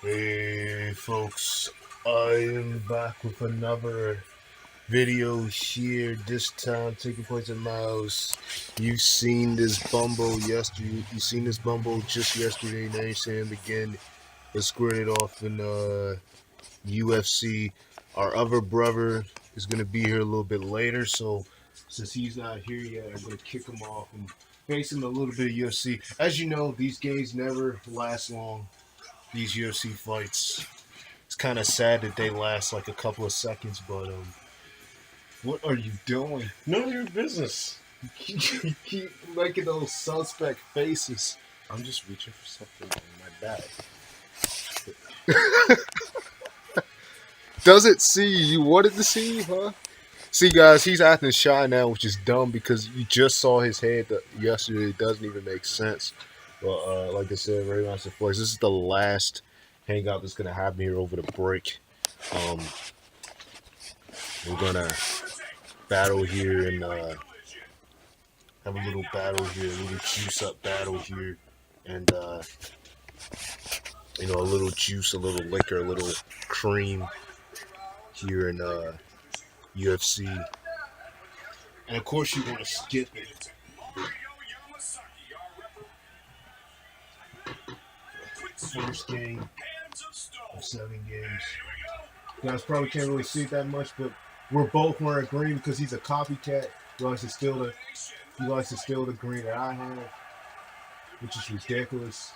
Hey folks, I am back with another video here, this time taking place in my house. You've seen this Bumble yesterday, you seen this Bumble just yesterday, now you're seeing him again. Let's square it off in UFC. Our other brother is going to be here a little bit later, so since he's not here yet, I'm going to kick him off and face him a little bit of UFC. As you know, these games never last long, these UFC fights. It's kind of sad that they last like a couple of seconds, but what are you doing? None of your business. You keep making those suspect faces. I'm just reaching for something in my bag. Does it see you? You wanted to see you, huh? See, guys, he's acting shy now, which is dumb because you just saw his head yesterday. It doesn't even make sense. But like I said, Ray Monster Flex, this is the last hangout that's gonna happen here over the break. Um, we're gonna battle here and have a little battle here, a little juice up battle here, and a little juice, a little liquor, a little cream here in UFC. And of course, you want to skip it. First game of 7 games. You guys probably can't really see it that much, but we're both wearing green because he's a copycat. He likes to steal the green that I have, which is ridiculous.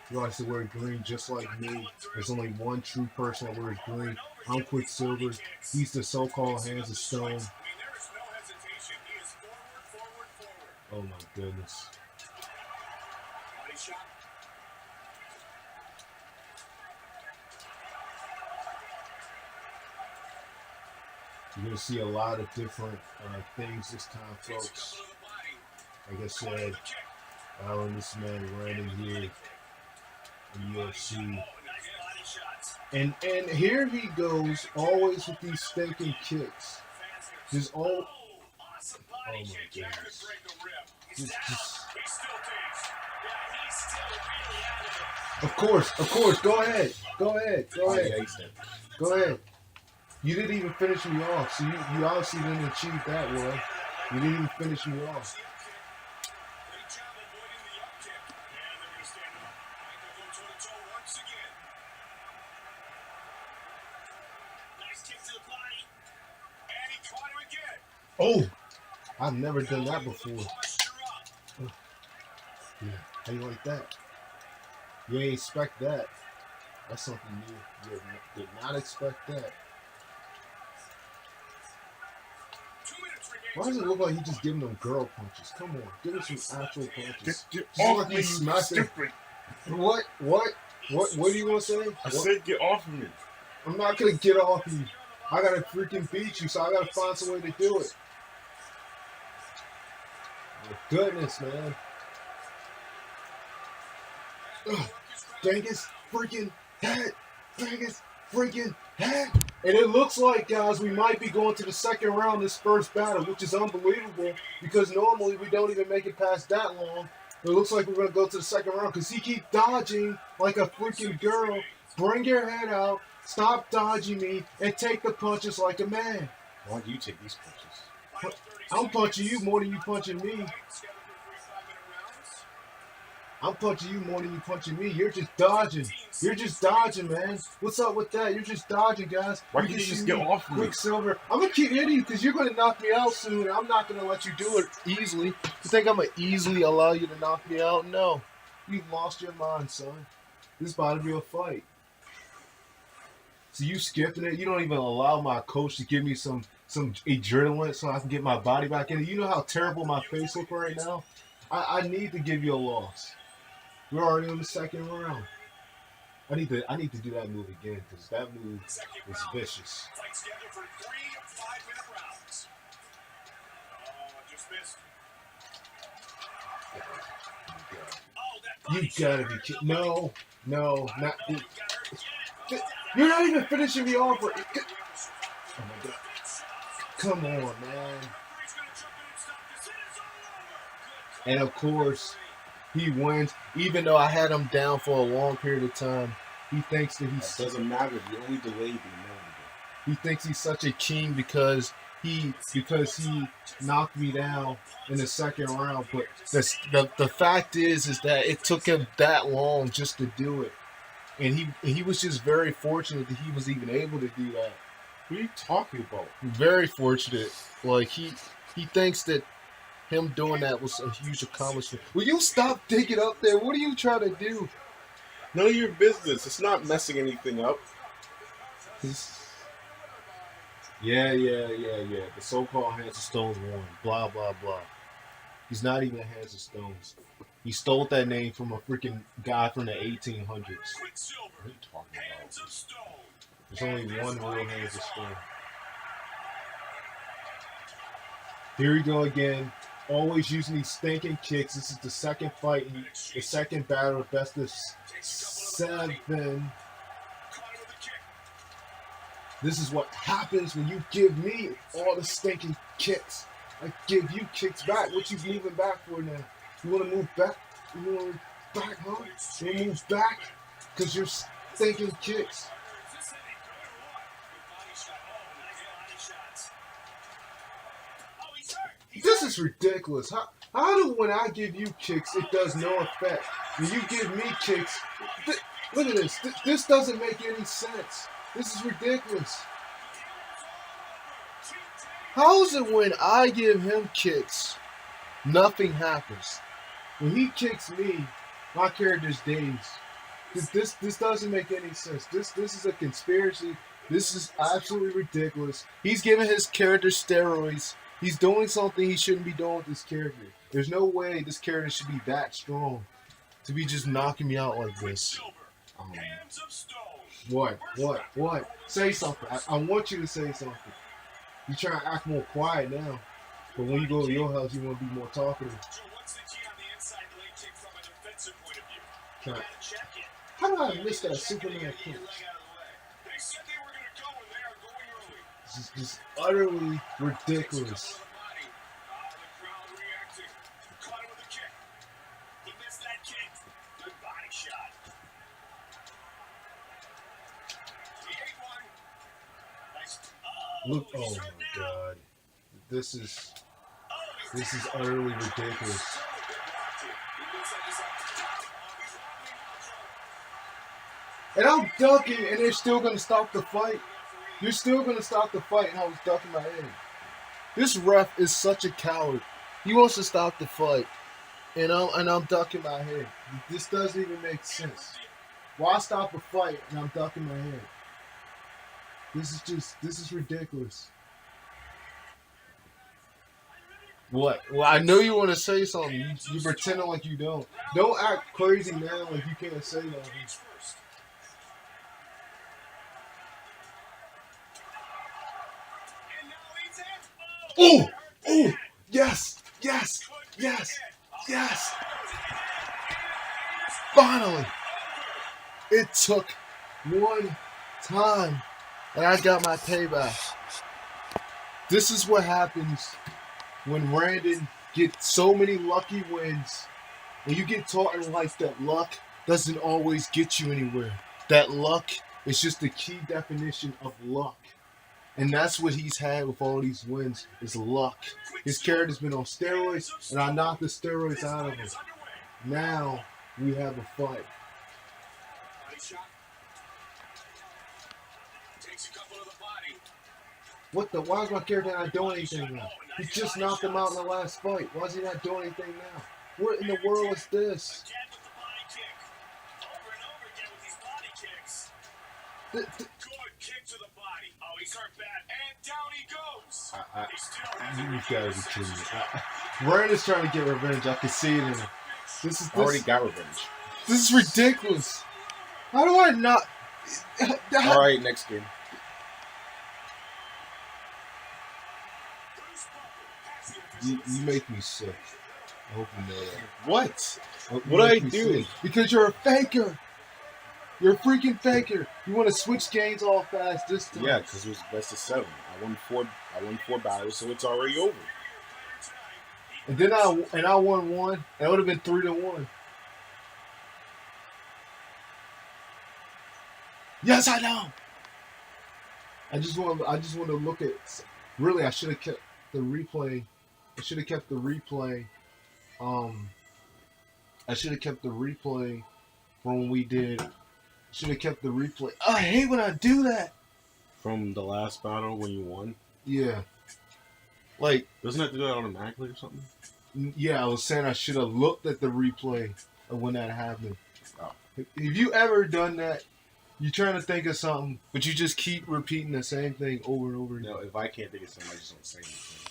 He likes to wear green just like me. There's only one true person that wears green. I'm Quicksilver. He's the so-called Hands of Stone. Oh my goodness. You're going to see a lot of different things this time, folks. Like I said, Alan, this man ran in here in UFC. And here he goes, always with these stinking kicks. Oh my goodness. Of course, go ahead. You didn't even finish me off, so you obviously didn't achieve that well. You didn't even finish me off. Oh, I've never done that before. Yeah, how you like that? You ain't expect that. That's something new. You did not expect that. Why does it look like he's just giving them girl punches? Come on, give him some actual punches. Get off me, you stupid. What do you want to say? I said get off of me. I'm not going to get off you. I got to freaking beat you, so I got to find some way to do it. Oh, goodness, man. Ugh. Dang his freaking head. And it looks like, guys, we might be going to the second round this first battle, which is unbelievable because normally we don't even make it past that long. But it looks like we're going to go to the second round because he keeps dodging like a freaking girl. Bring your head out, stop dodging me, and take the punches like a man. Why do you take these punches? I'm punching you more than you punching me. I'm punching you more than you punching me. You're just dodging. Man. What's up with that? You're just dodging, guys. Why can't you just get off me? Quicksilver. I'm going to keep hitting you because you're going to knock me out soon. And I'm not going to let you do it easily. You think I'm going to easily allow you to knock me out? No. You've lost your mind, son. This is about to be a fight. So you skipping it? You don't even allow my coach to give me some adrenaline so I can get my body back in it. You know how terrible my face looks right now? I need to give you a loss. We're already in the second round. I need to do that move again because that move was vicious. You gotta be kidding. No, not. You're not even finishing me off. Oh my god. Come on, man. And of course, he wins, even though I had him down for a long period of time. He thinks that It doesn't matter. The only delay the inevitable. he thinks he's such a king because he knocked me down in the second round. But the fact is that it took him that long just to do it, and he was just very fortunate that he was even able to do that. What are you talking about? Very fortunate. Like he thinks that him doing that was a huge accomplishment. Will you stop digging up there? What are you trying to do? None of your business. It's not messing anything up. Yeah. The so-called Hands of Stones won. Blah, blah, blah. He's not even Hands of Stones. He stole that name from a freaking guy from the 1800s. What are you talking about? There's only one real Hands of Stone. Here we go again. Always using these stinking kicks. This is the second fight, the second battle, best of 7. This is what happens when you give me all the stinking kicks. I give you kicks back. What you moving back for now? You want to move back? You want to move back, huh? You want to move back? Because you're stinking kicks. This is ridiculous. How do when I give you kicks, it does no effect? When you give me kicks, look at this. This doesn't make any sense. This is ridiculous. How is it when I give him kicks, nothing happens? When he kicks me, my character's dazed. This doesn't make any sense. This is a conspiracy. This is absolutely ridiculous. He's giving his character steroids. He's doing something he shouldn't be doing with this character. There's no way this character should be that strong to be just knocking me out like this. What? Say something. I want you to say something. You're trying to act more quiet now. But when you go to your house, you want to be more talkative. How do I miss that Superman punch? This is just utterly ridiculous. Look, oh my God. This is utterly ridiculous. And I'm ducking, and they're still going to stop the fight. You're still going to stop the fight, and I was ducking my head. This ref is such a coward. He wants to stop the fight, and I'm ducking my head. This doesn't even make sense. Why stop a fight, and I'm ducking my head? This is ridiculous. What? Well, I know you want to say something. You're pretending like you don't. Don't act crazy now like you can't say nothing. Oh! Oh! Yes! Finally! It took one time, and I got my payback. This is what happens when Randon gets so many lucky wins. When you get taught in life that luck doesn't always get you anywhere. That luck is just the key definition of luck. And that's what he's had with all these wins, is luck. His character's been on steroids, and I knocked the steroids out of him. Now, we have a fight. What the? Why is my character not doing anything now? He just knocked him out in the last fight. Why is he not doing anything now? What in the world is this? Good kick to the body. Oh, he's hurt bad. And down he goes. You gotta be kidding me. Randon's trying to get revenge. I can see it in him. I already got revenge. This is ridiculous. How do I not? Alright, next game. You make me sick. I hope you know that. What? What did I do? Because you're a faker. You're a freaking faker. You want to switch games all fast this time. Yeah, because it was best of 7. I won four battles, so it's already over. And then I won one. That would have been 3-1. Yes, I know. I just want to look at. Really, I should have kept the replay. I should have kept the replay. Um, I should have kept the replay from when we did. Should have kept the replay. Oh, I hate when I do that. From the last battle when you won? Yeah. Like, doesn't that do that automatically or something? Yeah, I was saying I should have looked at the replay of when that happened. Oh. Have you ever done that? You're trying to think of something, but you just keep repeating the same thing over and over again. No, if I can't think of something, I just don't say anything.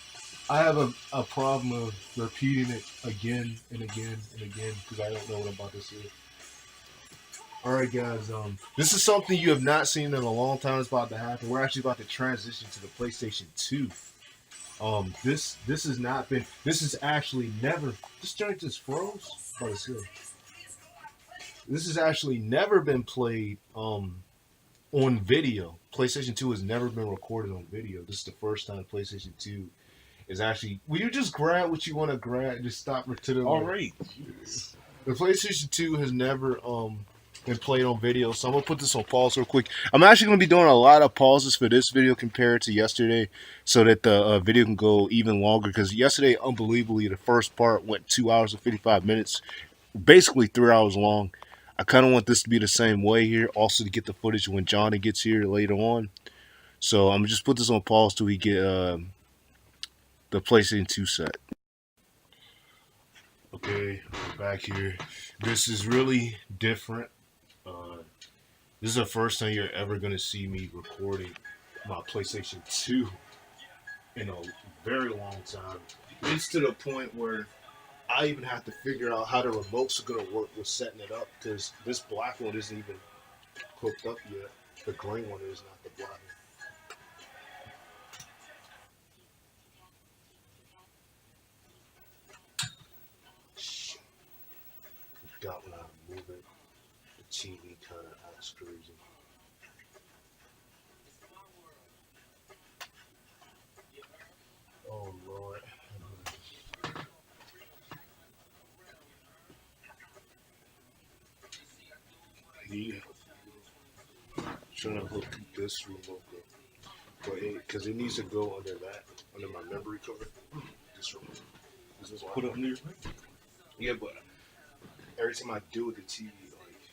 I have a problem of repeating it again and again and again because I don't know what I'm about to say. Alright guys, this is something you have not seen in a long time. It's about to happen. We're actually about to transition to the PlayStation 2. This has not been. This is actually never. This joint just froze. This has actually never been played on video. PlayStation 2 has never been recorded on video. This is the first time PlayStation 2 is actually. Will you just grab what you want to grab? Just stop to the. All right. The PlayStation 2 has never been played on video, so I'm gonna put this on pause real quick. I'm actually gonna be doing a lot of pauses for this video compared to yesterday, so that the video can go even longer. Because yesterday, unbelievably, the first part went 2 hours and 55 minutes, basically 3 hours long. I kind of want this to be the same way here, also to get the footage when Johnny gets here later on. So I'm gonna just put this on pause till we get the PlayStation 2 set. Okay, we're back here. This is really different. This is the first time you're ever going to see me recording my PlayStation 2 in a very long time. It's to the point where I even have to figure out how the remotes are going to work with setting it up because this black one isn't even hooked up yet. The green one is, not the black one. Shit. Forgot when I move it. The TV kind of acts crazy. Oh Lord. Yeah. Trying to hook this remote up. But because it needs to go under that, under my memory card. This remote. This is Put it under your mic. Yeah, but every time I do it, the TV like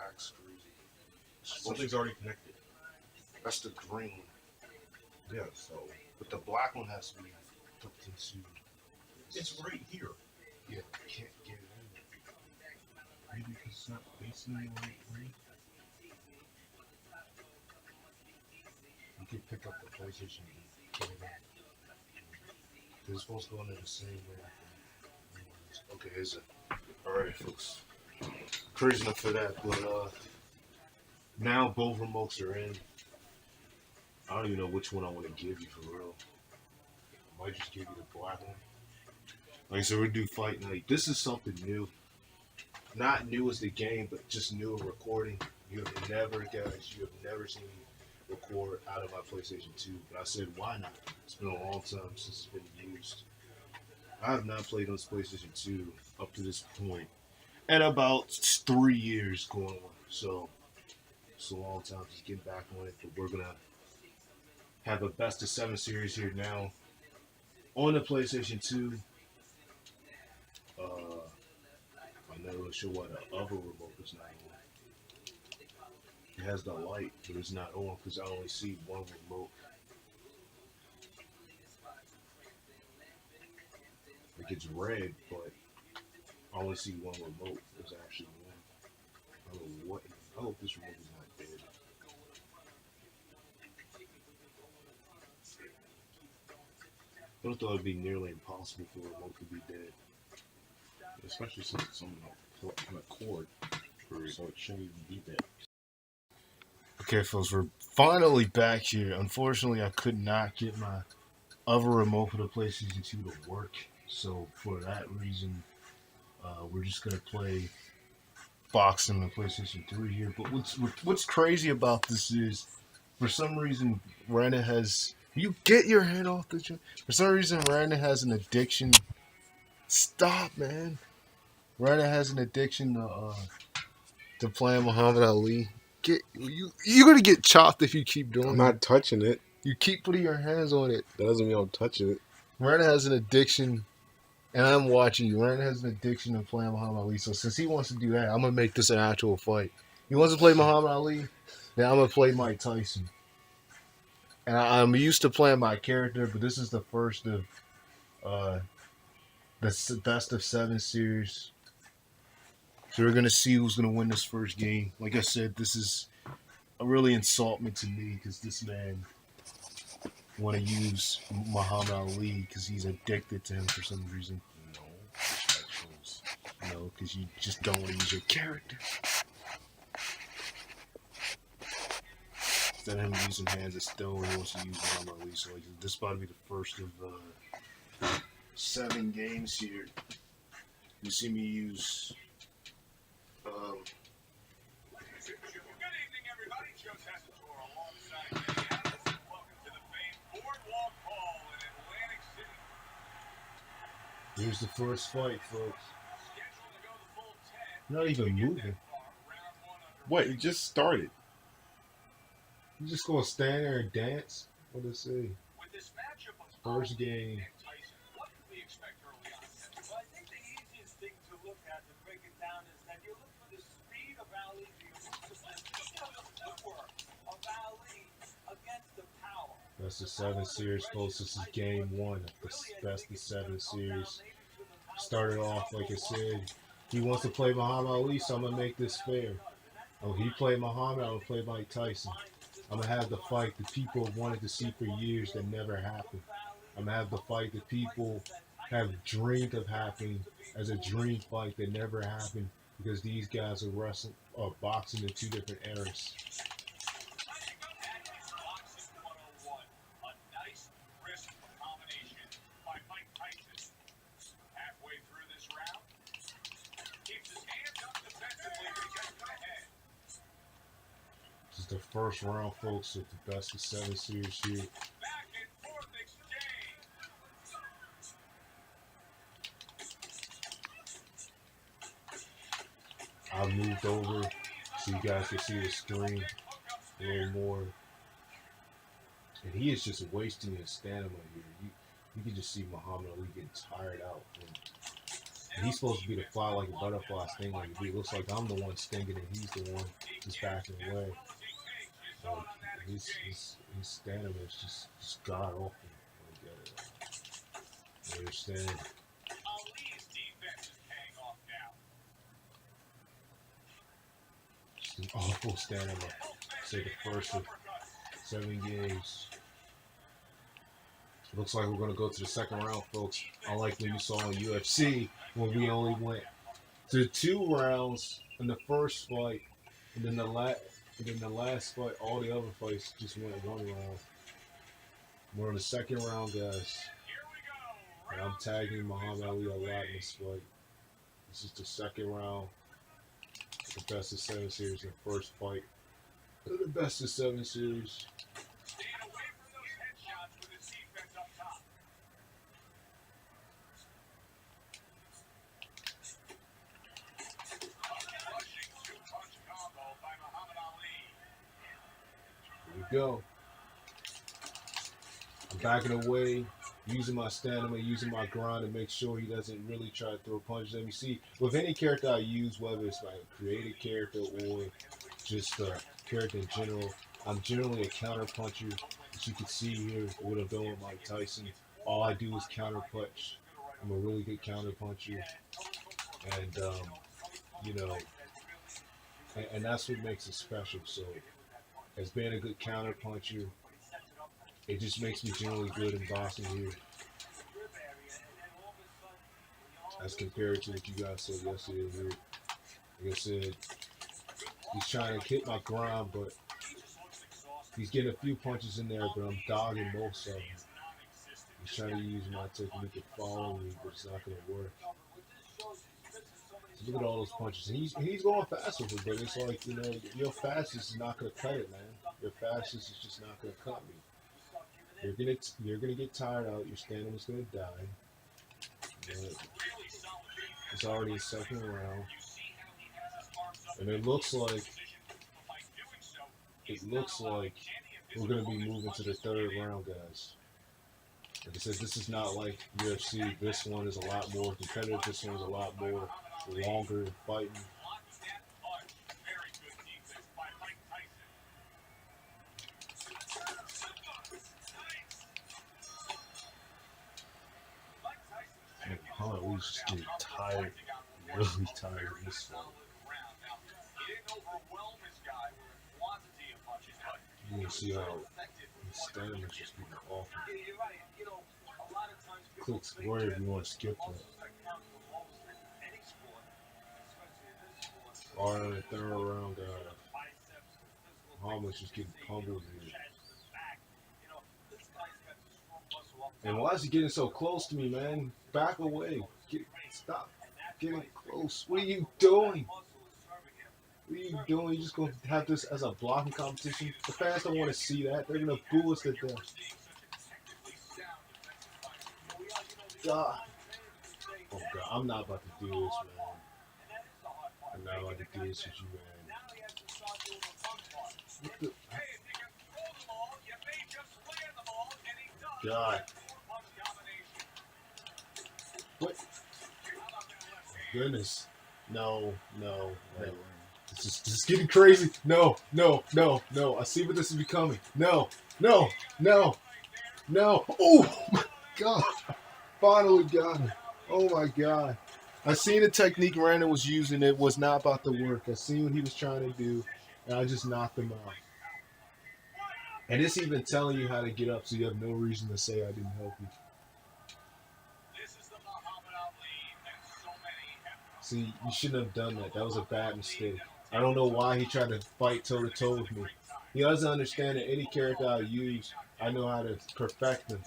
acts crazy. Something's already connected. That's the green one. Yeah, so. But the black one has to be hooked into. It's right here. Yeah, I can't get it in there. Maybe because it's not facing the right way. You can pick up the PlayStation and put it in. They're supposed to go under the same way. Okay, here's it. Alright, folks. Crazy enough for that, but now both remotes are in. I don't even know which one I want to give you for real. I might just give you the black one. Like I said, we do Fight Night. This is something new. Not new as the game, but just new in recording. You have never, guys, you have never seen me record out of my PlayStation 2. But I said, why not? It's been a long time since it's been used. I have not played on this PlayStation 2 up to this point. And about 3 years going on. So, it's a long time just getting back on it. But we're going to have a best of 7 series here now on the PlayStation 2. I'm not really sure why the other remote is not on. It has the light, but it's not on because I only see one remote. Like it's red, but I only see one remote. There's actually one. I don't know what. I hope this remote is not dead. I thought it'd be nearly impossible for a remote to be dead. Especially since it's on a cord, so it shouldn't even be there. Okay, folks, we're finally back here. Unfortunately, I could not get my other remote for the PlayStation 2 to work, so for that reason, we're just gonna play boxing the PlayStation 3 here. But what's crazy about this is, for some reason, Rana has. You get your head off the joint. For some reason, Rana has an addiction. Stop, man. Rana has an addiction to playing Muhammad Ali. you're gonna get chopped if you keep doing I'm it. not touching it. You keep putting your hands on it. That doesn't mean I'm touching it. Ryan has an addiction, and I'm watching you. Ryan has an addiction to playing Muhammad Ali. So since he wants to do that, I'm gonna make this an actual fight. He wants to play Muhammad Ali, then I'm gonna play Mike Tyson. And I'm used to playing my character, but this is the first of the best of 7 series. So we're gonna see who's gonna win this first game. Like I said, this is a really insultment to me because this man want to use Muhammad Ali because he's addicted to him for some reason. No, that shows. No, because you just don't want to use your character. Instead of him using hands of stone, he wants to use Muhammad Ali. So like, this is about to be the first of 7 games here. You see me use. Good evening, everybody. Joe Tessitore alongside Jay Adams. Welcome to the famed Boardwalk Hall in Atlantic City. Here's the first fight, folks. Scheduled to go the full 10. Not even moving. Round 1 underway. What? It just started. You just gonna stand there and dance? What does it say? With this matchup of First Ali game. and Tyson, what can we expect early on? Well, I think the easiest thing to look at to break it down is that you look for the speed of Ali, the elusiveness, the footwork of Ali against the power. Best of 7 series, folks. This is game 1 of the best of 7 series. Started off, like I said, he wants to play Muhammad Ali, so I'm gonna make this fair. Oh, he played Muhammad, I'm gonna play Mike Tyson. I'm gonna have the fight that people have wanted to see for years that never happened. I'm gonna have the fight that people have dreamed of happening as a dream fight that never happened because these guys are wrestling or boxing in 2 different eras. That is Boxing 101. A nice, crisp combination by Mike Tyson. Halfway through this round, keeps his hands up defensively to get to the head. This is the first round, folks, of the best of 7 series here. Back and forth exchange. I've moved over so you guys can see the screen a little more. And he is just wasting his stamina here. You can just see Muhammad Ali getting tired out. And he's supposed to be the fly like a butterfly sting like he looks like I'm the one stinging and he's the one just backing away. His stamina is just god awful. I understand. Ali's defense is paying off now. Just an awful stamina. Say the first of 7 games. Looks like we're going to go to the second round, folks. Unlike when you saw in UFC, when we only went to 2 rounds in the first fight, and then the last fight, all the other fights just went 1 round. We're in the second round, guys. And I'm tagging Muhammad Ali a lot in this fight. This is the second round of the best of 7 series, and the first fight of the best of 7 series. Staying away from those headshots with his defense up top. Rushing 2-punch combo by Muhammad Ali. Here we go. I'm backing away, using my stamina, using my grind to make sure he doesn't really try to throw punches at me. See, with any character I use, whether it's like a creative character or just a character in general, I'm generally a counter puncher. As you can see here, what I'm doing with Mike Tyson, all I do is counter punch. I'm a really good counter puncher, and you know, and that's what makes it special. So, as being a good counter puncher, it just makes me generally good in boxing here, as compared to what you guys said yesterday here. Like I said, he's trying to hit my ground, but he's getting a few punches in there, but I'm dogging most of them. He's trying to use my technique to follow me, but it's not going to work. So look at all those punches. And he's going faster, but it's like, you know, your fastest is not going to cut it, man. Your fastest is just not going to cut me. You're gonna get tired out. Your stamina's gonna die. It's already a second round, and it looks like it looks like we're going to be moving to the third round, guys. Like I said, this is not like UFC. This one is a lot more competitive. This one is a lot more longer in fighting. And we just getting tired, really tired of this one. You can see how his stamina's just getting awful. Click square if you want to skip that. All right, in the third round, Muhammad's just getting pummeled here. And why is he getting so close to me, man? Back away. Stop getting close. What are you doing? What are you doing? You just going to have this as a blocking competition? The fans don't want to see that. They're going to boo us to death. God. Oh, God. I'm not about to do this, man. I'm not about to do this with you, man. What the? God. What? Goodness. No. This is getting crazy. No. I see what this is becoming. No. Oh, my God. Finally got it. Oh, my God. I seen the technique Randall was using. It was not about the work. I seen what he was trying to do, and I just knocked him out. And it's even telling you how to get up, so you have no reason to say I didn't help you. See, you shouldn't have done that. That was a bad mistake. I don't know why he tried to fight toe-to-toe with me. He doesn't understand that any character I use, I know how to perfect them.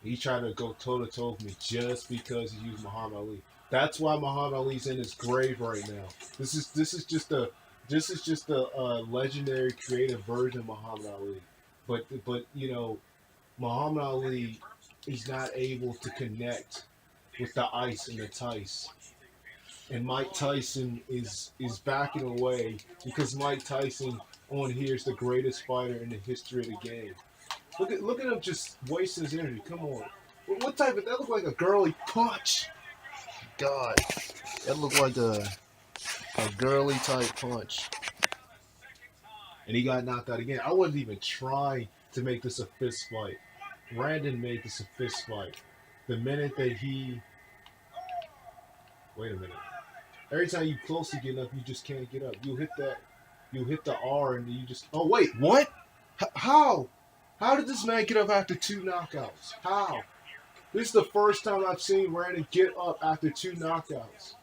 He tried to go toe-to-toe with me just because he used Muhammad Ali. That's why Muhammad Ali's in his grave right now. This is just a legendary creative version of Muhammad Ali. But you know, Muhammad Ali is not able to connect with the ice and the Tice. And Mike Tyson is backing away because Mike Tyson on here is the greatest fighter in the history of the game. Look at him just wasting his energy. Come on. What type of that look like a girly punch? God. That looked like a girly type punch. And he got knocked out again. I wasn't even trying to make this a fist fight. Randon made this a fist fight. The minute that he... Wait a minute. Every time you close to getting up, you just can't get up. You'll hit the R and you just... Oh, wait. What? How? How did this man get up after 2 knockouts? How? This is the first time I've seen Randon get up after 2 knockouts.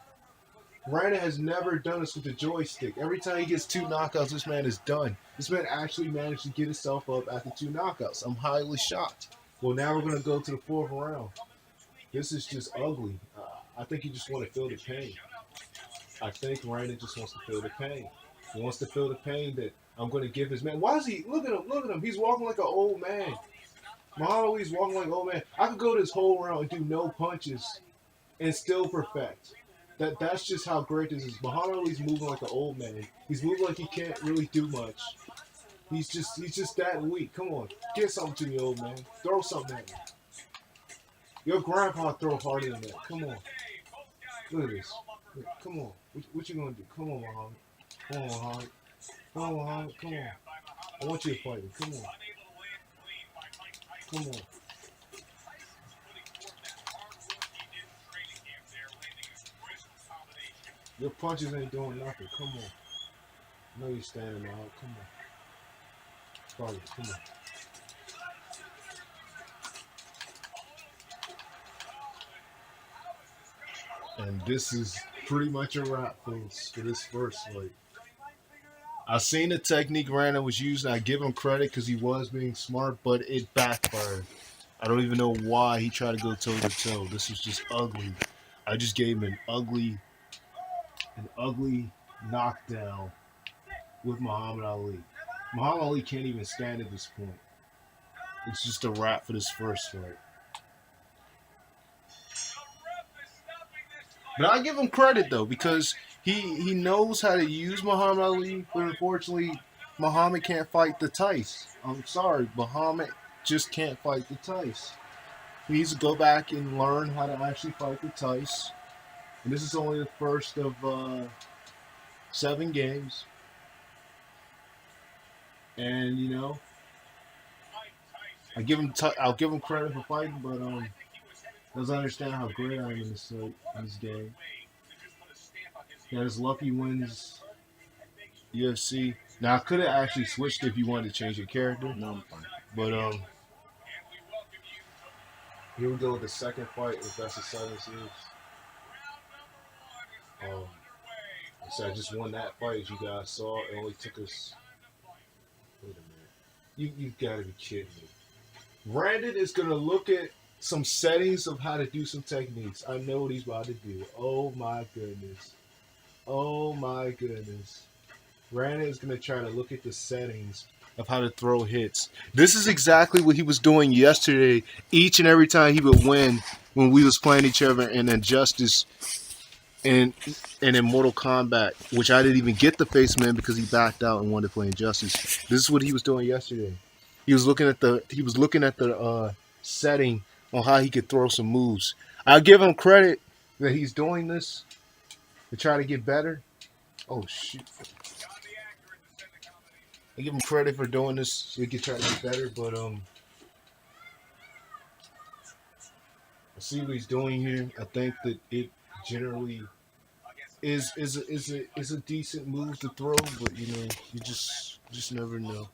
Randon has never done this with the joystick. Every time he gets 2 knockouts, this man is done. This man actually managed to get himself up after 2 knockouts. I'm highly shocked. Well, now we're going to go to the 4th round. This is just ugly. I think he just wants to feel the pain. I think Randon just wants to feel the pain. He wants to feel the pain that I'm going to give his man. Why is he? Look at him. He's walking like an old man. Muhammad Ali's walking like an old man. I could go this whole round and do no punches and still perfect. That's just how great this is. Muhammad Ali's moving like an old man. He's moving like he can't really do much. He's just that weak. Come on. Get something to me, old man. Throw something at me. Your grandpa throw harder than that. Come on. Look at this. Come on. What you gonna do? Come on, Muhammad. Come on, Muhammad. Come on, Muhammad. Come on. I want you to fight me. Come on. Come on. Your punches ain't doing nothing. Come on. I know you're standing out. Come on. Fight. Come on. And this is pretty much a wrap, folks, for this first fight. I seen the technique Randon was using. I give him credit because he was being smart, but it backfired. I don't even know why he tried to go toe-to-toe. This was just ugly. I just gave him an ugly knockdown with Muhammad Ali. Muhammad Ali can't even stand at this point. It's just a wrap for this first fight. But I give him credit, though, because he knows how to use Muhammad Ali, but unfortunately, Muhammad can't fight the Tice. I'm sorry, Muhammad just can't fight the Tice. He needs to go back and learn how to actually fight the Tice. And this is only the first of 7 games. And you know, I'll give him credit for fighting, but doesn't understand how great I am in this game. He had his lucky wins, UFC. Now I could have actually switched if you wanted to change your character. No, I'm fine. But Here we go with the second fight in the best of 7 series. So I just won that fight, as you guys saw. It only took us. Wait a minute. You gotta be kidding me. Brandon is gonna look at some settings of how to do some techniques. I know what he's about to do. Oh my goodness. Oh my goodness. Brandon is gonna try to look at the settings of how to throw hits. This is exactly what he was doing yesterday. Each and every time he would win when we was playing each other in Injustice and in Mortal Kombat, which I didn't even get to face him in because he backed out and wanted to play Injustice. This is what he was doing yesterday. He was looking at the setting on how he could throw some moves. I'll give him credit that he's doing this to try to get better. Oh shoot. I give him credit for doing this so he can try to get better, but I see what he's doing here. I think that it generally is a decent move to throw, but you know, you just never know.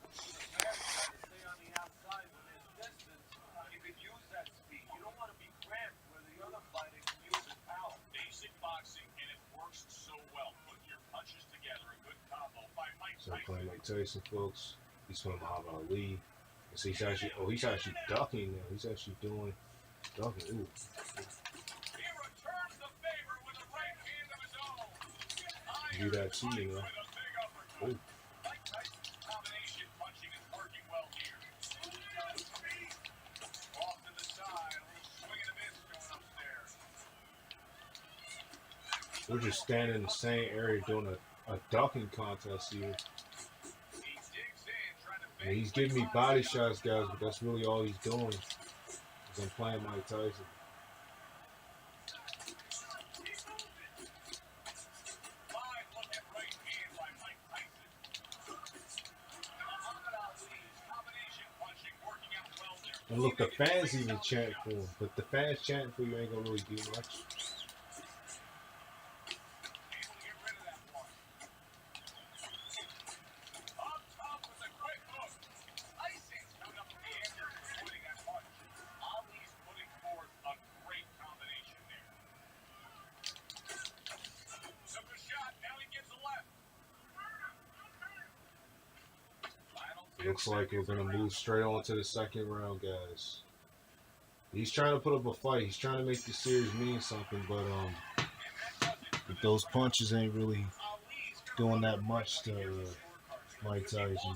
So playing Mike Tyson, folks. He's playing Muhammad Ali. So he's actually ducking now. He's actually doing ducking. Ooh. Do that too, you know. Ooh. We're just standing in the same area doing a ducking contest here. And he's giving me body shots, guys, but that's really all he's doing. Because I'm playing Mike Tyson. And look, the fans even chant for him. But the fans chanting for you ain't gonna really do much. Looks like we're going to move straight on to the second round, guys. He's trying to put up a fight. He's trying to make the series mean something, but those punches ain't really doing that much to Mike Tyson.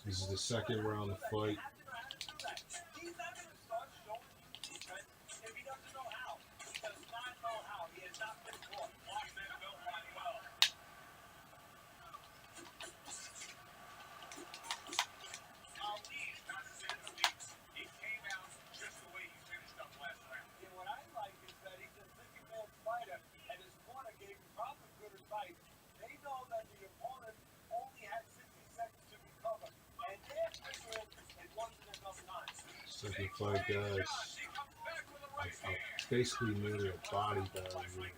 This is the second round of the fight. Second fight, guys. I basically needed a body bag here.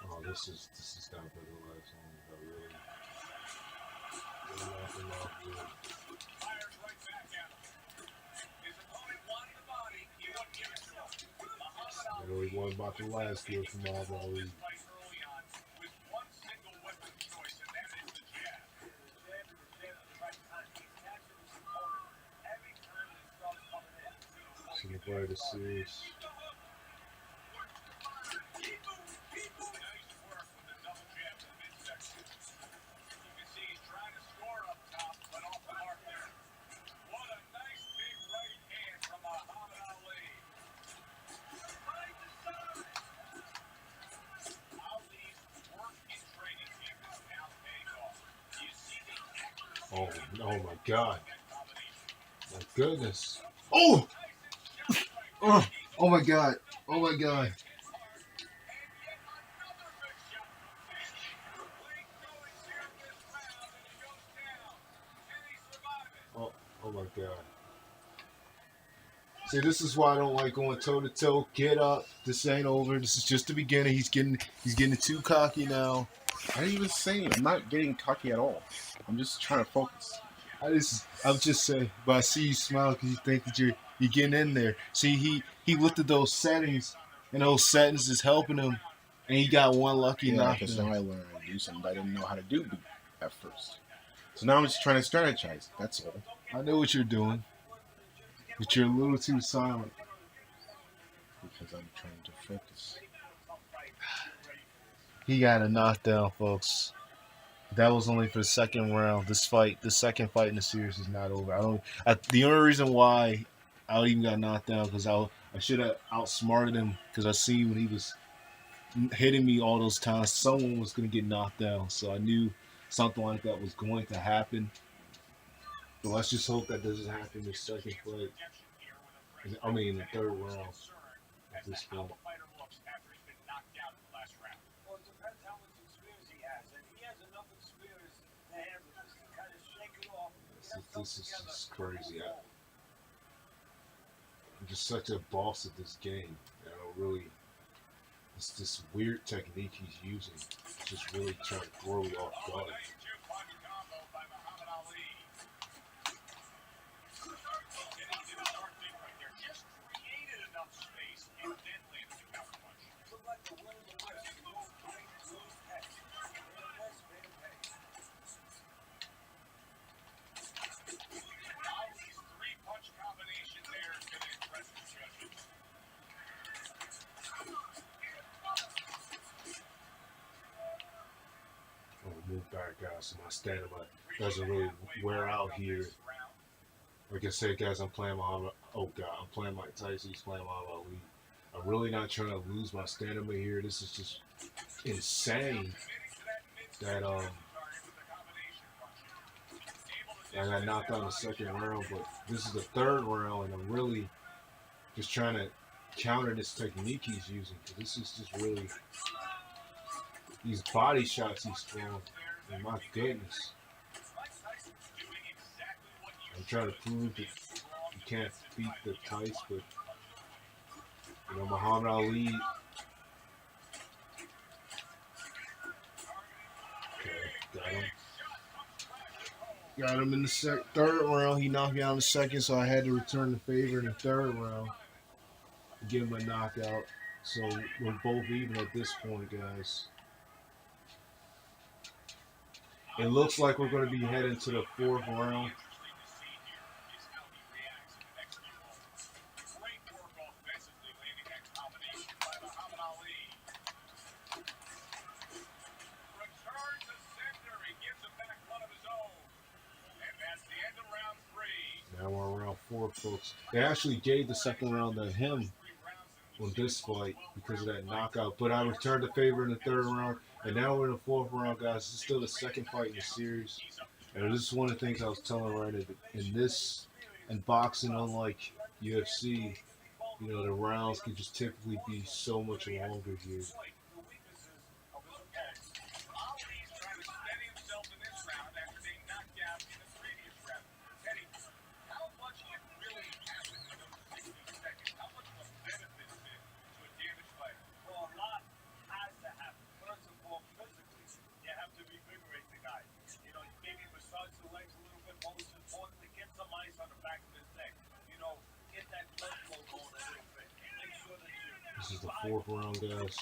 Oh, this is down for the last one. Really really one about the last deal from Muhammad Ali. Second fight of the series. Oh, oh my God. My goodness. Oh! Oh my God. Oh my God. Oh, oh my God. See, this is why I don't like going toe to toe. Get up. This ain't over. This is just the beginning. He's getting too cocky now. I ain't even saying I'm not getting cocky at all. I'm just trying to focus. I'm just saying, but I see you smile because you think that you're getting in there. See, he looked at those settings, and those settings is helping him, and he got one lucky Yeah, because knockdown. now I learned how to do something I didn't know how to do at first. So now I'm just trying to strategize. That's all. I know what you're doing, but you're a little too silent. Because I'm trying to focus. He got a knockdown, folks. That was only for the second round. This fight, the second fight in the series, is not over. The only reason why I even got knocked down because I should have outsmarted him because I seen when he was hitting me all those times, someone was going to get knocked down. So I knew something like that was going to happen. But let's just hope that doesn't happen in the second fight. I mean, in the third round at this point. Well, it depends how much experience he has, and he has enough experience to handle this, to kind of shake it off. This is just crazy. I'm just such a boss at this game. I don't really. It's this weird technique he's using. Just really trying to throw you off guard. Move back, guys, so my stamina doesn't really wear out here. Like I said, guys, I'm playing I'm playing Mike Tyson, he's playing Muhammad Ali. I'm really not trying to lose my stamina here. This is just insane that I got knocked out in the second round, but this is the third round, and I'm really just trying to counter this technique he's using. This is just really these body shots he's throwing. And my goodness. I'm trying to prove that you can't beat the Tice, but Muhammad Ali. Okay, got him. Got him in the third round. He knocked me out in the second, so I had to return the favor in the third round to give him a knockout. So we're both even at this point, guys. It looks like we're going to be heading to the fourth round. Now we're on round 4, folks. They actually gave the second round to him on this fight because of that knockout. But I returned the favor in the third round. And now we're in the fourth round, guys. This is still the second fight in the series. And this is one of the things I was telling Ryan. In this, in boxing, unlike UFC, the rounds can just typically be so much longer here. This is the fourth round, guys.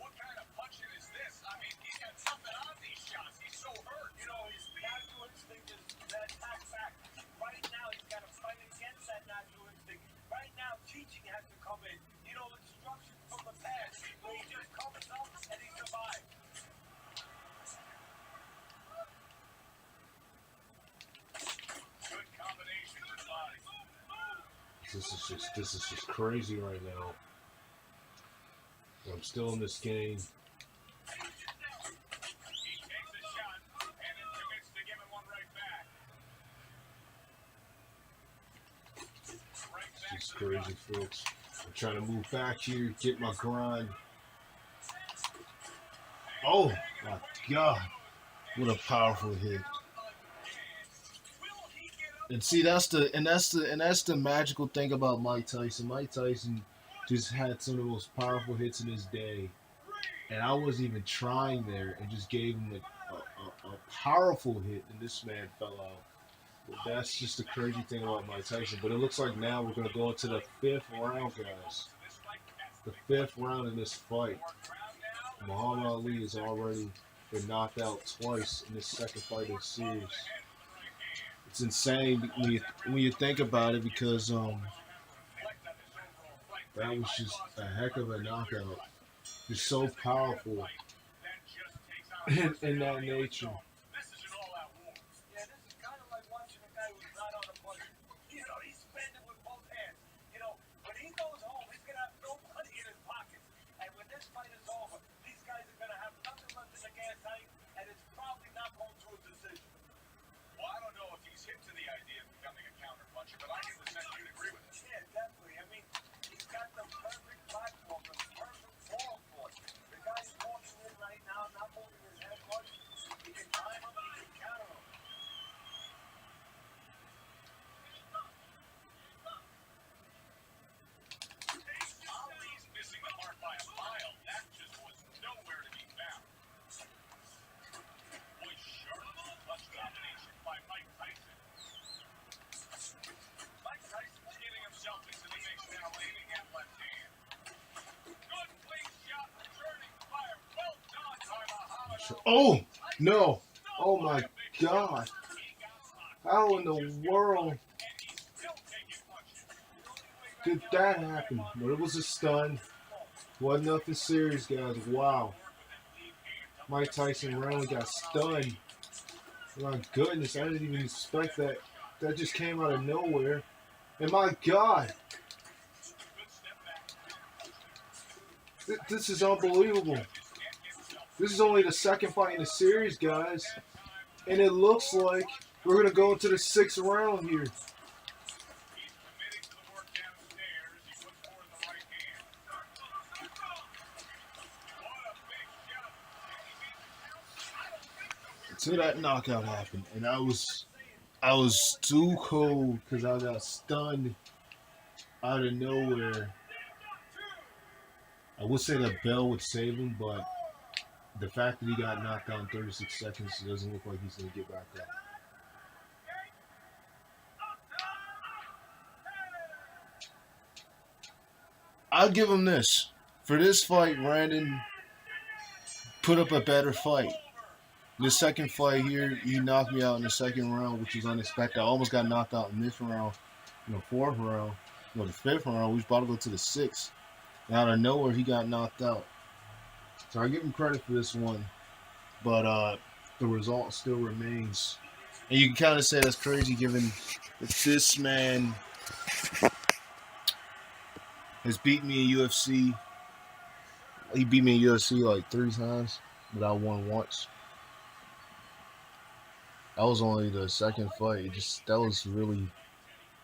What kind of punching is this? I mean, he's got something on these shots. He's so hurt. His natural instinct is to attack back. Right now, he's got to fight against that natural instinct. Right now, teaching has to come in. Instruction from the past, where he just comes up and he survives. Good combination with body. This is just crazy right now. I'm still in this game. He takes a crazy, folks. I'm trying to move back here, get my grind. Oh my God, what a powerful hit! And see, that's the magical thing about Mike Tyson. Mike Tyson just had some of the most powerful hits in his day, and I wasn't even trying there, and just gave him a powerful hit, and this man fell out. But that's just the crazy thing about Mike Tyson. But it looks like now we're gonna go into the 5th round, guys. The 5th round in this fight. Muhammad Ali has already been knocked out twice in this second fight of the series. It's insane when you think about it, because that was just a heck of a knockout. Just so powerful in that nature. Yeah, this is kind of like watching a guy who's not on a budget. You know, he's spending with both hands. You know, when he goes home, he's going to have no money in his pockets. And when this fight is over, these guys are going to have nothing left in the gas tank, and it's probably not going to a decision. Well, I don't know if he's hip to the idea of becoming a counterpuncher, but I get the sense you'd agree with him. Yeah, definitely. I mean, he's got the perfect platform, the perfect forum for it. The guy's walking in right now, not moving his head much. He can time him, he can counter him. Ali's missing the mark by a mile. That just was nowhere to be found. Boy, sharp clutch domination by Mike Tyson. Mike Tyson's getting himself into the mix now, landing at left hand. Good clean shot, returning fire. Well done by Muhammad Ali. Oh no! Oh my God! How in the world did that happen? But it was a stun. Wasn't nothing serious, guys. Wow. Mike Tyson randomly got stunned. My goodness, I didn't even expect that. That just came out of nowhere. And my God, this is unbelievable. This is only the second fight in the series, guys. And it looks like we're going to go into the 6th round here. He's committing to the work downstairs. He puts forward the right hand. What a big shot. Can he beat the count? I don't think so. Until that knockout happened, and I was too cold because I got stunned out of nowhere. I would say that bell would save him, but the fact that he got knocked out in 36 seconds, it doesn't look like he's going to get back up. I'll give him this. For this fight, Brandon put up a better fight. The second fight here, he knocked me out in the 2nd round, which was unexpected. I almost got knocked out in this round, 4th round, the 5th round. We was about to go to the 6th. And out of nowhere, he got knocked out. So I give him credit for this one, but the result still remains. And you can kind of say that's crazy, given that this man has beat me in UFC. He beat me in UFC like 3 times, but I won once. That was only the 2nd fight. That was really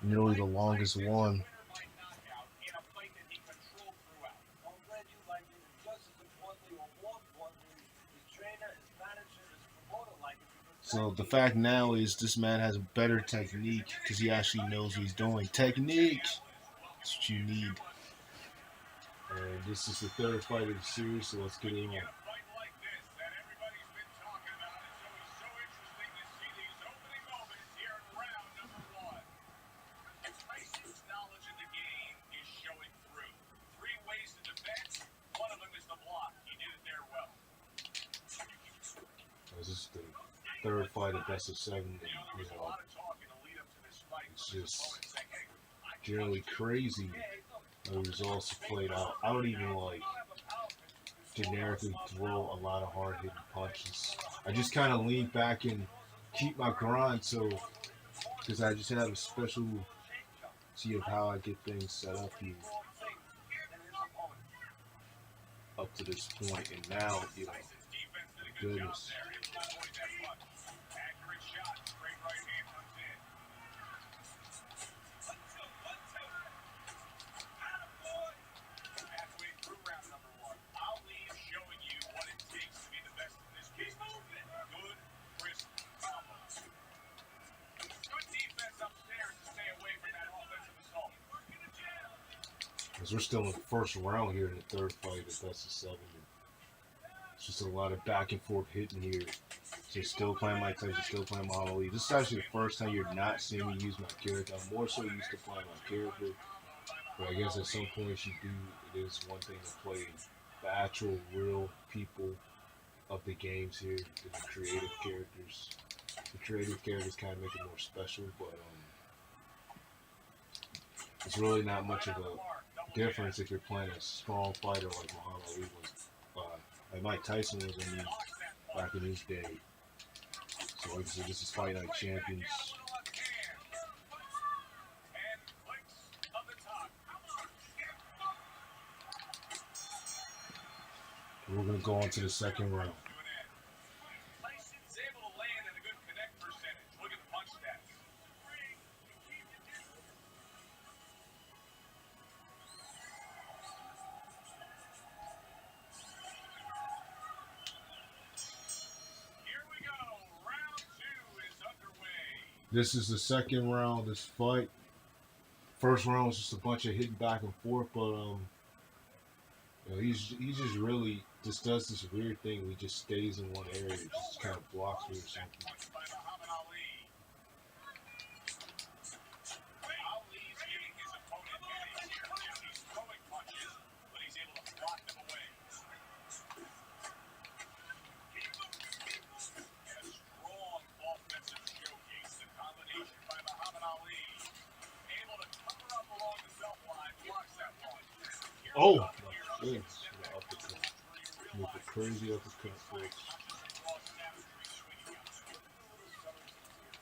nearly the longest one. I'm glad you like it. And just as importantly, or more importantly, his trainer, his manager, his promoter like it. So the fact now is this man has a better technique because he actually knows what he's doing. Technique! That's what you need. And this is the 3rd fight of the series, so let's get it on. A fight like this that everybody's been talking about. It's always so interesting to see these opening moments here in round number 1. Tyson's knowledge of the game is showing through. 3 ways to defend. One of them is the block. He did it there well. This is the 3rd fight of best of 7. And, There's a lot of talk in the lead up to this fight. It's from his just opponent saying, hey, I can generally crazy how the results have played out. I don't even generically throw a lot of hard-hitting punches. I just kind of lean back and keep my grind, so because I just have a special see of how I get things set up here up to this point, and now goodness. accurate shot. Straight right hand comes in. Because we're still in the first round here in the third fight of best of 7. It's just a lot of back and forth hitting here. So still playing Mike Tyson, still playing Muhammad Ali. This is actually the first time you're not seeing me use my character. I'm more so used to playing my character. But I guess at some point you do, it is one thing to play the actual real people of the games here, the creative characters. The creative characters kind of make it more special, but it's really not much of a difference if you're playing a strong fighter like Muhammad Ali was, like Mike Tyson was in back in his day. So like I said, this is Fight Night Champions. We're gonna go on to the second round. Tyson's able to land at a good connect percentage. Look at the punch stats. Here we go. Round 2 is underway. This is the second round of this fight. First round was just a bunch of hitting back and forth, but you know, he just really just does this weird thing. He just stays in one area, just kind of blocks me or something. Punch by Muhammad Ali. Ali's giving his opponent headaches here. He's throwing punches, but he's able to block them away. And a strong offensive showcase. The combination by Muhammad Ali. Able to cover up along the belt line, blocks that punch. Oh, my goodness. With the crazy uppercut first.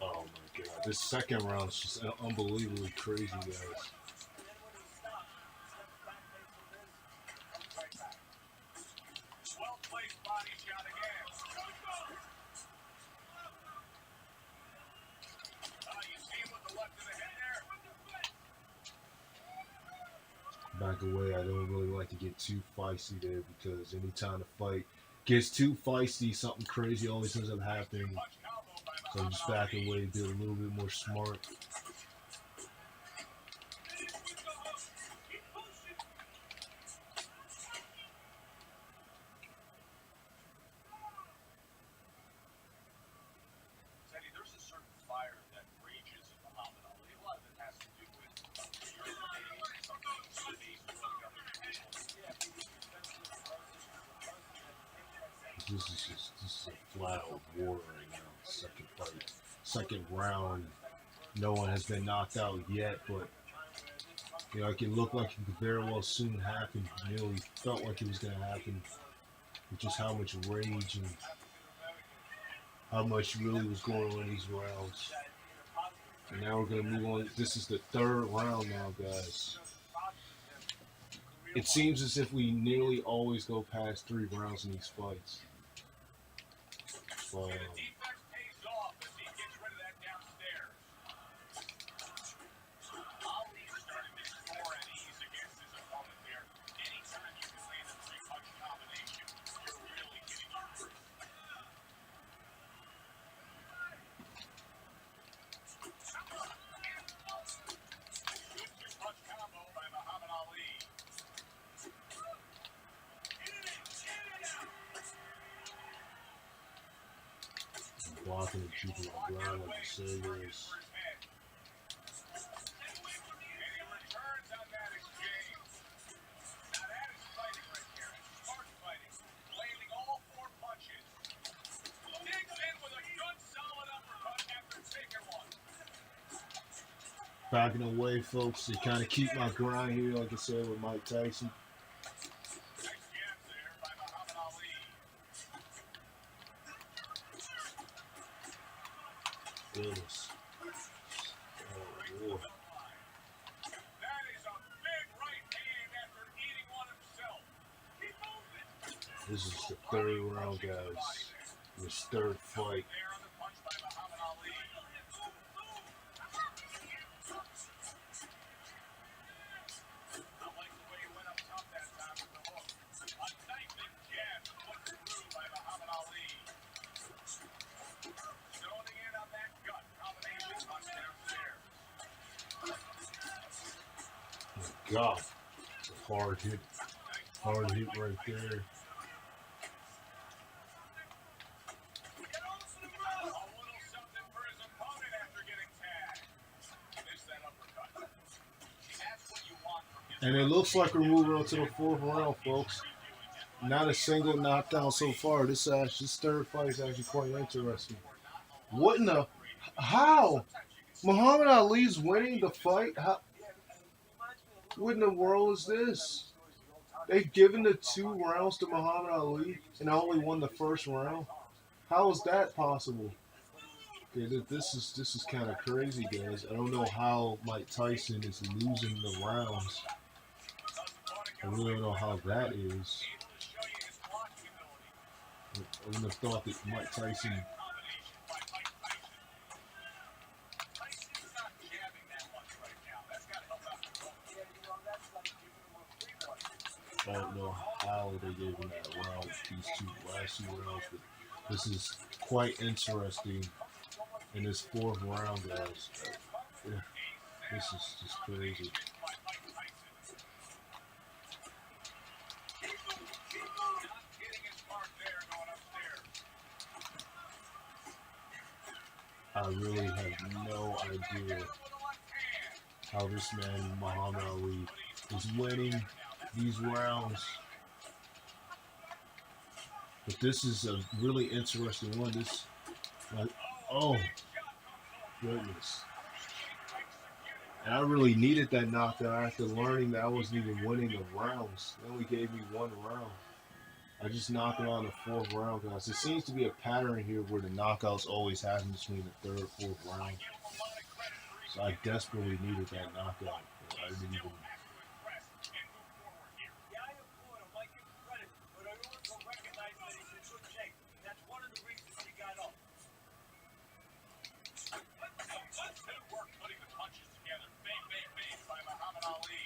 Oh my god. This second round is just unbelievably crazy, guys. Well placed body shot again. You see him with the left of the head there. Back away, I don't really like to get too feisty there because anytime the fight gets too feisty, something crazy always ends up happening. So I'm just back away, be a little bit more smart. Teddy, there's a certain fire that rages in Muhammad Ali. A lot of it has to do with This is a flat out war right now. Second fight, second round. No one has been knocked out yet, but you know, it can look like it could very well soon happen. Nearly felt like it was going to happen with just how much rage and how much really was going on in these rounds. And now we're going to move on. This is the third round now, guys. It seems as if we nearly always go past 3 rounds in these fights. But, the defense pays off as he gets rid of that downstairs. Ali's starting to score at ease against his opponent there. Anytime you can land a 3-punch combination, you're really getting your proof. Good 2-punch combo by Muhammad Ali. blocking and keeping the ground like the Sailors. Backing away, folks, to kind of keep my grind here, like I said, with Mike Tyson. Goodness. Oh, boy. This is the third round, guys. This third fight. God, hard hit right there. A little something for his opponent after getting tagged. Missed that uppercut. That's what you want from his And it looks like we're moving on to the fourth round, folks. Not a single knockdown so far. This third fight is actually quite interesting. What in the? How? Muhammad Ali's winning the fight? How, what in the world is this? They've given the 2 rounds to Muhammad Ali and only won the first round. How is that possible? Okay, this is kind of crazy, guys. I don't know how Mike Tyson is losing the rounds. I really don't know how that is. I wouldn't have thought that Mike Tyson. I don't know how they gave him that round, these last 2 rounds, but this is quite interesting in this 4th round, guys. This is just crazy. I really have no idea how this man, Muhammad Ali, is winning these rounds. But this is a really interesting one. Oh, goodness. And I really needed that knockdown after learning that I wasn't even winning the rounds. They only gave me 1 round. I just knocked him out in the 4th round, guys. There seems to be a pattern here where the knockouts always happen between the 3rd, 4th round. So I desperately needed that knockout. I didn't even. Yeah, I applaud him. I give him credit, but I also recognize that he's in good shape. That's one of the reasons he got up. Good work putting the punches together. Bang, bang, bang by Muhammad Ali.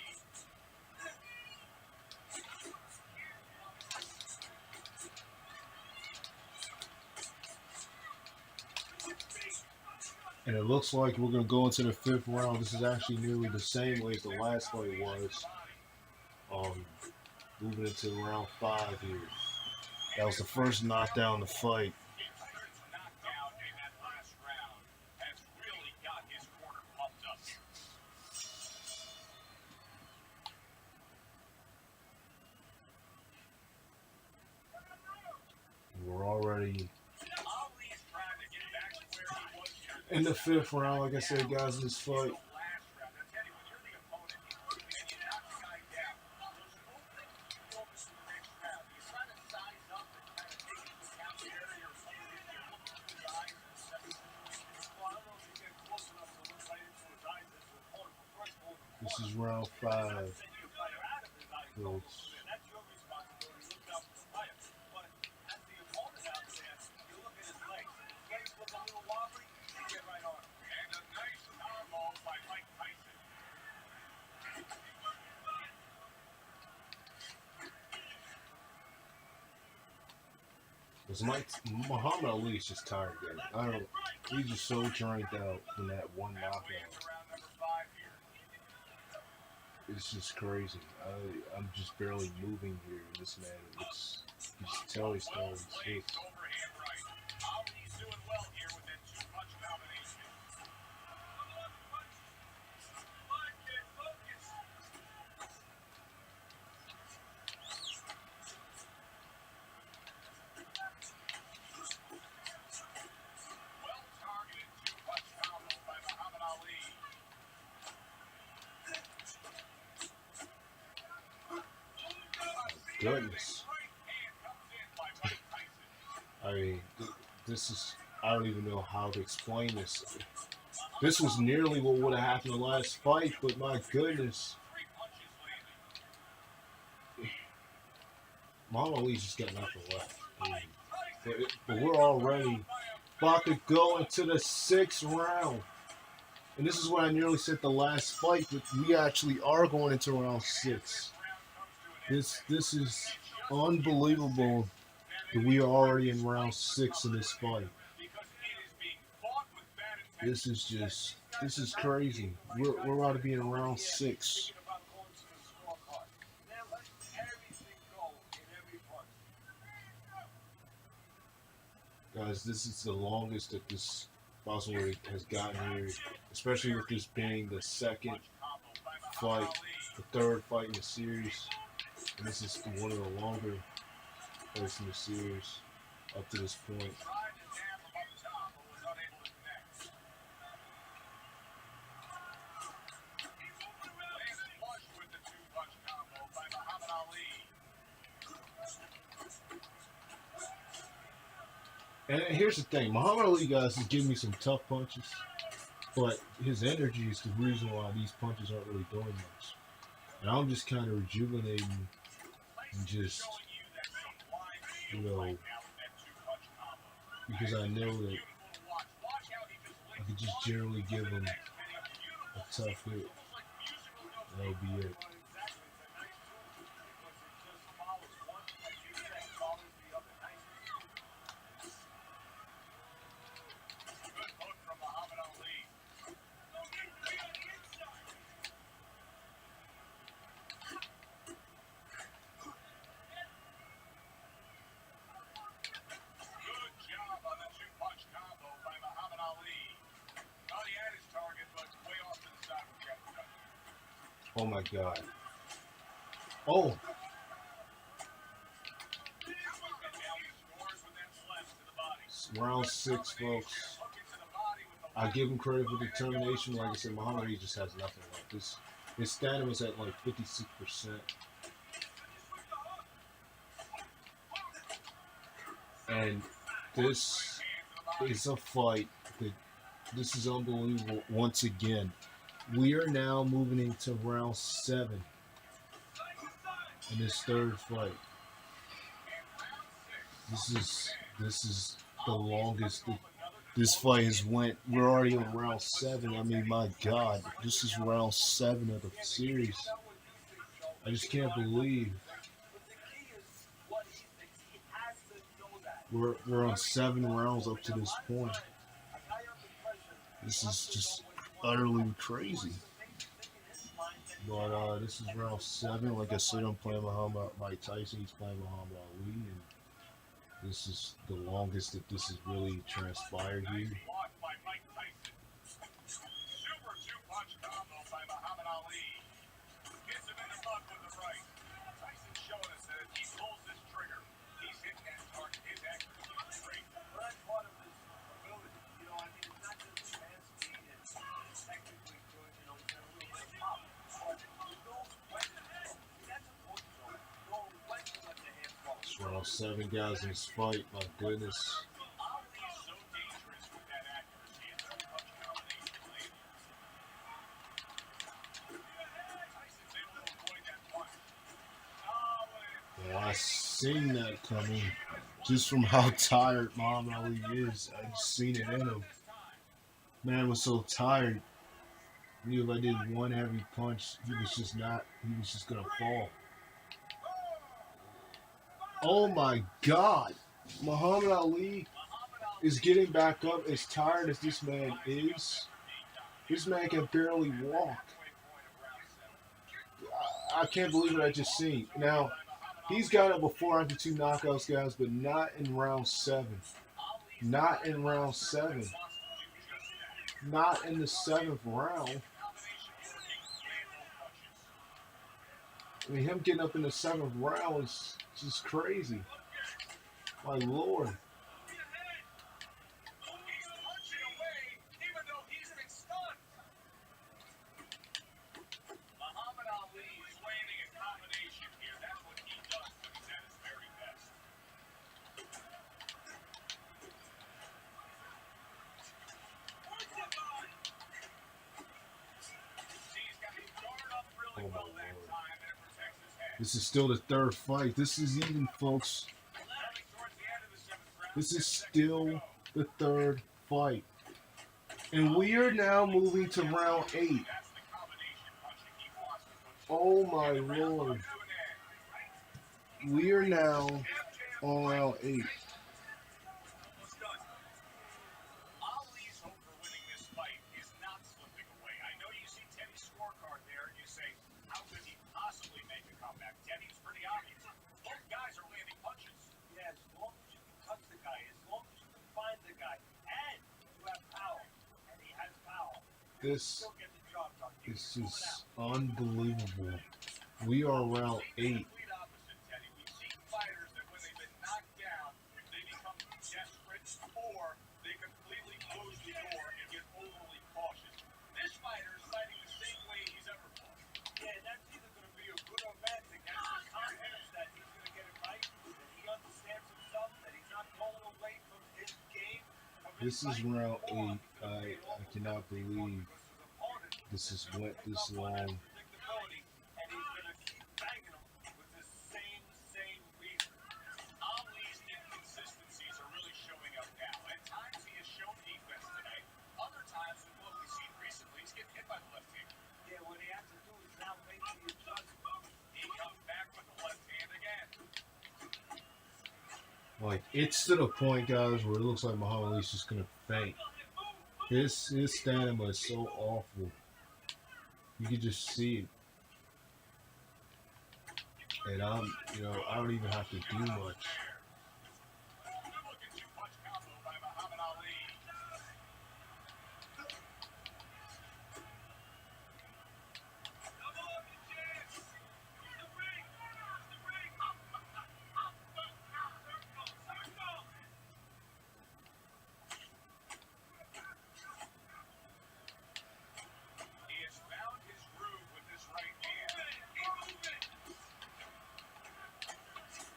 And it looks like we're going to go into the 5th round. This is actually nearly the same way as the last fight was. Moving into round 5 here. That was the first knockdown in the fight. Knockout in that last round has really got his corner pumped up. We're already Ali's trying to get back to where he was here. in the 5th round, like I said, guys, in this fight. Last round. I tell you, when you're the opponent and you knock the guy down, those are both things you focus in the next round. You try to size up and kind of take into account the area of field if you look into his eyes and set the situation. Well, I don't know if you get close enough to look right into his eyes as your opponent, but first of all, This is round 5. send your fighter out of his eyes. Folks. And that's your responsibility. Look out for the fighter. But as the opponent out there, you look at his legs. His legs look a little wobbly. You get right on him. And a nice power ball by Mike Tyson. Because Muhammad Ali is just tired, guys. He's just so drained out from that 1 knockout. Round number 5 here. It's just crazy. I'm just barely moving here. This man, you just tell he's throwing his hits. Overhand right. Ali's doing well here with that 2-punch combination. Well targeted 2-punch combo by Muhammad Ali. Goodness. Right hand comes in by Mike Tyson. I mean, this is. I don't even know how to explain this. This was nearly what would have happened in the last fight, but my goodness. 3 punches landed. Muhammad Ali's just got nothing left. I mean, but we're already about to go into the 6th round. And this is what I nearly said the last fight, but we actually are going into round 6. This is unbelievable that we are already in round 6 in this fight. This is crazy. We're about to be in round 6. Thinking about going to the scorecard. Now, Guys, this is the longest that this Boston has gotten here, especially with this being the second fight, the third fight in the series. And this is one of the longer fights in the series up to this point. Tried to jab him up top, but was unable to connect. Lands flush with the two-punch combo by Muhammad Ali. And here's the thing, Muhammad Ali, guys, is giving me some tough punches, but his energy is the reason why these punches aren't really doing much. And I'm just kind of rejuvenating and just, you know, because I know that I could just generally give him a tough hit. That'll be it. Good hook from Muhammad Ali. Good job on the two-punch combo by Muhammad Ali. Thought he had his target, but way off to the side with the uppercut. Oh my God. Oh, And now he scores with that left to the body. it's round 6, folks. I give him credit for determination. Like I said, Muhammad Ali just has nothing left. His stamina was at like 56%. And this is a fight that this is unbelievable once again. We are now moving into round 7 in this third fight. This is the longest that this fight has went. We're already on round 7. I mean, my God, this is round 7 of the series. I just can't believe we're on 7 rounds up to this point. This is just utterly crazy. But this is round 7. Like I said, I'm playing Mike Tyson. He's playing Muhammad Ali, and this is the longest that this has really transpired here. Blocked by Mike Tyson. Super two-punch combo by Muhammad Ali. Gets him in the mud with the right. Tyson showing us that if he pulls this trigger, he's hitting that target. His accuracy is great. Well, that's part of his ability. You know, I mean, it's not just his hand speed and technically good, you know, he's got a little bit of pop. But you know when to throw. That's important, though. You know when to let the hand fall. It's round 7, guys, in this fight. My goodness. Ali is so dangerous with that accuracy and two-punch combination lane. Tyson's able to avoid that punch. Well, I seen that coming just from how tired Muhammad Ali is. I just seen it in him. Man was so tired. He knew if I did one heavy punch, he was just gonna fall. Oh my God. Muhammad Ali is getting back up. As tired as this man is, this man can barely walk. I can't believe what I just seen. Now, he's got up before after 2 knockouts, guys, but not in round 7. Not in round 7. Not in the 7th round. I mean, him getting up in the 7th round is just crazy. My Lord. He's punching away, even though he's been stunned. Muhammad Ali is landing a combination here. That's what he does when he's at his very best. See, he's got his guard up really Oh, my well that Lord. time, and it protects his head. This is still the 3rd fight. This is even, folks. Coming towards the end of the 7th round. This is 10 seconds to still go. the 3rd fight. And we are now moving to round 8. That's the combination punching he wants to put. Oh my Lord. We are now on round 8. Ali's hope for winning this fight is not slipping away. I know you see Teddy's scorecard there and you say, how could he possibly make a comeback? Teddy's pretty obvious. Both guys are landing punches. Yeah, as long as you can touch the guy, as long as you can This Still get the job done. You this can do it is out. unbelievable. We are round 8. Complete opposite, Teddy. We've seen fighters that when they've been knocked down, they become desperate or they completely close the door and get overly cautious. This fighter is fighting the same way he's ever fought. Yeah, that's either going to be a good or bad thing. That's the confidence that he's going to get it right, that he understands himself, that he's not going away from his game. This is round 8. I cannot believe this has went this long. Predictability, and he's going to keep banging him with the same reason. Ali's inconsistencies are really showing up now. At times he has shown defense tonight. Other times, with what we've seen recently, he's getting hit by the left hand. Yeah, what he has to do is now make the adjustment. He comes back with the left hand again. Like, it's to the point, guys, where it looks like Muhammad Ali's just gonna faint. His stamina is so awful. You can just see it. And I don't even have to do much. Good looking two-punch combo by Muhammad Ali. He has found his groove with this right hand.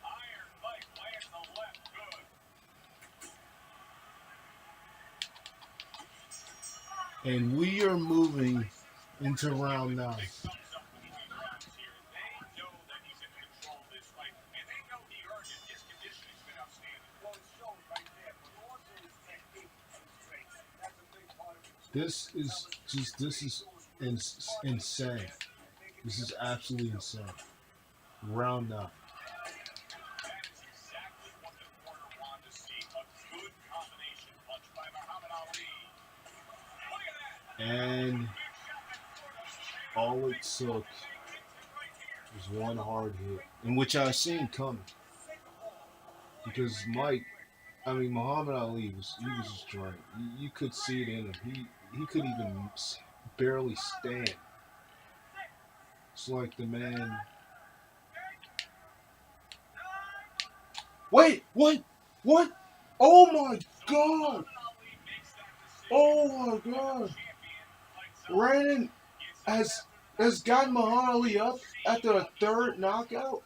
Iron Mike lands the left good. And we are moving into round 9. Comes up with the rounds here. They know that he's in control of this fight, and they know he earned it. His conditioning's been outstanding. Well, it shows right there, but also his technique and strength. That's a big part of it. This is insane. This is absolutely insane. Round 9. That is exactly what the corner wanted to see. A good combination punch by Muhammad Ali. Look at that. And all it took was one hard hit, in which I seen coming. Because Muhammad Ali was just drained. You could see it in him. He could even barely stand. It's like the man. Wait, what? What? Oh my God! Oh my God! Brandon has gotten Muhammad Ali up after the 3rd knockout?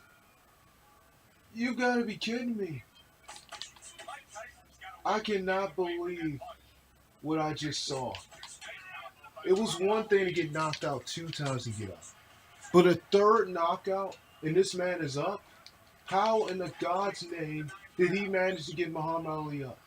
You gotta be kidding me. I cannot believe what I just saw. It was one thing to get knocked out 2 times and get up. But a 3rd knockout and this man is up? How in the God's name did he manage to get Muhammad Ali up?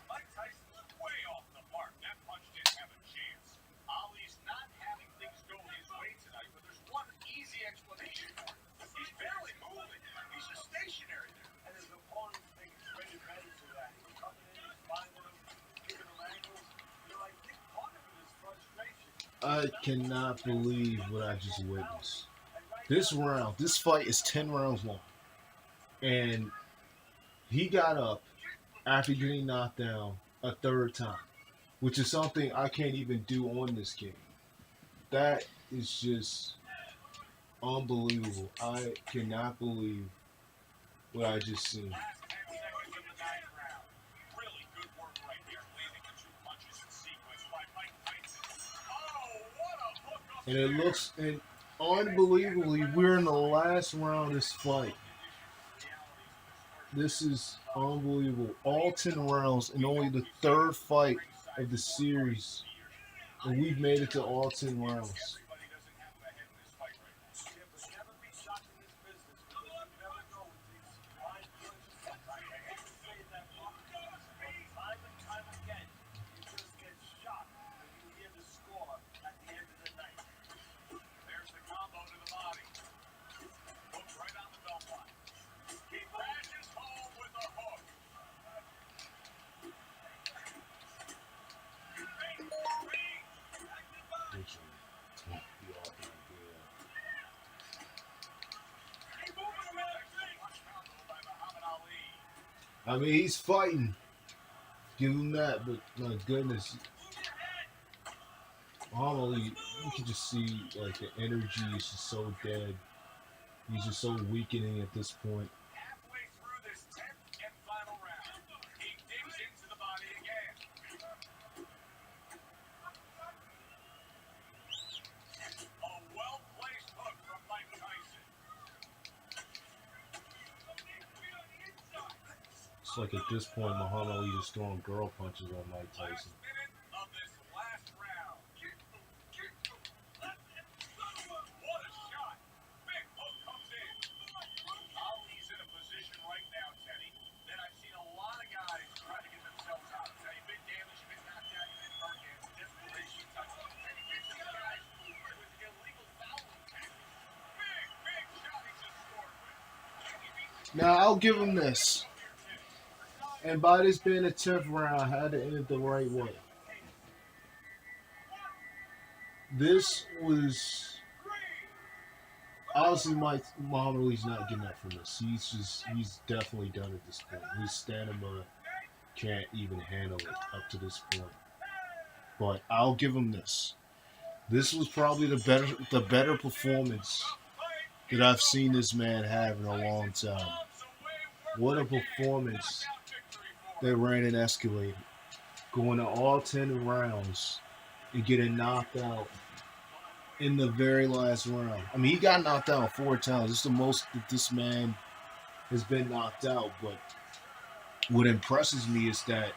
Mike Tyson was way off the mark. That punch didn't have a chance. Ali's not having things go his way tonight, but there's one easy explanation for it. He's barely moving. He's just stationary there. And his opponent's making ready to that. He's coming in, he's finding him, giving him angles. You know, I think part of it is frustration. I cannot believe what I just witnessed. This fight is 10 rounds long. And he got up after getting knocked down a 3rd time, which is something I can't even do on this game. That is just unbelievable. I cannot believe what I just seen. Last 10 seconds of the 9th round. Really good work right there, landing the 2 punches in sequence by Mike Tyson. Oh, what a hook up And it there. looks unbelievably, we're in the last round of this fight. This is unbelievable. All 10 rounds and only the 3rd fight of the series. And we've made it to all 10 rounds. Everybody doesn't have a head in this fight right now. Yeah, but never be shocked in this business because you never know with these blind punches. I hate to say that much, but time and time again, you just get shocked when you hear the score at the end of the night. There's the combo to the body. Hook right on the belt line. He crashes home with a hook. Which one? I mean, he's fighting. Give him that, but my goodness, Muhammad Ali, you can just see like the energy is just so dead. He's just so weakening at this point. Halfway through this 10th and final round, he digs into the body again. A well-placed hook from Mike Tyson. It's like at this point, Muhammad Ali is throwing girl punches on Mike Last Tyson. minute of this last round. What a shot. Big hook comes in. Ali's in a position right now, Teddy, that I've seen a lot of guys try to get themselves out of. Now, you've been damaged, you've been knocked down, you've been hurt, and desperation touches. And he gets these guys with illegal fouling tactics. Big shot he just scored with. Now I'll give him this. And by this being the 10th round, I had to end it the right way. This was obviously Muhammad Ali's not getting that from this. He's definitely done at this point. His stamina can't even handle it up to this point. But I'll give him this. This was probably the better performance that I've seen this man have in a long time. What a performance that ran and escalated. Going to all 10 rounds and getting knocked out in the very last round. I mean, he got knocked out 4 times. It's the most that this man has been knocked out. But what impresses me is that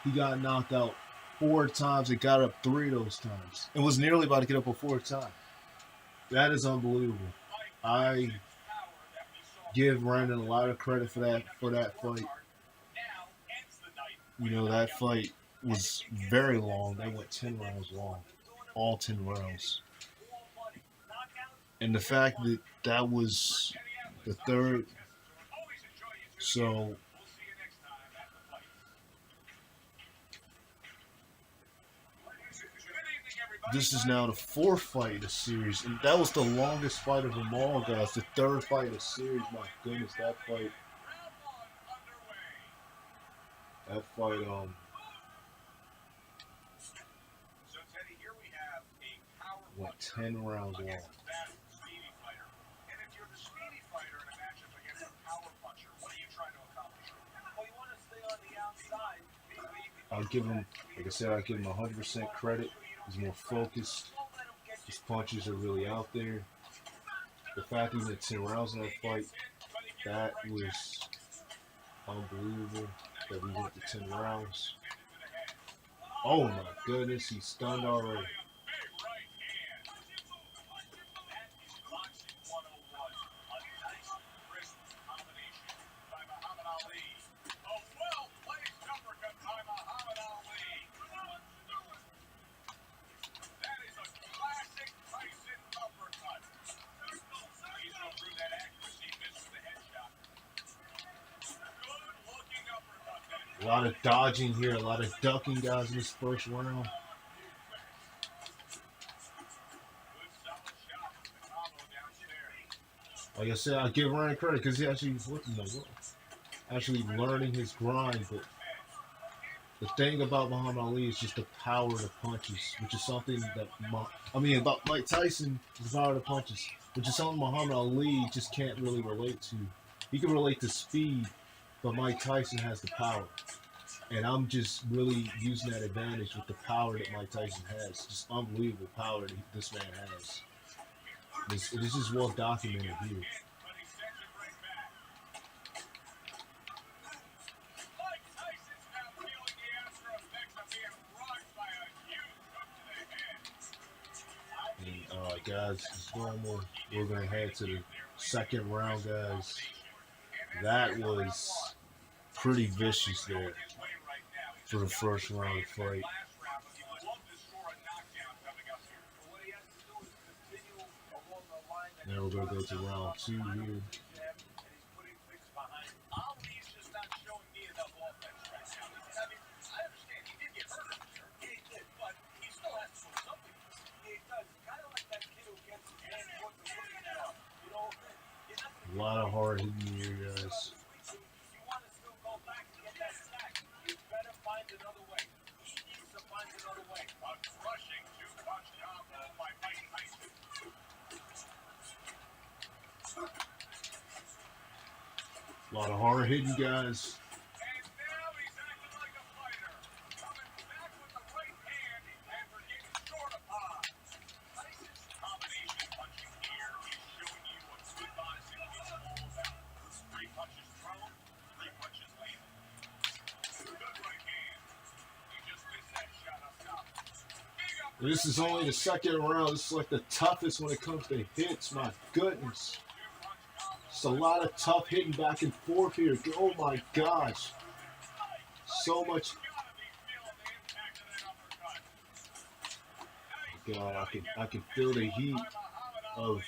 he got knocked out 4 times and got up 3 of those times. And was nearly about to get up a 4th time. That is unbelievable. I give Brandon a lot of credit for that fight. You know, that fight was very long. They went 10 rounds long. All 10 rounds. And the fact that that was the 3rd. So this is now the 4th fight in the series. And that was the longest fight of them all, guys. The 3rd fight in the series. My goodness, that fight. Went 10 rounds long. I'll give him, like I said, I'll give him 100% credit. He's more focused. His punches are really out there. The fact that he went 10 rounds in that fight, that was unbelievable. That we went to 10 rounds. Oh my goodness, he's stunned already. A lot of dodging here, a lot of ducking, guys, in this first round. Like I said, I give Ryan credit because he actually actually learning his grind. But the thing about Muhammad Ali is just the power of the punches, which is something that about Mike Tyson is the power of the punches, which is something Muhammad Ali just can't really relate to. He can relate to speed, but Mike Tyson has the power. And I'm just really using that advantage with the power that Mike Tyson has. Just unbelievable power that this man has. It is just well documented here. And, all right, guys, as normal, we're going to head to the 2nd round, guys. That was pretty vicious there for the first round fight. Now we're going to go to round 2 here. A lot of hard hitting here, guys. A lot of hard hitting guys. And now he's acting like a fighter. Coming back with the right hand and we're getting short upon. Tyson's combination punching here is showing you what good boxing is all about. 3 punches thrown, 3 punches landed. Good right hand. He just missed that shot up top. Big up. This is only the second round. This is like the toughest when it comes to hits. My goodness. It's a lot of tough hitting back and forth here. Oh my gosh. So much. God, I can feel the heat of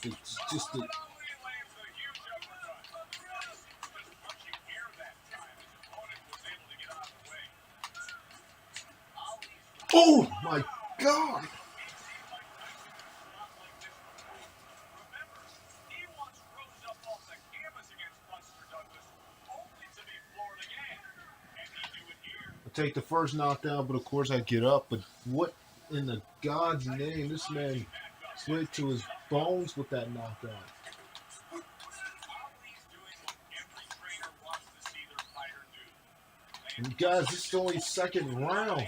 it's just the, oh my God. I take the first knockdown, but of course I get up. But what in the God's name? This man slid to his bones with that knockdown. And guys, this is only second round.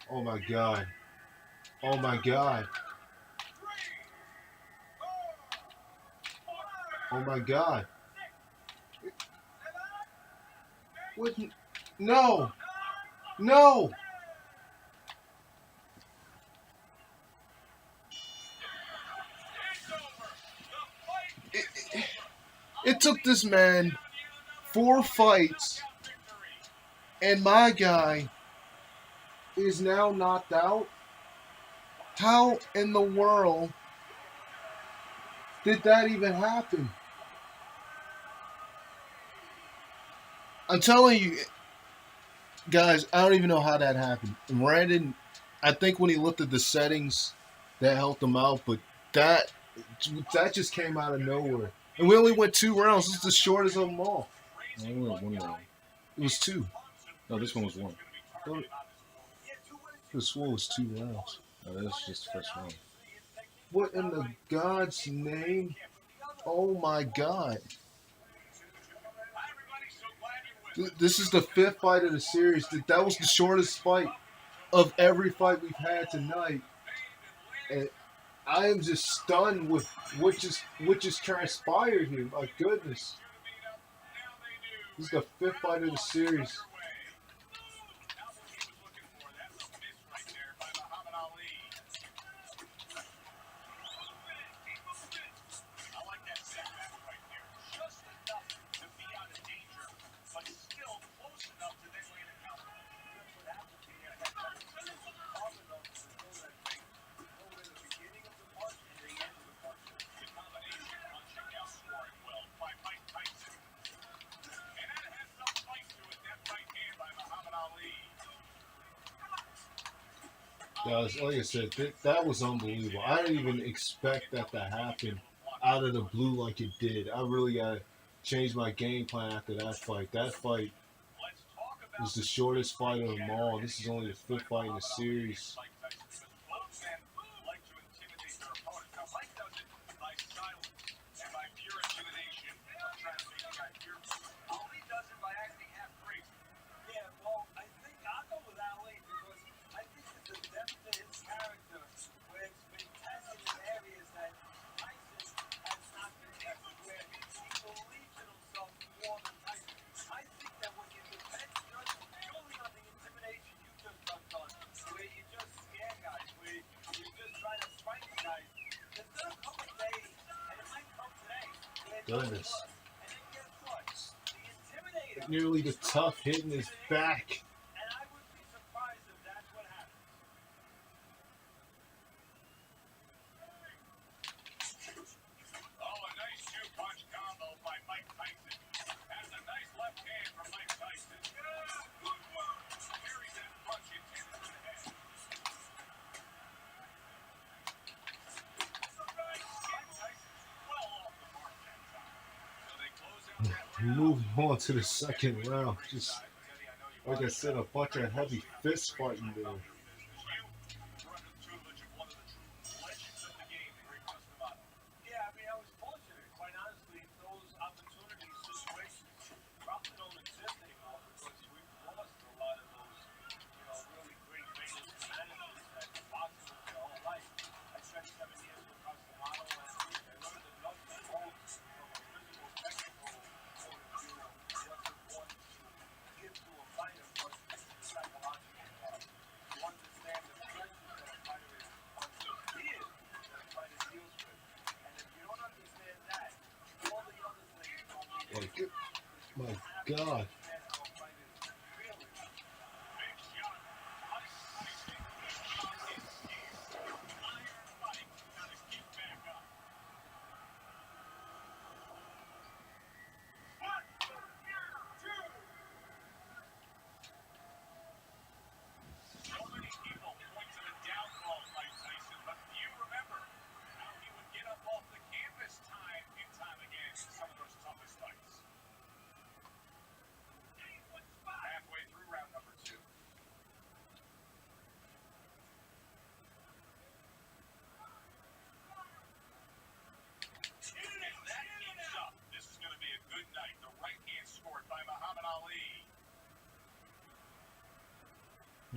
Oh my God. Oh my God. Oh my God. What? No. No. It took this man 4 fights, and my guy is now knocked out. How in the world did that even happen? I'm telling you, guys, I don't even know how that happened. Brandon, I think when he looked at the settings, that helped him out, but that just came out of nowhere. And we only went 2 rounds. This is the shortest of them all. I only went 1 round. It was 2. No, this one was 1. This one was 2 rounds. No, this is just the first round. What in the God's name? Oh my God. This is the 5th fight of the series. That was the shortest fight of every fight we've had tonight. And I am just stunned with what just transpired here. My goodness. This is the 5th fight of the series. Guys, like I said, that was unbelievable. I didn't even expect that to happen out of the blue like it did. I really got to change my game plan after that fight. That fight was the shortest fight of them all. This is only the 5th fight in the series. Goodness. Nearly the tough hitting his back. Moving on to the second round. Just Like I said, a bunch of heavy fist fighting there. Run into one of the true legends of the game, Rick Customato. Yeah, I mean, I was fortunate, quite honestly, those opportunities, situations probably don't exist anymore because we've lost a lot of those, really great trainers and managers that boxing was their whole life. I spent 7 years with Customato and I learned enough to hold from a physical, technical point of view what's important to give to a fighter versus the psychological part. To understand the pressures that a fighter is under, fears that a fighter deals with. And if you don't understand that, all the other things don't mean Like, anything. my God. Understand how a fighter is feeling. Big shot. Mike Tyson. Iron Mike. Gotta get back up. One, two. So many people point to the downfall of Mike Tyson, but few remember how he would get up off the canvas time and time again in some of those toughest fights. Halfway through round number 2. If that keeps up, this is going to be a good night. The right hand scored by Muhammad Ali.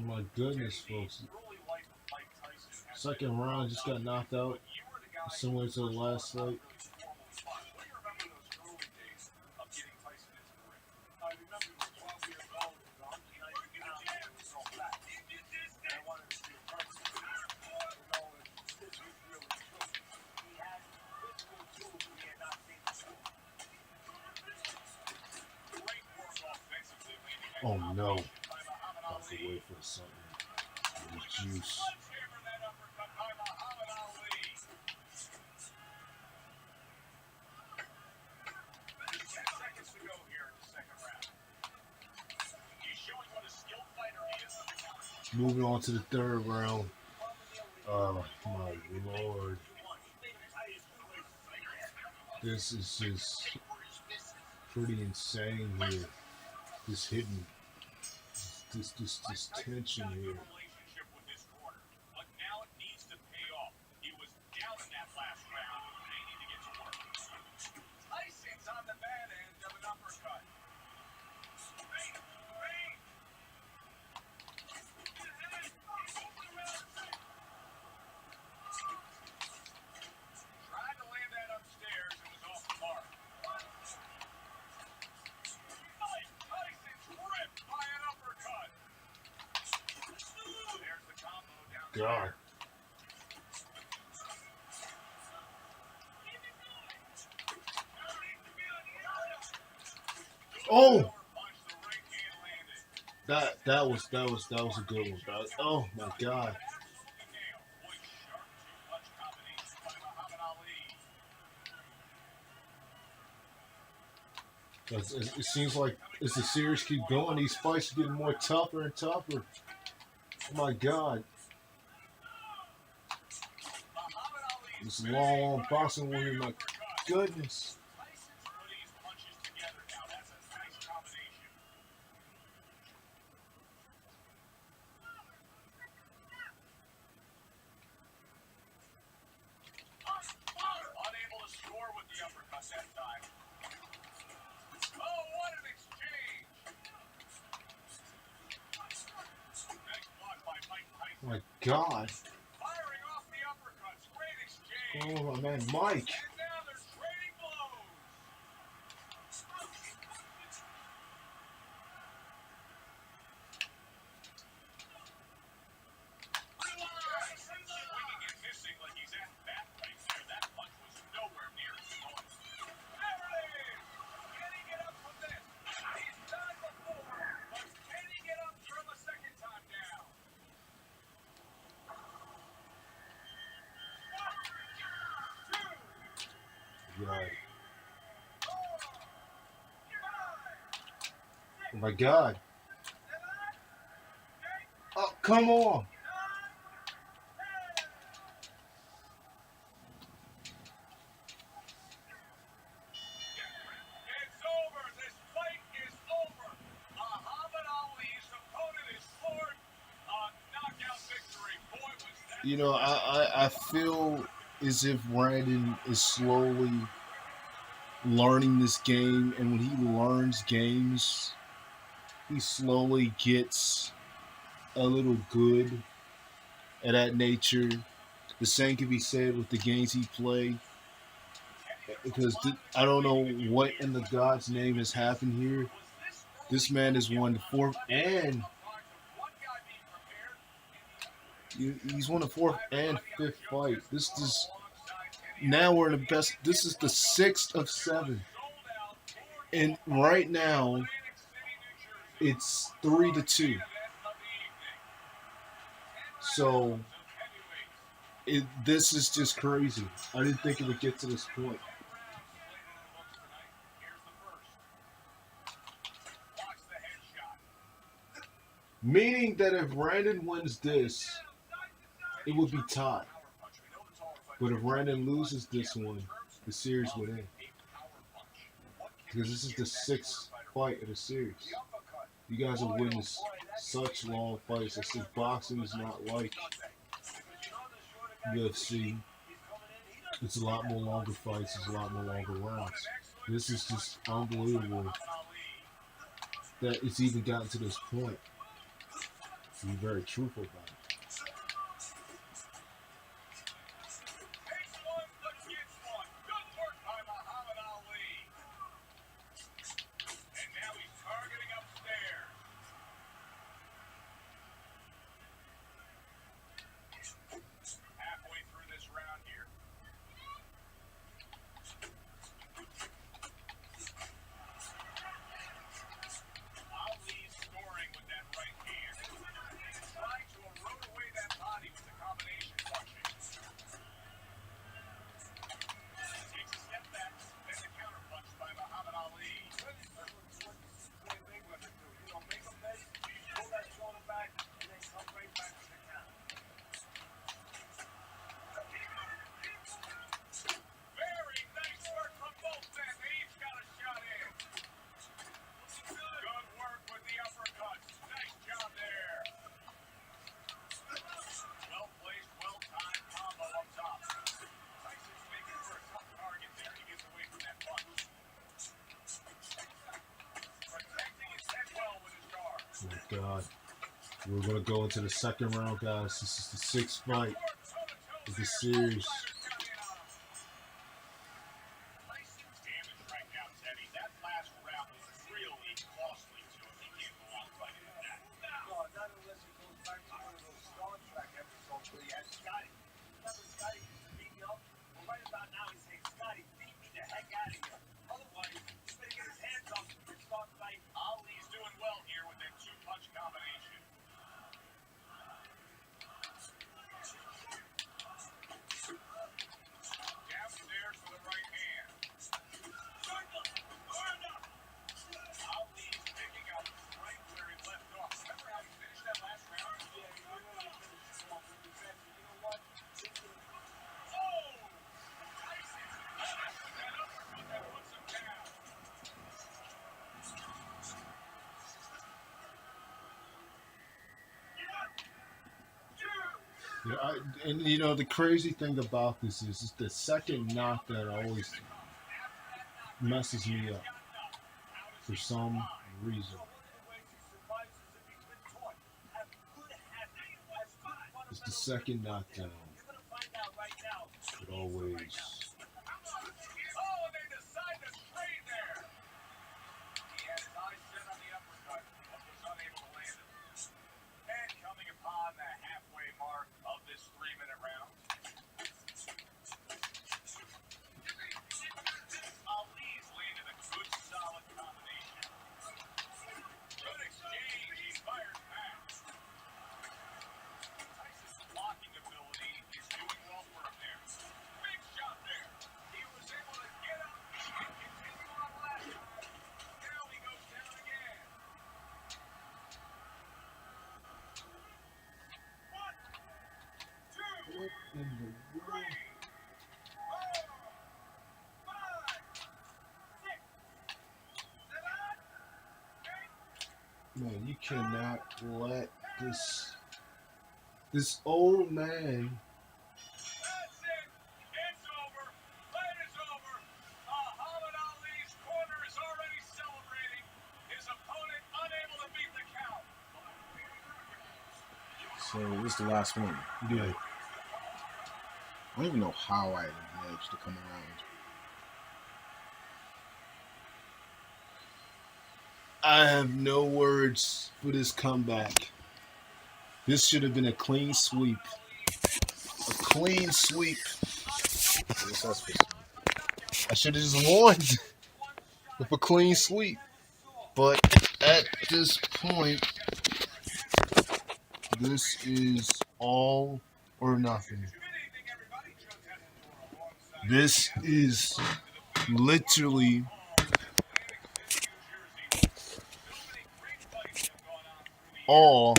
My goodness, folks. Early life of Mike Tyson has Second been round just got knocked out, but you were the guy similar to the last who fight. really formally fought. What do you remember those early days of getting Tyson into the ring? I remember he was 12 years old, he was 190 pounds, and he was so fat. I wanted to see a person, if this was really true. He had physical tools we had not seen before. Great work offensively, landing that Oh no. combination by Muhammad About to Ali. wait for something. The juice. Sledgehammer that uppercut by Muhammad Ali. 10 seconds to go here in the second round. He's showing what a skilled fighter he is on the counter. Moving on to the third round. Oh my lord. This is just pretty insane here. This hidden, this tension here. Relationship with this corner, but now it needs to pay off. He was down in that last round. They need to get to work. Tyson's on the bad end of an uppercut. Tried to land that upstairs and was off the mark. Mike Tyson's ripped by an uppercut. There's the combo down God. Oh, that was a good one. Oh my God. It seems like as the series keep going, these fights are getting more tougher and tougher. Oh my God. This long boxing one, my goodness. Tyson's putting his punches together now. That's a nice combination. Unable to score with the uppercut that time. Oh, what an exchange! Nice block by Mike Tyson. Oh my God. Firing off the uppercuts. Great exchange. Oh my man, Mike. And now they're trading blows. Swinging and missing like he's at bat right there. That punch was nowhere near his point. There it is. Can he get up from this? He's done it before, but can he get up from a second time down? God. Oh my God. Oh, come on. It's over. This fight is over. Muhammad Ali's You know, I feel as if Brandon is slowly learning this game, and when he learns games, he slowly gets a little good at that nature. The same can be said with the games he play, because I don't know what in the God's name has happened here. This man has won the fourth and he's won the fourth and fifth fight. This is now we're in the best. This is the sixth of seven, and right now it's 3-2. So this is just crazy. I didn't think it would get to this point. Meaning that if Brandon wins this, it would be tied. But if Brandon loses this one, the series would end. Because this is the sixth fight of the series. You guys have witnessed such long fights. I said boxing is not like UFC. It's a lot more longer fights. It's a lot more longer rounds. This is just unbelievable that it's even gotten to this point. To be very truthful about it. Oh my God. We're going to go into the second round, guys. This is the sixth fight of the series. And you know the crazy thing about this is the second knockdown always messes me up for some reason. It's the second knockdown. It always. What in the world? Man, you cannot let This old man. That's it. It's over. Fight is over. Muhammad Ali's corner is already celebrating. His opponent unable to beat the count. So this is the last one. Yeah. I don't even know how I managed to come around. I have no words for this comeback. This should have been a clean sweep. A clean sweep. What's that supposed to I should have just won with a clean sweep. But at this point, this is all or nothing. This is literally all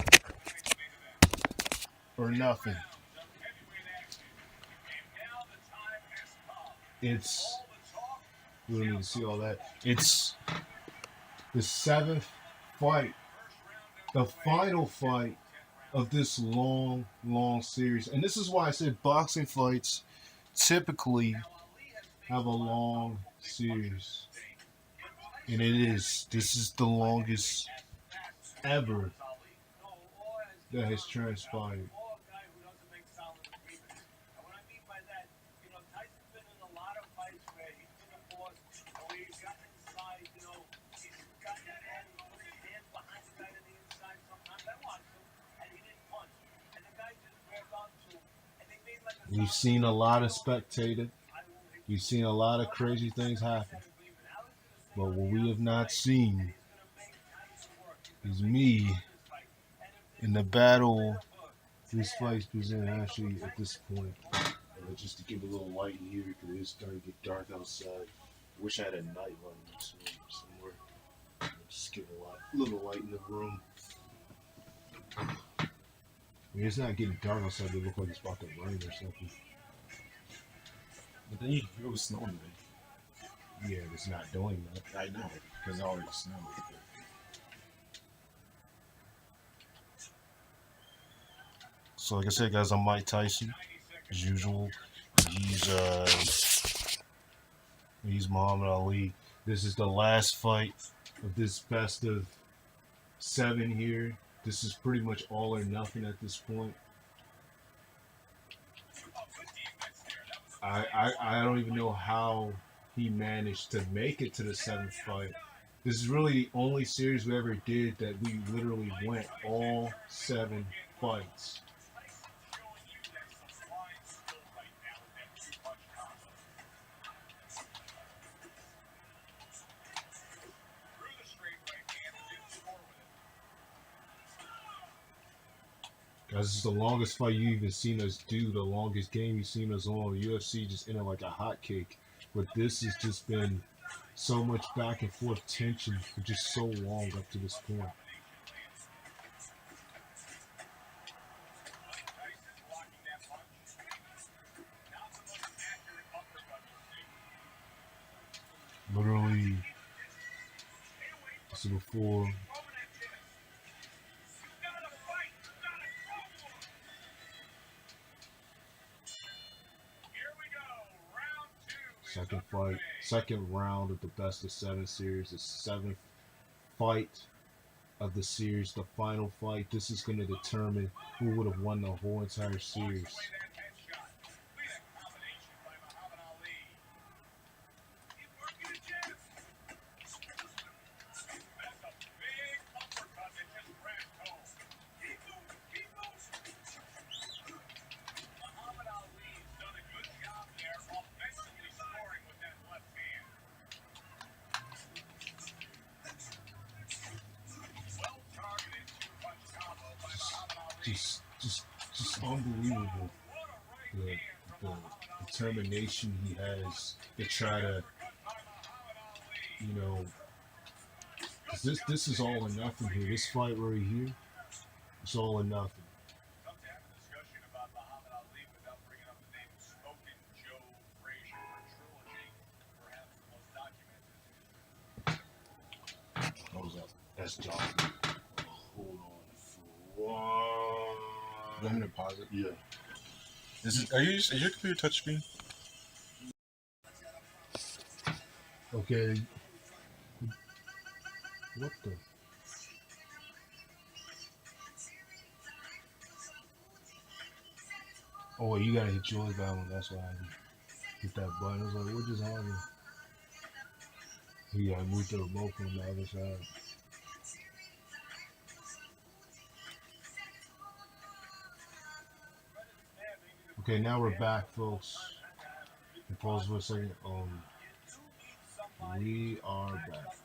or nothing. It's, we don't need to see all that. It's the 7th fight, the final fight of this long, long series. And this is why I said boxing fights typically have a long series. And it is. This is the longest ever that has transpired. You've seen a lot of spectator. You've seen a lot of crazy things happen. But what we have not seen is me in the battle this fight's presented actually at this point. Just to give a little light in here because it's starting to get dark outside. Wish I had a night light somewhere. Just give a little light in the room. I mean, it's not getting dark outside. It looks like it's about to rain or something. But then it was snowing today. Yeah, it's not doing that. I know, because it already snowed. So like I said, guys, I'm Mike Tyson, as usual. He's Muhammad Ali. This is the last fight of this best of 7 here. This is pretty much all or nothing at this point. I don't even know how he managed to make it to the 7th fight. This is really the only series we ever did that we literally went all 7 fights. Guys, this is the longest fight you even seen us do, the longest game you've seen us on. UFC just ended like a hotcake. But this has just been so much back and forth tension for just so long up to this point. Literally, this is before. Second fight, second round of the best of 7 series, the 7th fight of the series, the final fight. This is going to determine who would have won the whole entire series. Just unbelievable. The determination he has to try to, you know, 'cause this is all or nothing here. This fight right here, it's all or nothing. What was that? That's John. Hold on for 1 want me to pause it? Yeah. Is your computer touchscreen? Okay. What the? Oh, wait, you gotta hit yours that one. That's why I hit that button. I was like, what just happened? You gotta move the remote from the other side. Okay, now we're back, folks. And pause for a second. We are back.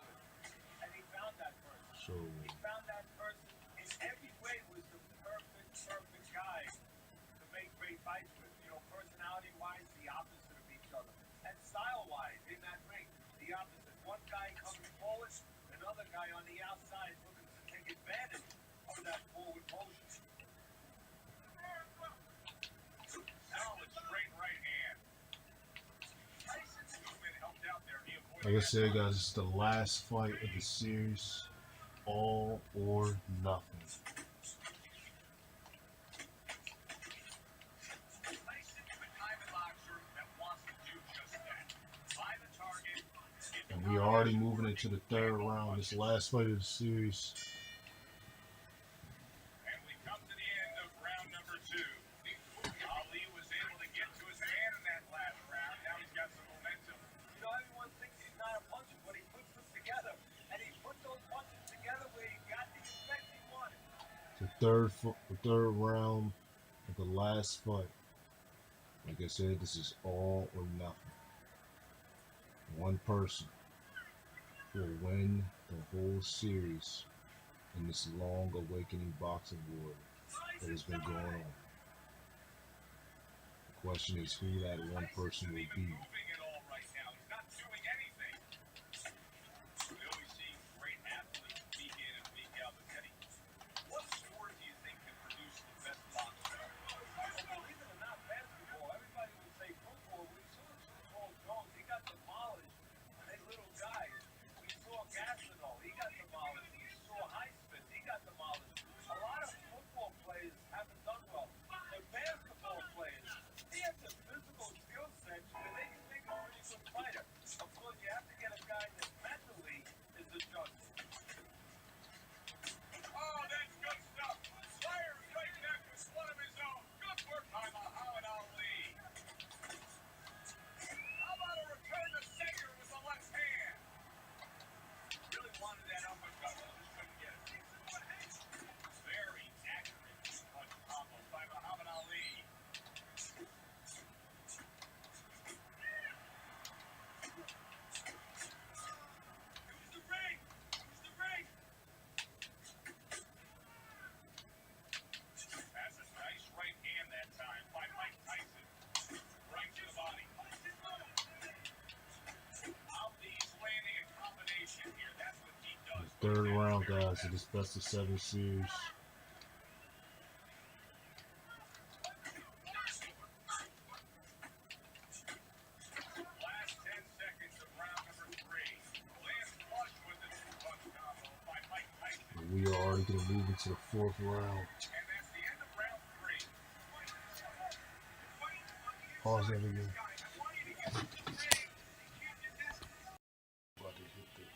So, He found that person in every way was the perfect guy to make great fights with. You know, personality-wise, the opposite of each other. And style-wise, in that ring, the opposite. One guy coming forward, another guy on the outside looking to take advantage of that forward motion. Now with straight right hand. Tyson's movement helped out there. He avoided like I said, guys, it's the last fight of the series. All or nothing. Tyson, the kind of boxer that wants to do just that. Find the target. And we are already moving into the third round. This last fight of the series. And we come to the end of round number 2. Ali was able to get to his man in that last round. Now he's got some momentum. You know, everyone thinks he's not a puncher, but he puts them together. And he put those punches together where he got the effect he wanted. The third round of the last fight. Like I said, this is all or nothing. One person will win the whole series in this long awakening boxing war that has been going on. The question is who that one person will be. Moving it all right now. He's not doing anything. We always see great athletes week in and week out. But Teddy, what sport do you think can produce the best boxer? Believe it or not, basketball, everybody would say football. We saw Paul Jones, he got demolished. And they little guys. We saw Gastineau, he got demolished. We saw Highsmith, he got demolished. A lot of football players haven't done well. But basketball players, they have the physical skill set where they can make a pretty good fighter. Of course, you have to get a guy that mentally is adjusted. Oh, that's good stuff. Fires right back with one of his own. Good work by Muhammad Ali. How about a return to Sager with the left hand? Really wanted that uppercut, but just couldn't get it. Very accurate two-punch combo by Muhammad Ali. Who's the ring? Who's the ring? That's a nice right hand that time by Mike Tyson. Right to the body. Ali's landing a combination here. That's what he does. The third round, guys, of this best of 7 series. Last 10 seconds of round number 3. Lands flush with the two-punch combo by Mike Tyson. And we are already going to move into the fourth round. And that's the end of round 3. Pause that again. Guys, I want you to get to the ring. You can't do this. About to hit the-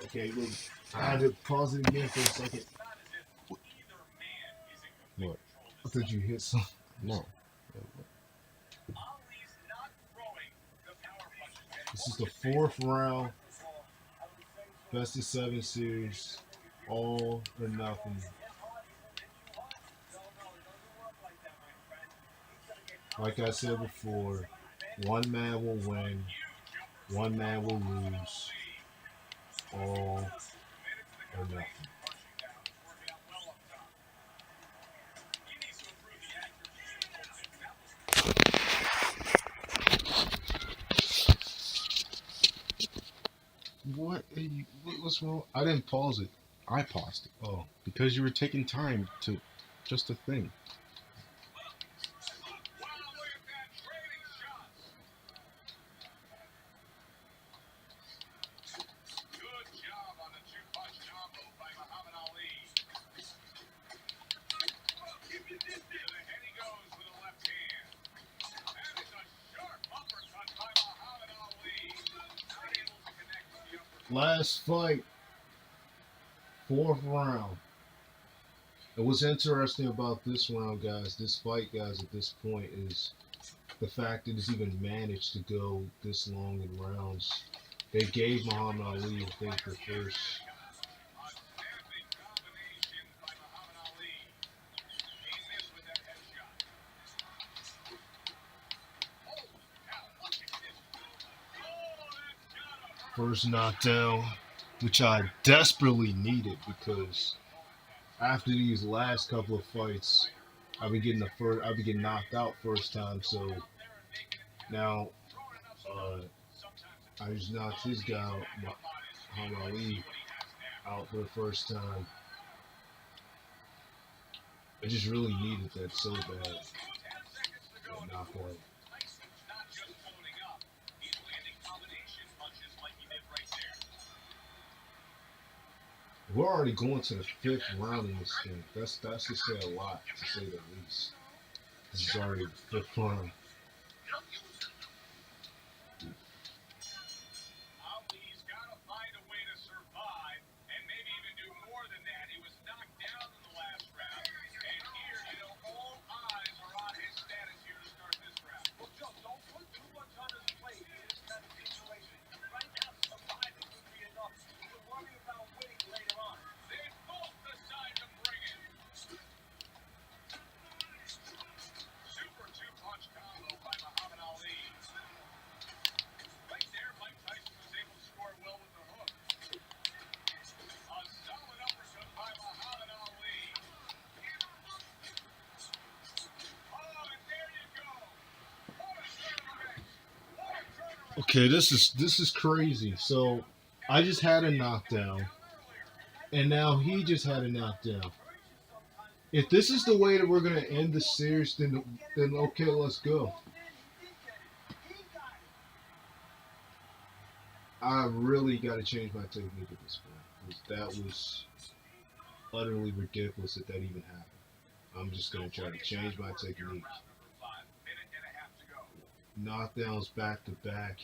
Okay, look, I had to pause it again for a second. It's not as if either man is in complete What? control I this thought you hit something. No. Ali's not throwing the power punches. This is the fourth round, best of 7 series, all or nothing. Like I said before, one man will win, one man will lose, all or nothing. What? What's wrong? I didn't pause it. I paused it Oh, because you were taking time to just a thing. Last fight, fourth round. And what's interesting about this round, guys, this fight, guys, at this point is the fact that it's even managed to go this long in rounds. They gave Muhammad Ali, I think, the first. First knockdown, which I desperately needed because after these last couple of fights, I've been getting knocked out first time. So now I just knocked this guy out, Muhammad Ali, out for the first time. I just really needed that so bad. That knockout. We're already going to the fifth round in this thing. That's to say a lot, to say the least. This is already the fifth round. Ali's got to find a way to survive and maybe even do more than that. He was knocked down in the last round. And here, all eyes are on his status here to start this round. Well, Joe, don't put too much on his plate in this kind of situation. Right now, surviving would be enough. You can worry about winning later on. They both decide to bring it. Super two-punch combo by Muhammad Ali. Right there, Mike Tyson was able to score well with the hook. A solid uppercut by Muhammad Ali. Oh, and there you go. What a turn of events. What a turn of events. Okay, this is crazy. So I just had a knockdown, and now he just had a knockdown. If this is the way that we're gonna end the series, then okay, let's go. I really got to change my technique at this point because that was utterly ridiculous that even happened. I'm just gonna try to change my technique. Knockdowns back to back.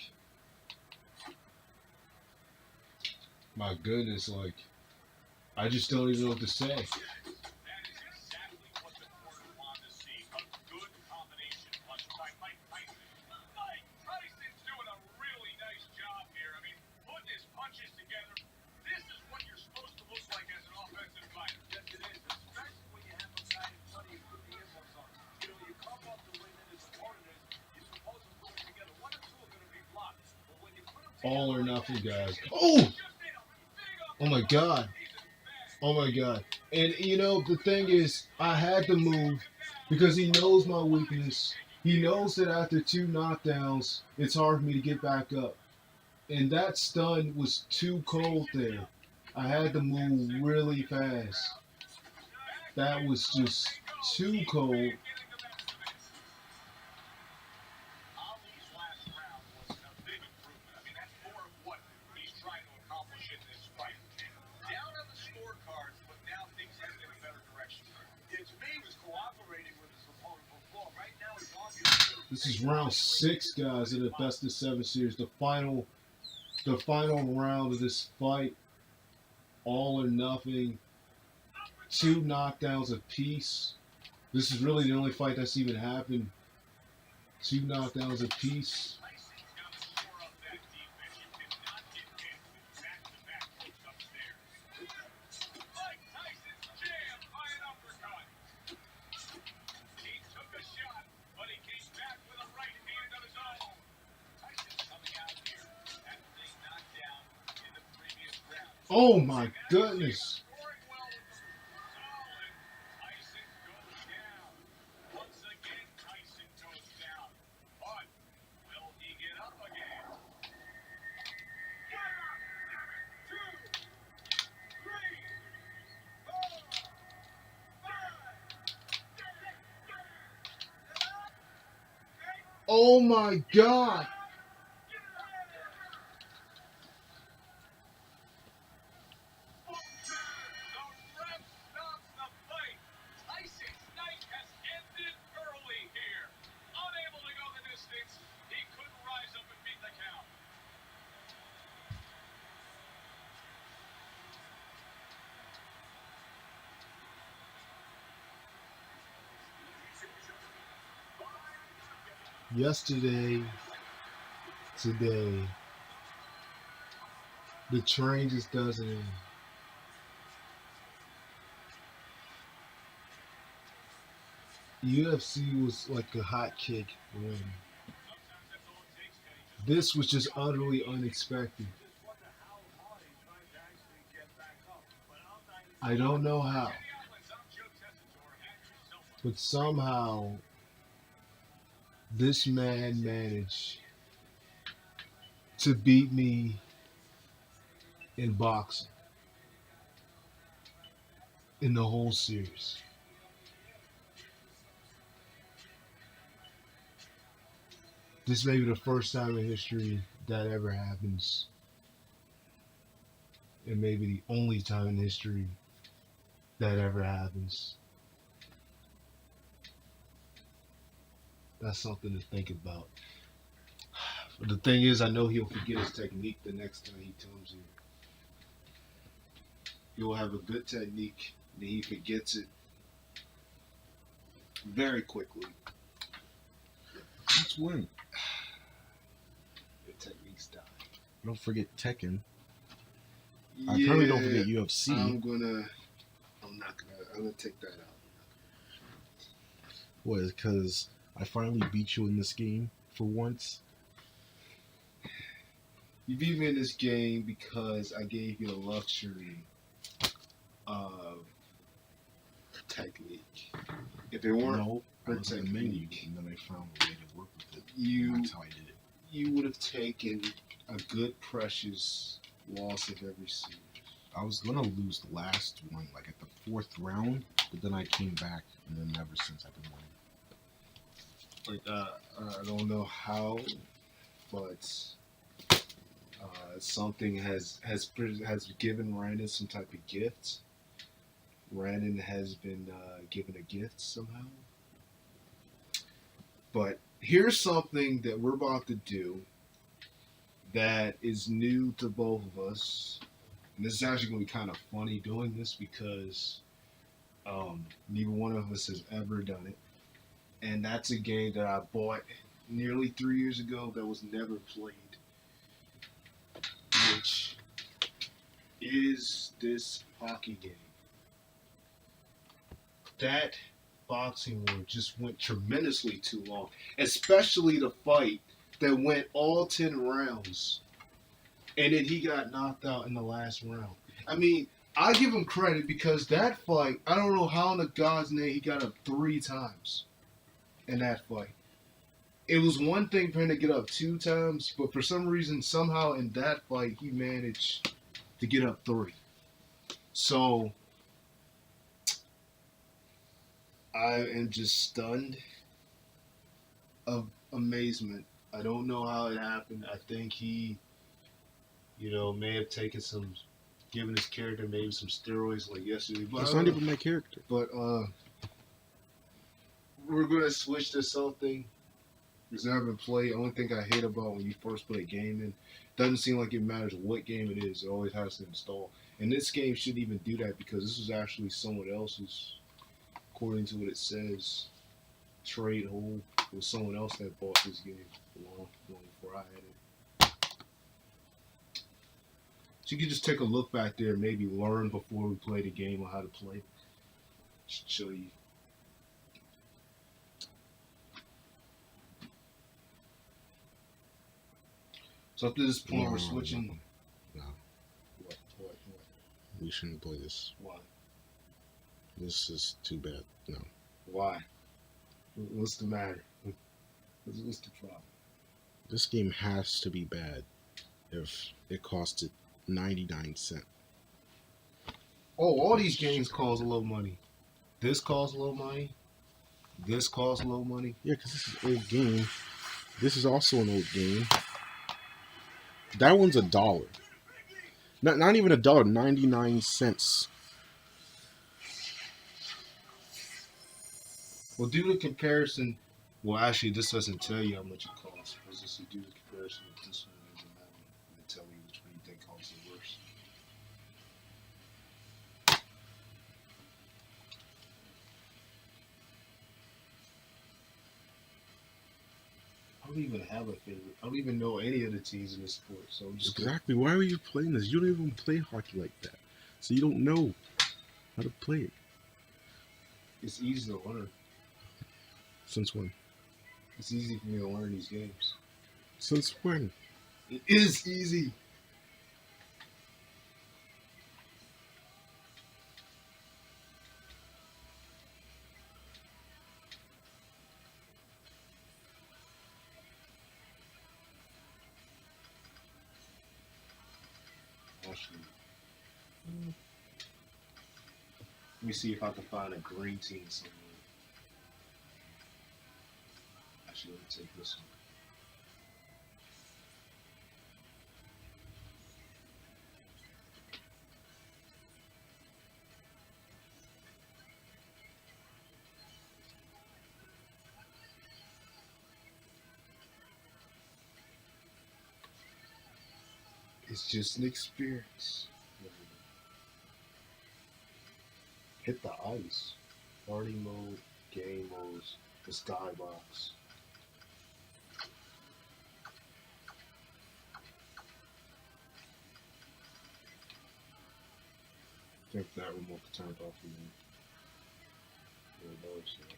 My goodness, like I just don't even know what to say. That is exactly what the court wanted to see. A good combination punch by Mike Tyson. Mike Tyson's doing a really nice job here. I mean, putting his punches together. This is what you're supposed to look like as an offensive fighter. Yes, it is, especially when you have a guy in front of you with the impulse on. You come up to win in his opponent is, you're supposed to put them together. One or two are going to be blocked. But when you put them together, All or nothing, guys. Oh! Oh my god. Oh my god. And the thing is, I had to move because he knows my weakness. He knows that after two knockdowns, it's hard for me to get back up. And that stun was too cold there. I had to move really fast. That was just too cold. Ali's last round was a big improvement. I mean, that's more of what he's trying to accomplish in this fight. Down on the scorecards, but now things headed in a better direction. it's me he was cooperating with his opponent before. Right now, he's arguing. This is round 6, guys, in the best of 7 series. The final round of this fight. All or nothing. 2 knockdowns apiece. This is really the only fight that's even happened. 2 knockdowns apiece. Tyson's got to shore up that defense. You cannot get hit with back-to-back hooks upstairs. Mike Tyson's jammed by an uppercut. He took a shot, but he came back with a right hand of his own. Tyson's coming out here after being knocked down in the previous round. Oh my goodness. Scoring well with the solid. Tyson goes down. Once again, Tyson goes down. But will he get up again? 1, 2, 3, 4, 5. Oh my god. The ref stops the fight. Tyson's night has ended early here. Unable to go the distance, he couldn't rise up and beat the count. yesterday, today, the train just doesn't end. UFC was like a hot kick when this was just utterly unexpected. I don't know how, but somehow this man managed to beat me in boxing in the whole series. This may be the first time in history that ever happens, and maybe the only time in history that ever happens. That's something to think about. But the thing is, I know he'll forget his technique the next time he comes here. He'll have a good technique, and he forgets it very quickly. That's when. The techniques die. Don't forget Tekken. I probably don't forget UFC. I'm gonna take that out. What? Because I finally beat you in this game for once. You beat me in this game because I gave you the luxury of technique. If it weren't No, I for was in the menu, technique, and then I found a way to work with it. you That's how I did it. you would have taken a good precious loss of every series. I was gonna lose the last one, like at the 4th round, but then I came back, and then ever since I've been winning. I don't know how, but something has given Brandon some type of gift. Brandon has been given a gift somehow. But here's something that we're about to do that is new to both of us. And this is actually going to be kind of funny doing this because neither one of us has ever done it. And that's a game that I bought nearly 3 years ago that was never played, which is this hockey game. That boxing war just went tremendously too long, especially the fight that went all 10 rounds, and then he got knocked out in the last round. I mean, I give him credit because that fight, I don't know how in the God's name he got up 3 times in that fight. It was one thing for him to get up 2 times, but for some reason, somehow in that fight, he managed to get up 3. So, I am just stunned of amazement. I don't know how it happened. I think he, may have taken given his character maybe some steroids like yesterday. But It's not even my character. But we're gonna switch to something that's never been played. Only thing I hate about when you first play a game, and doesn't seem like it matters what game it is. It always has to install. And this game shouldn't even do that because this is actually someone else's, according to what it says, trade hold. It was someone else that bought this game long before I had it. So you can just take a look back there and maybe learn before we play the game on how to play. Just show you. So up to this point, we're switching. No, What? we shouldn't play this. Why? This is too bad. No. Why? What's the matter? What's the problem? This game has to be bad if it costed 99 cents. Oh, all these games cost a little money. This costs a little money. This costs a little money. Yeah, because this is an old game. This is also an old game. That one's $1. Not even $1, 99 cents. Well, do the comparison. Well, actually, this doesn't tell you how much it costs. Let's just do the comparison with this one and that one, and tell me which one you think costs the worst. I don't even have a favorite. I don't even know any of the teams in this sport, so I'm just Exactly. Why are you playing this? You don't even play hockey like that, so you don't know how to play it. it's easy to learn. Since when? It's easy for me to learn these games. Since when? It is easy. Actually, let me see if I can find a green team somewhere. Actually, let me take this one. It's just an experience. Hit the ice. Party mode, game modes, the skybox. I think that remote turned off for me. Yeah, no, it's not.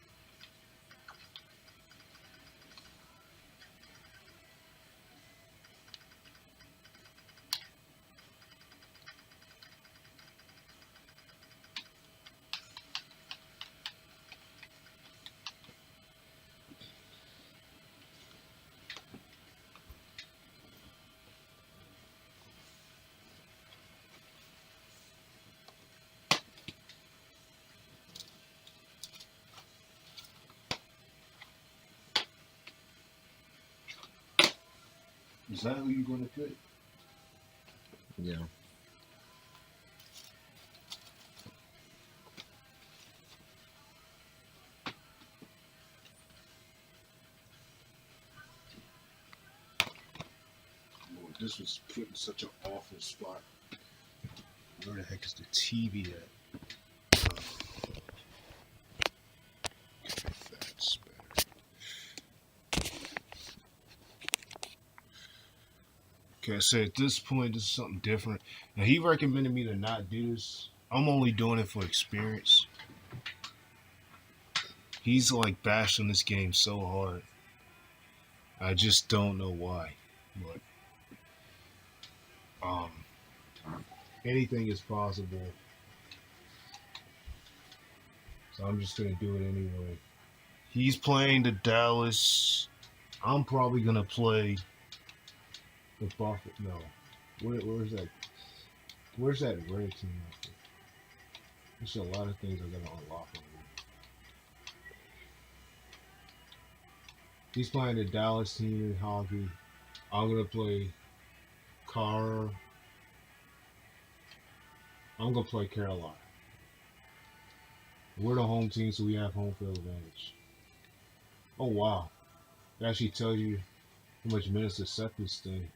Is that who you're going to pick? Yeah. Lord, this was put in such an awful spot. Where the heck is the TV at? That's better. Okay, so at this point, this is something different. Now, he recommended me to not do this. I'm only doing it for experience. He's like bashing this game so hard. I just don't know why. But um, anything is possible. So I'm just gonna do it anyway. He's playing the Dallas. I'm probably gonna play the Buffalo. No, where's that? Where's that red team? After? There's a lot of things I'm gonna unlock on here. He's playing the Dallas team in hockey. I'm gonna play Car. I'm gonna play Carolina. We're the home team, so we have home field advantage. Oh wow! It actually tells you how much minutes to set this thing.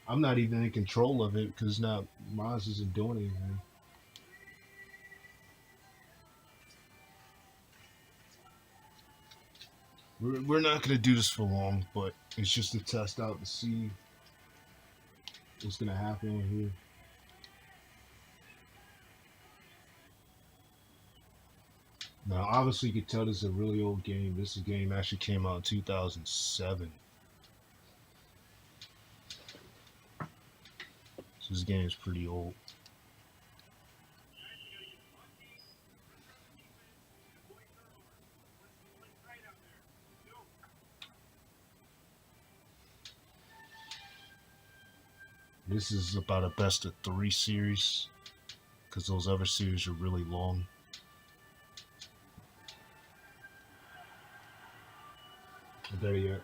I'm not even in control of it because now mine isn't doing anything. We're not gonna do this for long, but it's just to test out to see what's gonna happen here. Now, obviously, you can tell this is a really old game. This game actually came out in 2007. So this game is pretty old. This is about a best of 3 series because those other series are really long. There yet.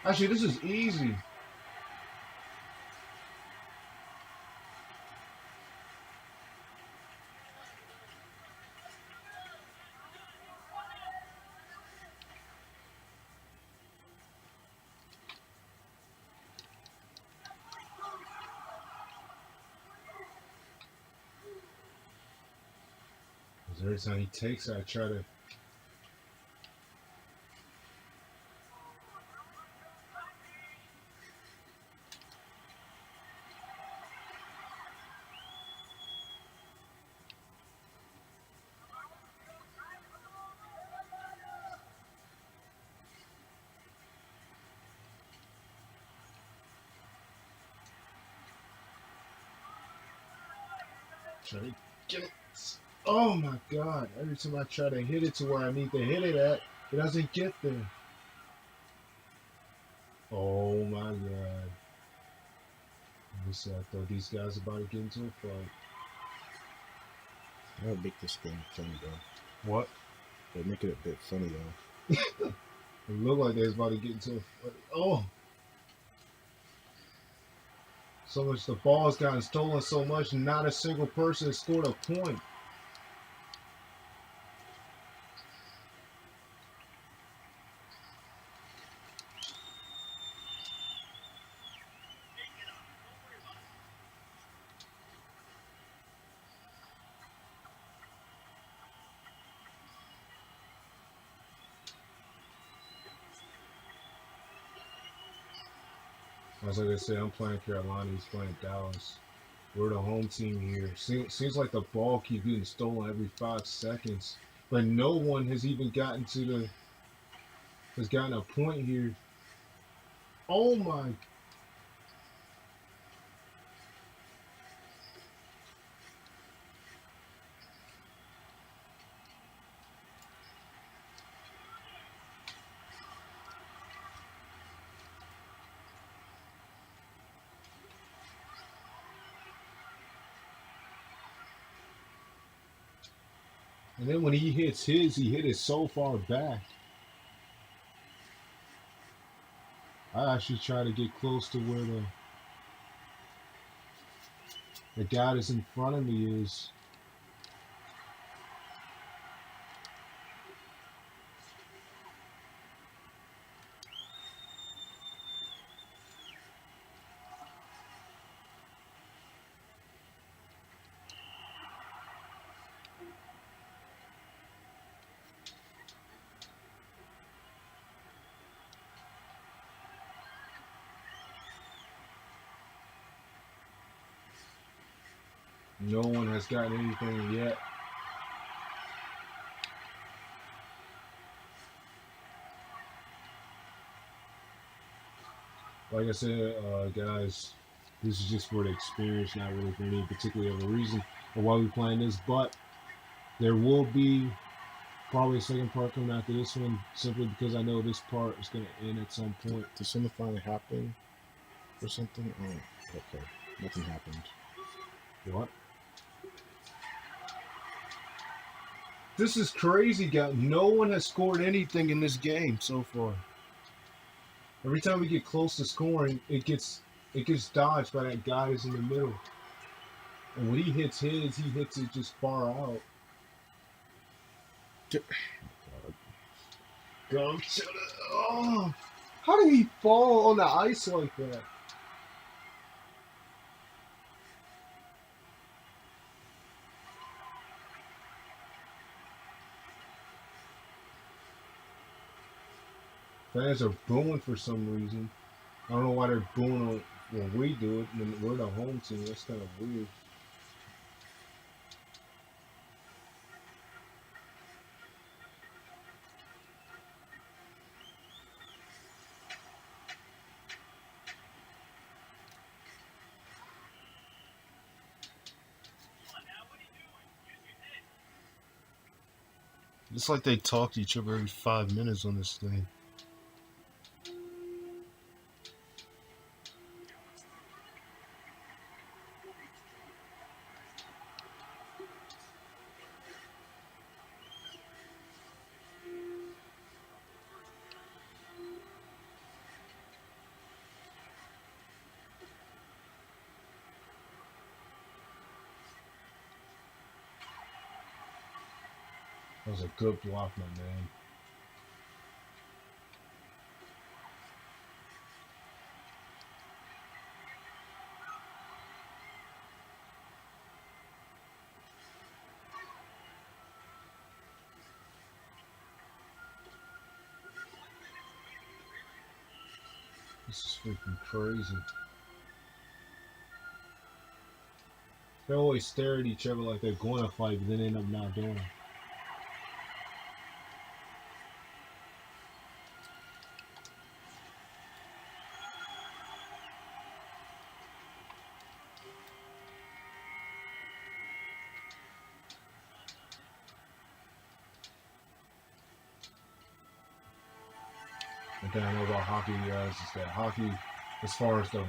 Actually, this is easy. Because every time he takes it, I try to. Try to get it. Oh my god. Every time I try to hit it to where I need to hit it at, it doesn't get there. Oh my god. Let me see, I thought these guys about to get into a fight. That would make this thing funny, though. What? It'd make it a bit funny, though. It looked like they was about to get into a fight. Oh! So much the ball's gotten stolen so much, not a single person has scored a point. As like I said, I'm playing Carolina, he's playing Dallas. We're the home team here. Seems like the ball keeps getting stolen every 5 seconds. But no one has even gotten a point here. Oh my. And then when he hits his, he hit it so far back. I actually try to get close to where the guy that's in front of me is. No one has gotten anything yet. Like I said, guys, this is just for the experience, not really for any particular other reason of why we're playing this. But there will be probably a second part coming after this one, simply because I know this part is going to end at some point. Did something finally happen or something? Oh, okay. Nothing happened. What? This is crazy, guys. No one has scored anything in this game so far. Every time we get close to scoring, it gets dodged by that guy who's in the middle. And when he hits his, he hits it just far out. Go to the, oh, how did he fall on the ice like that? Fans are booing for some reason. I don't know why they're booing when we do it, when we're the home team. That's kind of weird. It's like they talk to each other every 5 minutes on this thing. That was a good block, my man. This is freaking crazy. They always stare at each other like they're going to fight, but then end up not doing it. thing I know about hockey, guys, is that hockey, as far as the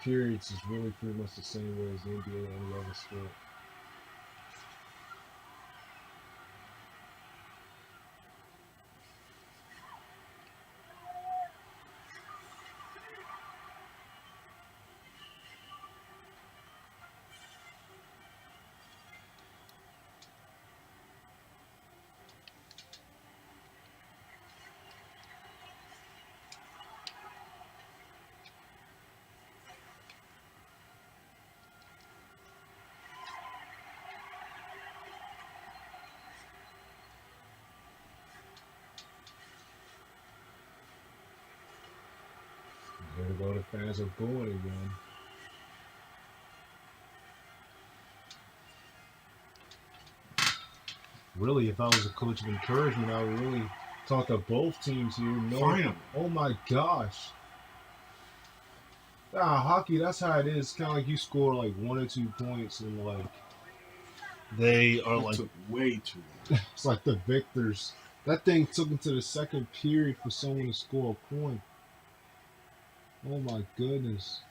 periods, is really pretty much the same way as the NBA or any other sport. Here to go, the fans are booing again. Really, if I was a coach of encouragement, I would really talk to both teams here. No, Finally. oh my gosh. Hockey, that's how it is. Kind of like you score like 1 or 2 points, and like they are That like, took way too long. it's like the victors. That thing took into the second period for someone to score a point. Oh my goodness.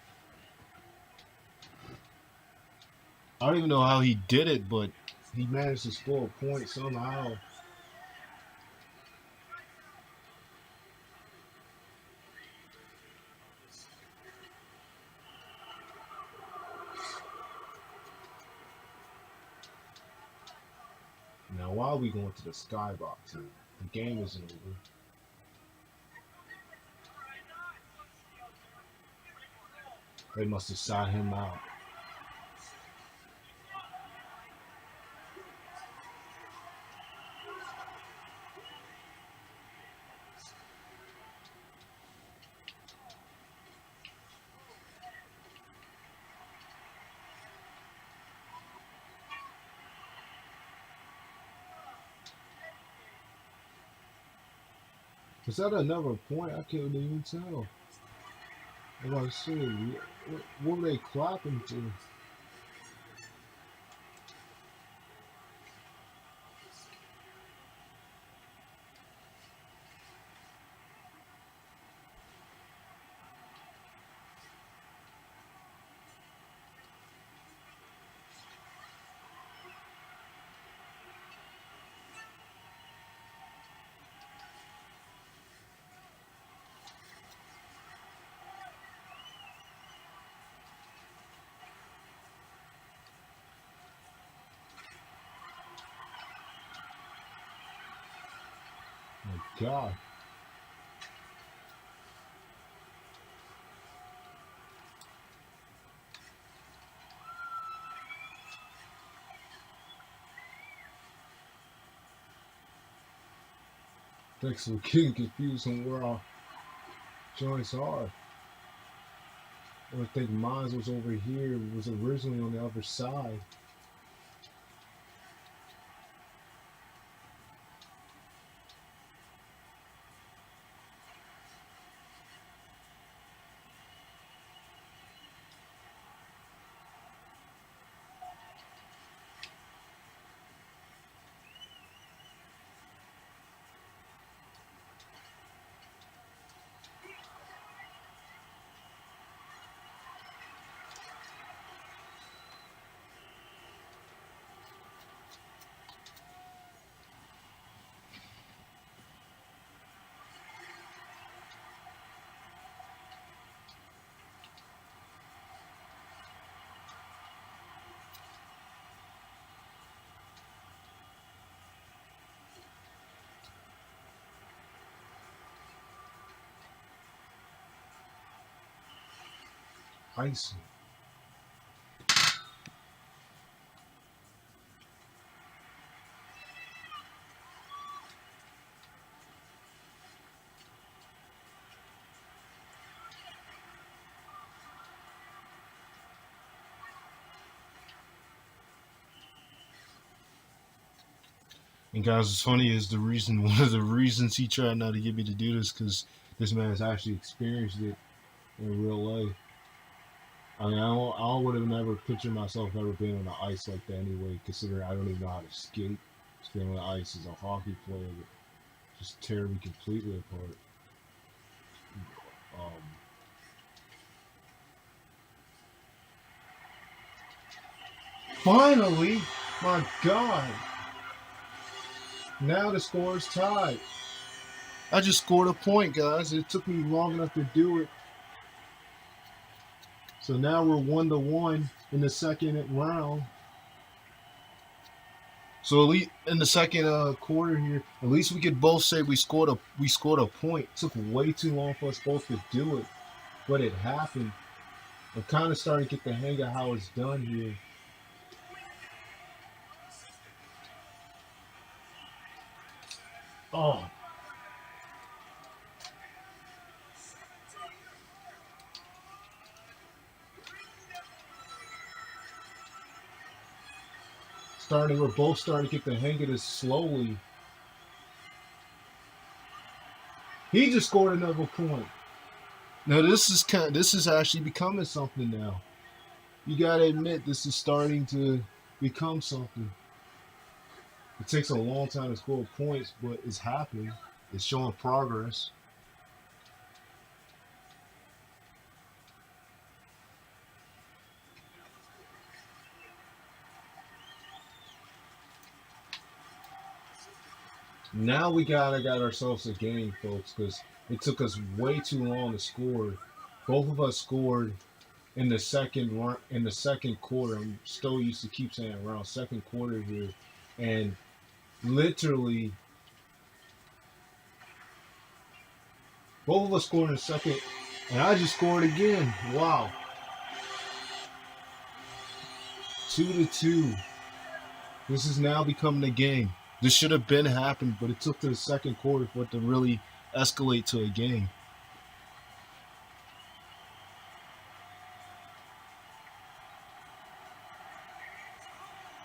I don't even know how he did it, but he managed to score a point somehow. Now, why are we going to the skybox? The game isn't over. They must have sat him out. Was that another point? I couldn't even tell. Like I said, what were they clapping to? My God. Thanks for getting confused on where our joints are. I think mine was over here, was originally on the other side. Icy. And guys, what's funny is one of the reasons he tried not to get me to do this, because this man has actually experienced it in real life. I mean, I would have never pictured myself ever being on the ice like that anyway, considering I don't even know how to skate. Just being on the ice as a hockey player, but just tear me completely apart. Um, Finally, my God! Now the score is tied. I just scored a point, guys. It took me long enough to do it. So now we're 1-1 in the second round. So at least in the second quarter here, at least we could both say we scored a point. It took way too long for us both to do it, but it happened. I'm kind of starting to get the hang of how it's done here. Oh. We're both starting to get the hang of this slowly. He just scored another point. Now this is actually becoming something now. You gotta admit this is starting to become something. It takes a long time to score points, but it's happening. It's showing progress. Now we got ourselves a game, folks, because it took us way too long to score. Both of us scored in the second quarter. I'm still used to keep saying around second quarter here, and literally both of us scored in the second, and I just scored again. Wow. 2-2. This is now becoming a game. This should have been happened, but it took to the second quarter for it to really escalate to a game.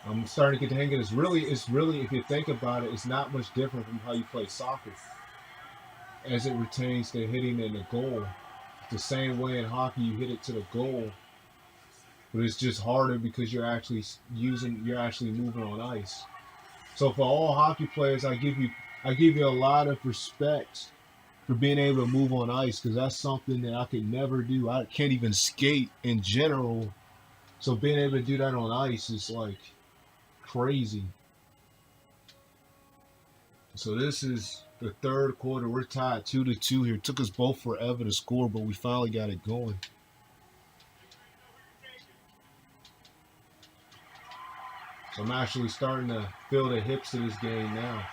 I'm starting to get the hang of this. It's really, if you think about it, it's not much different from how you play soccer. As it pertains to hitting in the goal. The same way in hockey you hit it to the goal, but it's just harder because you're actually moving on ice. So for all hockey players, I give you a lot of respect for being able to move on ice, because that's something that I could never do. I can't even skate in general. So being able to do that on ice is like crazy. So this is the third quarter. We're tied 2-2 here. It took us both forever to score, but we finally got it going. So I'm actually starting to feel the hips of this game now.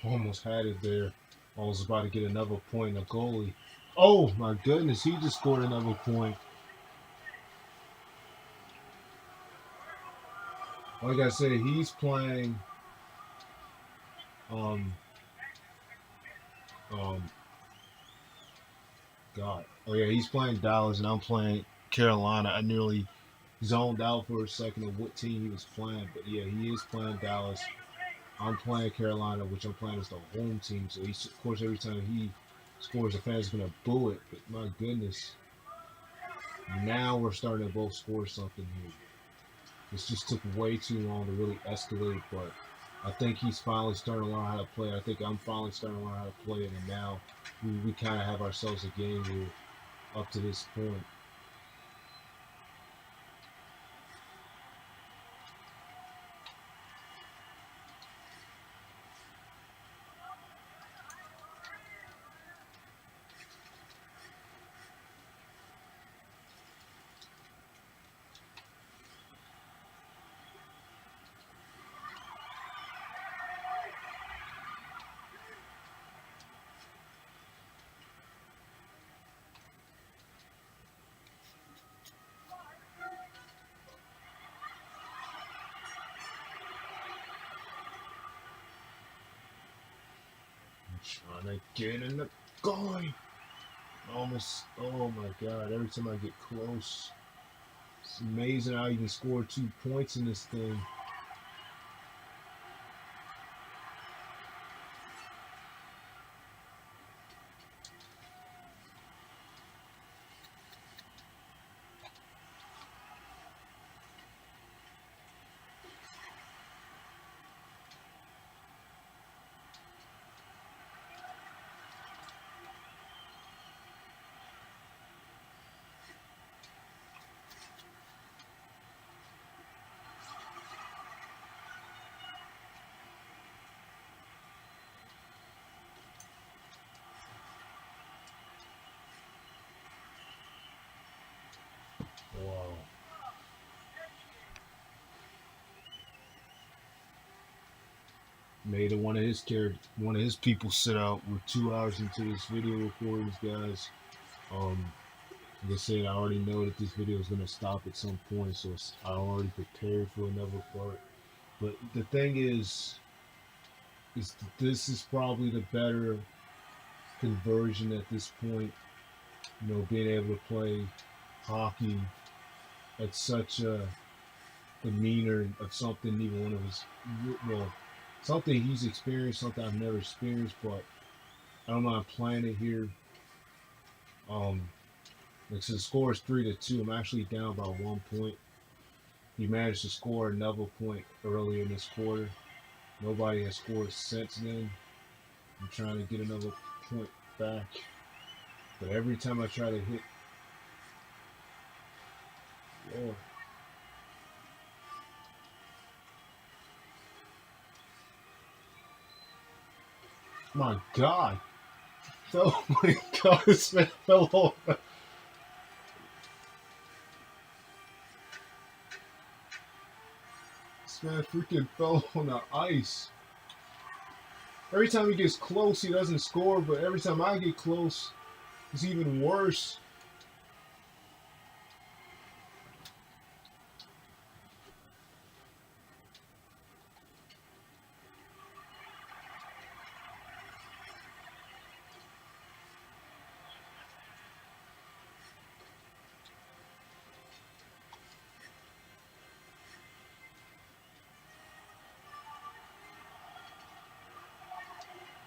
Almost had it there. I was about to get another point. A goalie. Oh my goodness, he just scored another point. Like I said, he's playing God. Oh yeah, he's playing Dallas and I'm playing Carolina. I nearly Zoned out for a second of what team he was playing, but yeah, he is playing Dallas. I'm playing Carolina, which I'm playing as the home team. So he's, of course, every time he scores, the fans are gonna boo it. But my goodness, now we're starting to both score something here. This just took way too long to really escalate, but I think he's finally starting to learn how to play. I think I'm finally starting to learn how to play it, and now we kind of have ourselves a game here up to this point. Trying to get in the going. Almost. Oh my God! Every time I get close, it's amazing how you can score 2 points in this thing. Wow. Made one of his people sit out. We're 2 hours into this video recordings, guys. Like I said, I already know that this video is gonna stop at some point, so I already prepared for another part. But the thing is that this is probably the better conversion at this point. You know, being able to play hockey at such a demeanor of something even one of his, well, something he's experienced, something I've never experienced, but I don't mind playing it here. Like, so the score is 3-2. I'm actually down by 1 point. He managed to score another point earlier in this quarter. Nobody has scored since then. I'm trying to get another point back. But every time I try to hit, Lord. My God. Oh my God, this man fell over. This man freaking fell on the ice. Every time he gets close, he doesn't score, but every time I get close, it's even worse.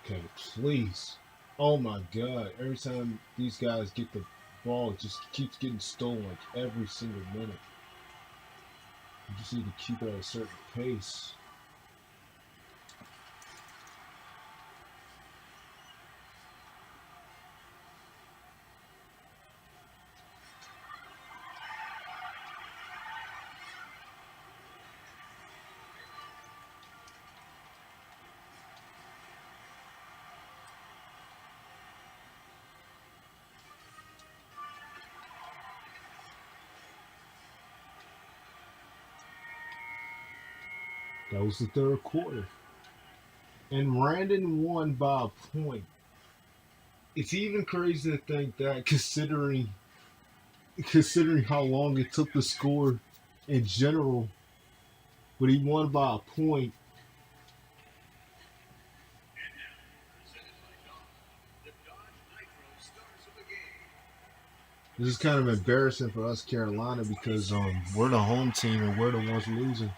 Okay, please. Oh my God. Every time these guys get the ball, it just keeps getting stolen like every single minute. You just need to keep it at a certain pace. That was the third quarter. And Randon won by a point. It's even crazy to think that considering how long it took to score in general, but he won by a point. This is kind of embarrassing for us, Carolina, because we're the home team and we're the ones losing.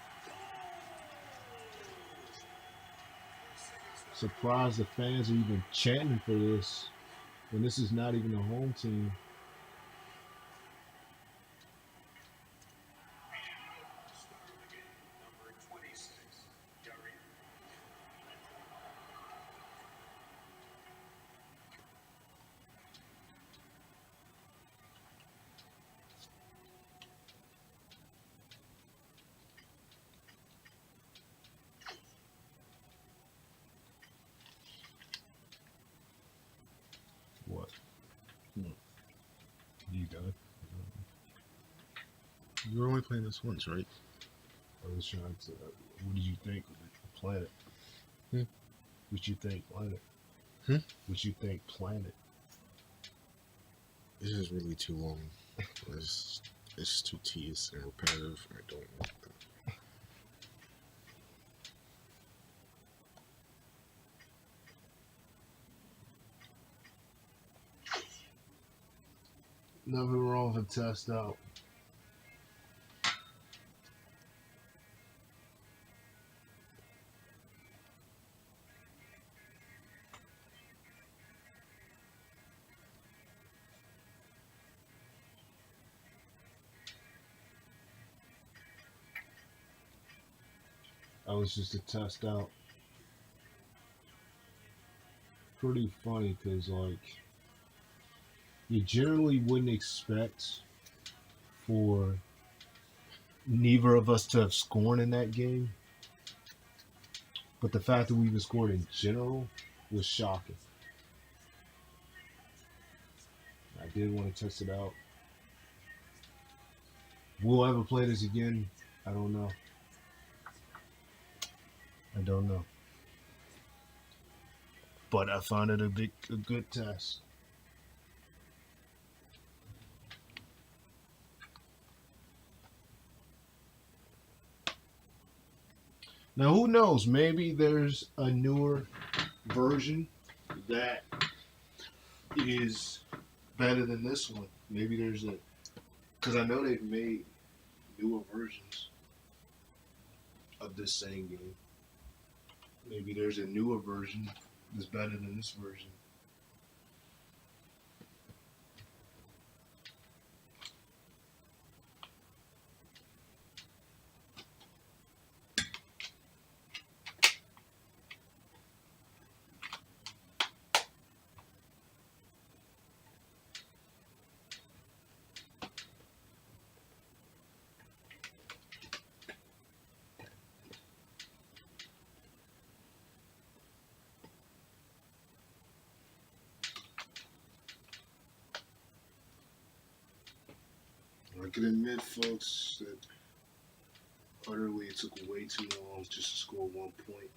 Surprised the fans are even chanting for this when this is not even a home team. What? You done? You're only playing this once, right? I was trying to. What did you think of the planet? What you think, planet? What you think, planet? This is really too long. It's too tedious and repetitive. I don't want that. Nothing wrong with a test out. That was just a test out. Pretty funny because, like, you generally wouldn't expect for neither of us to have scored in that game. But the fact that we even scored in general was shocking. I did want to test it out. Will I ever play this again? I don't know. I don't know. But I found it a good test. Now, who knows? Maybe there's a newer version that is better than this one. Maybe there's a... Because I know they've made newer versions of this same game. Maybe there's a newer version that's better than this version. I can admit, folks, that utterly it took way too long just to score 1 point.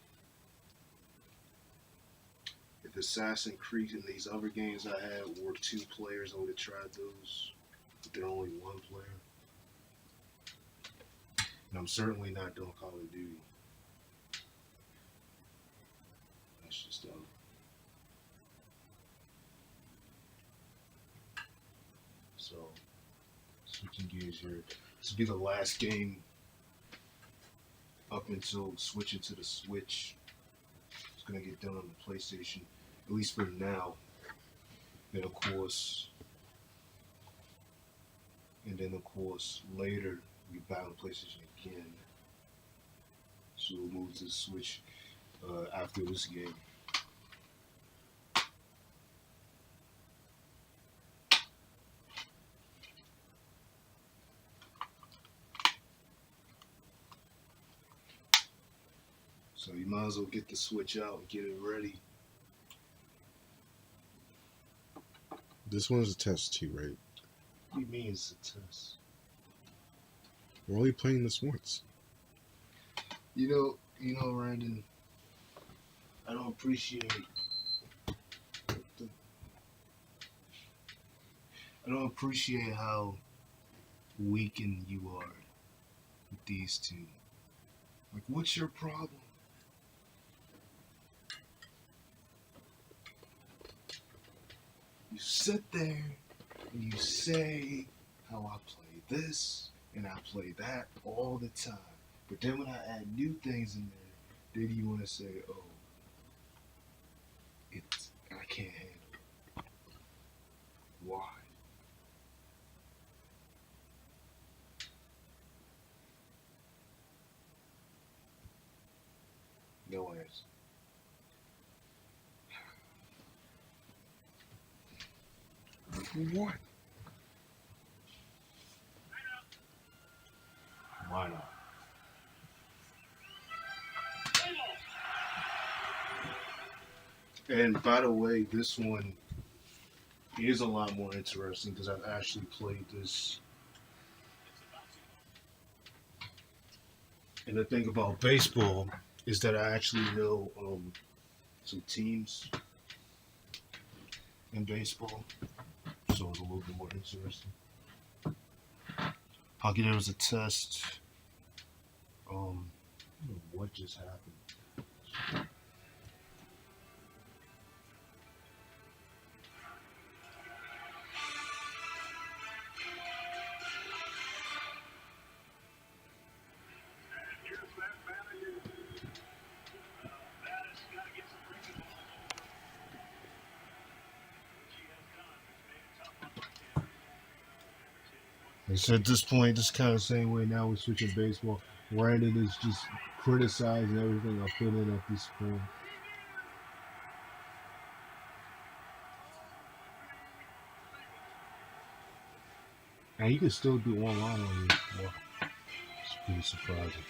If Assassin's Creed and these other games I had were 2 players, I would have tried those. But they're only 1 player. And I'm certainly not doing Call of Duty. That's just So, switching gears here. This will be the last game up until switching to the Switch. It's going to get done on the PlayStation, at least for now. Then, of course, later, we get back on PlayStation again. So we'll move to the Switch after this game. So you might as well get the Switch out and get it ready. This one's a test too, right? What do you mean it's a test? We're only playing this once. You know, Brandon, I don't appreciate how weakened you are with these two. Like, what's your problem? You sit there and you say how I play this and I play that all the time. But then when I add new things in there, then you want to say, oh, I can't handle it. Why? No answer. What? Why not? And by the way, this one is a lot more interesting because I've actually played this. And the thing about baseball is that I actually know some teams in baseball, so it's a little bit more interesting. Hockey, there was a test. I don't know what just happened. So at this point, this kind of the same way now we're switching baseball. Brandon is just criticizing everything I put in at this point. And you can still do online on this. Well, it's pretty surprising.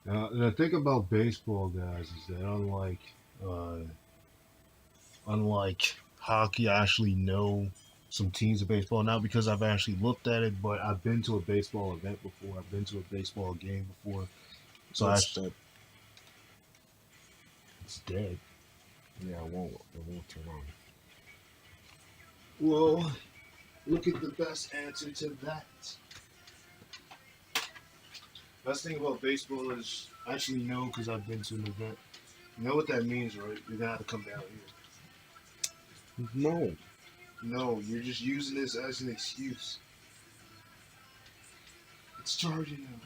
Now, the thing about baseball, guys, is that unlike hockey, I actually know some teams of baseball. Not because I've actually looked at it, but I've been to a baseball event before. I've been to a baseball game before. So it's dead. Yeah, it won't turn on. Well, look at the best answer to that. Best thing about baseball is I actually know because I've been to an event. You know what that means, right? You're gonna have to come down here. No. No, you're just using this as an excuse. It's charging now.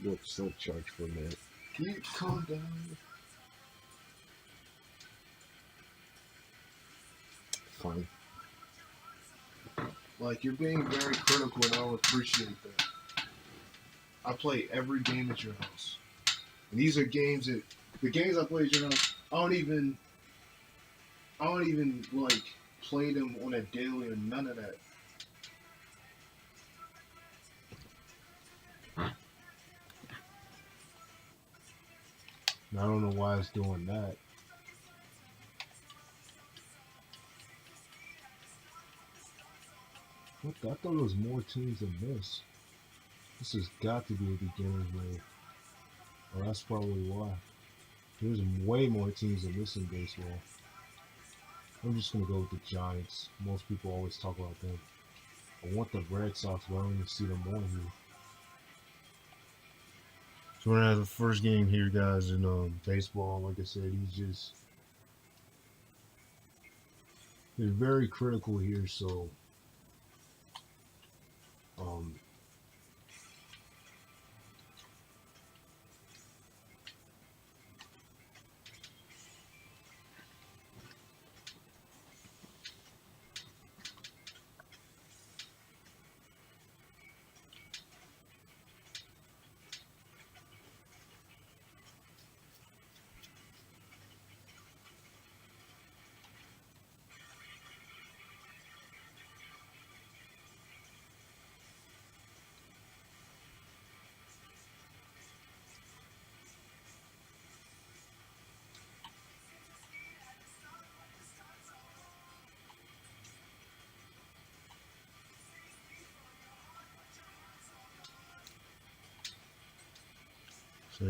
Look, still charge for a minute. Can you calm down? Fine. Like, you're being very critical, and I don't appreciate that. I play every game at your house. And these are games that, the games I play at your house, I don't even, like, play them on a daily or none of that. And I don't know why it's doing that. What I thought there was more teams than this. This has got to be a beginner's mode. Well, that's probably why. There's way more teams than this in baseball. I'm just gonna go with the Giants. Most people always talk about them. I want the Red Sox, but I don't even see them on here. So we're gonna have the first game here, guys, in baseball. Like I said, he's very critical here. So,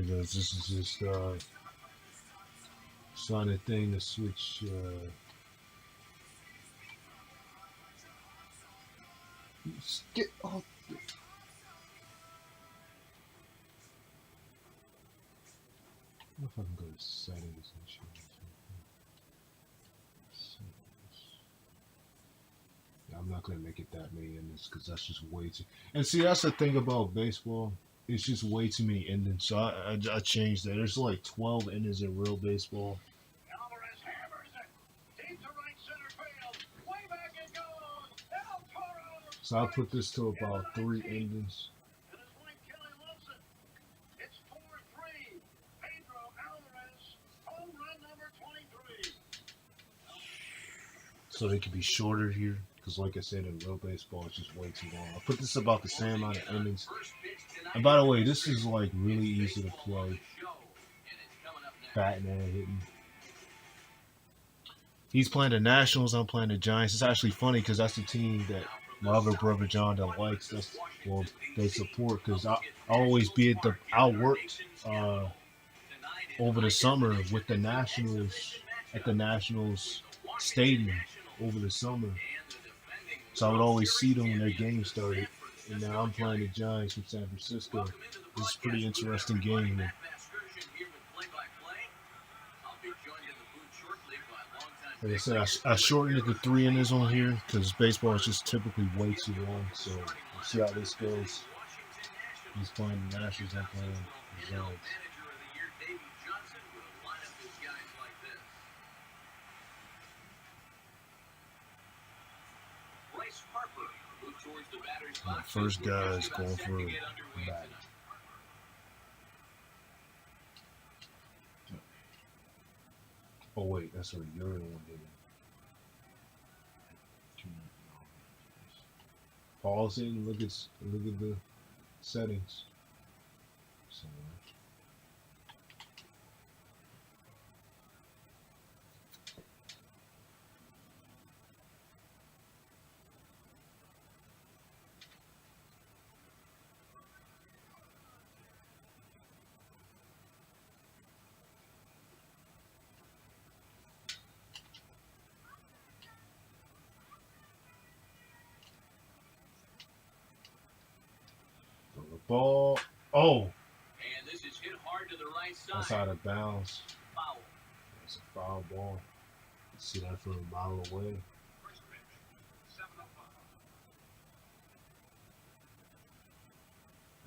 guys, this is just sign a thing to switch. Get off. I don't know if I can go to settings and shit. Yeah, I'm not gonna make it that many endings because that's just way too. And see, that's the thing about baseball. It's just way too many endings. So I changed that. There's like 12 endings in real baseball. Alvarez hammers it. Deep to right center field. Way back it goes. El Toro. So I put this to about 3 endings. And his wife Kelly Wilson. It's 4-3. Pedro Alvarez. Home run number 23. So they could be shorter here. Because like I said, in real baseball, it's just way too long. I put this about the same amount of endings. And by the way, this is like really easy to play. Batting and hitting. He's playing the Nationals, I'm playing the Giants. It's actually funny because that's the team that my other brother John that likes. That's well, they support because I always be at the worked over the summer with the Nationals at the Nationals stadium over the summer. So I would always see them when their game started. And now I'm playing the Giants from San Francisco. This is a pretty interesting game. Like I said, I shortened it to 3 innings on here because baseball is just typically way too long. So we'll see how this goes. He's playing the Nationals, I'm playing the Giants. towards the batter's The box. first We're guy just is about going set for to a get underway bat. tonight. Oh wait, that's what you're the one doing. Pause it and look at the settings. Somewhere. Throw the ball. Oh, And this is hit hard to the right side. that's out of bounds. Foul. That's a foul ball. See that from a mile away. First pitch.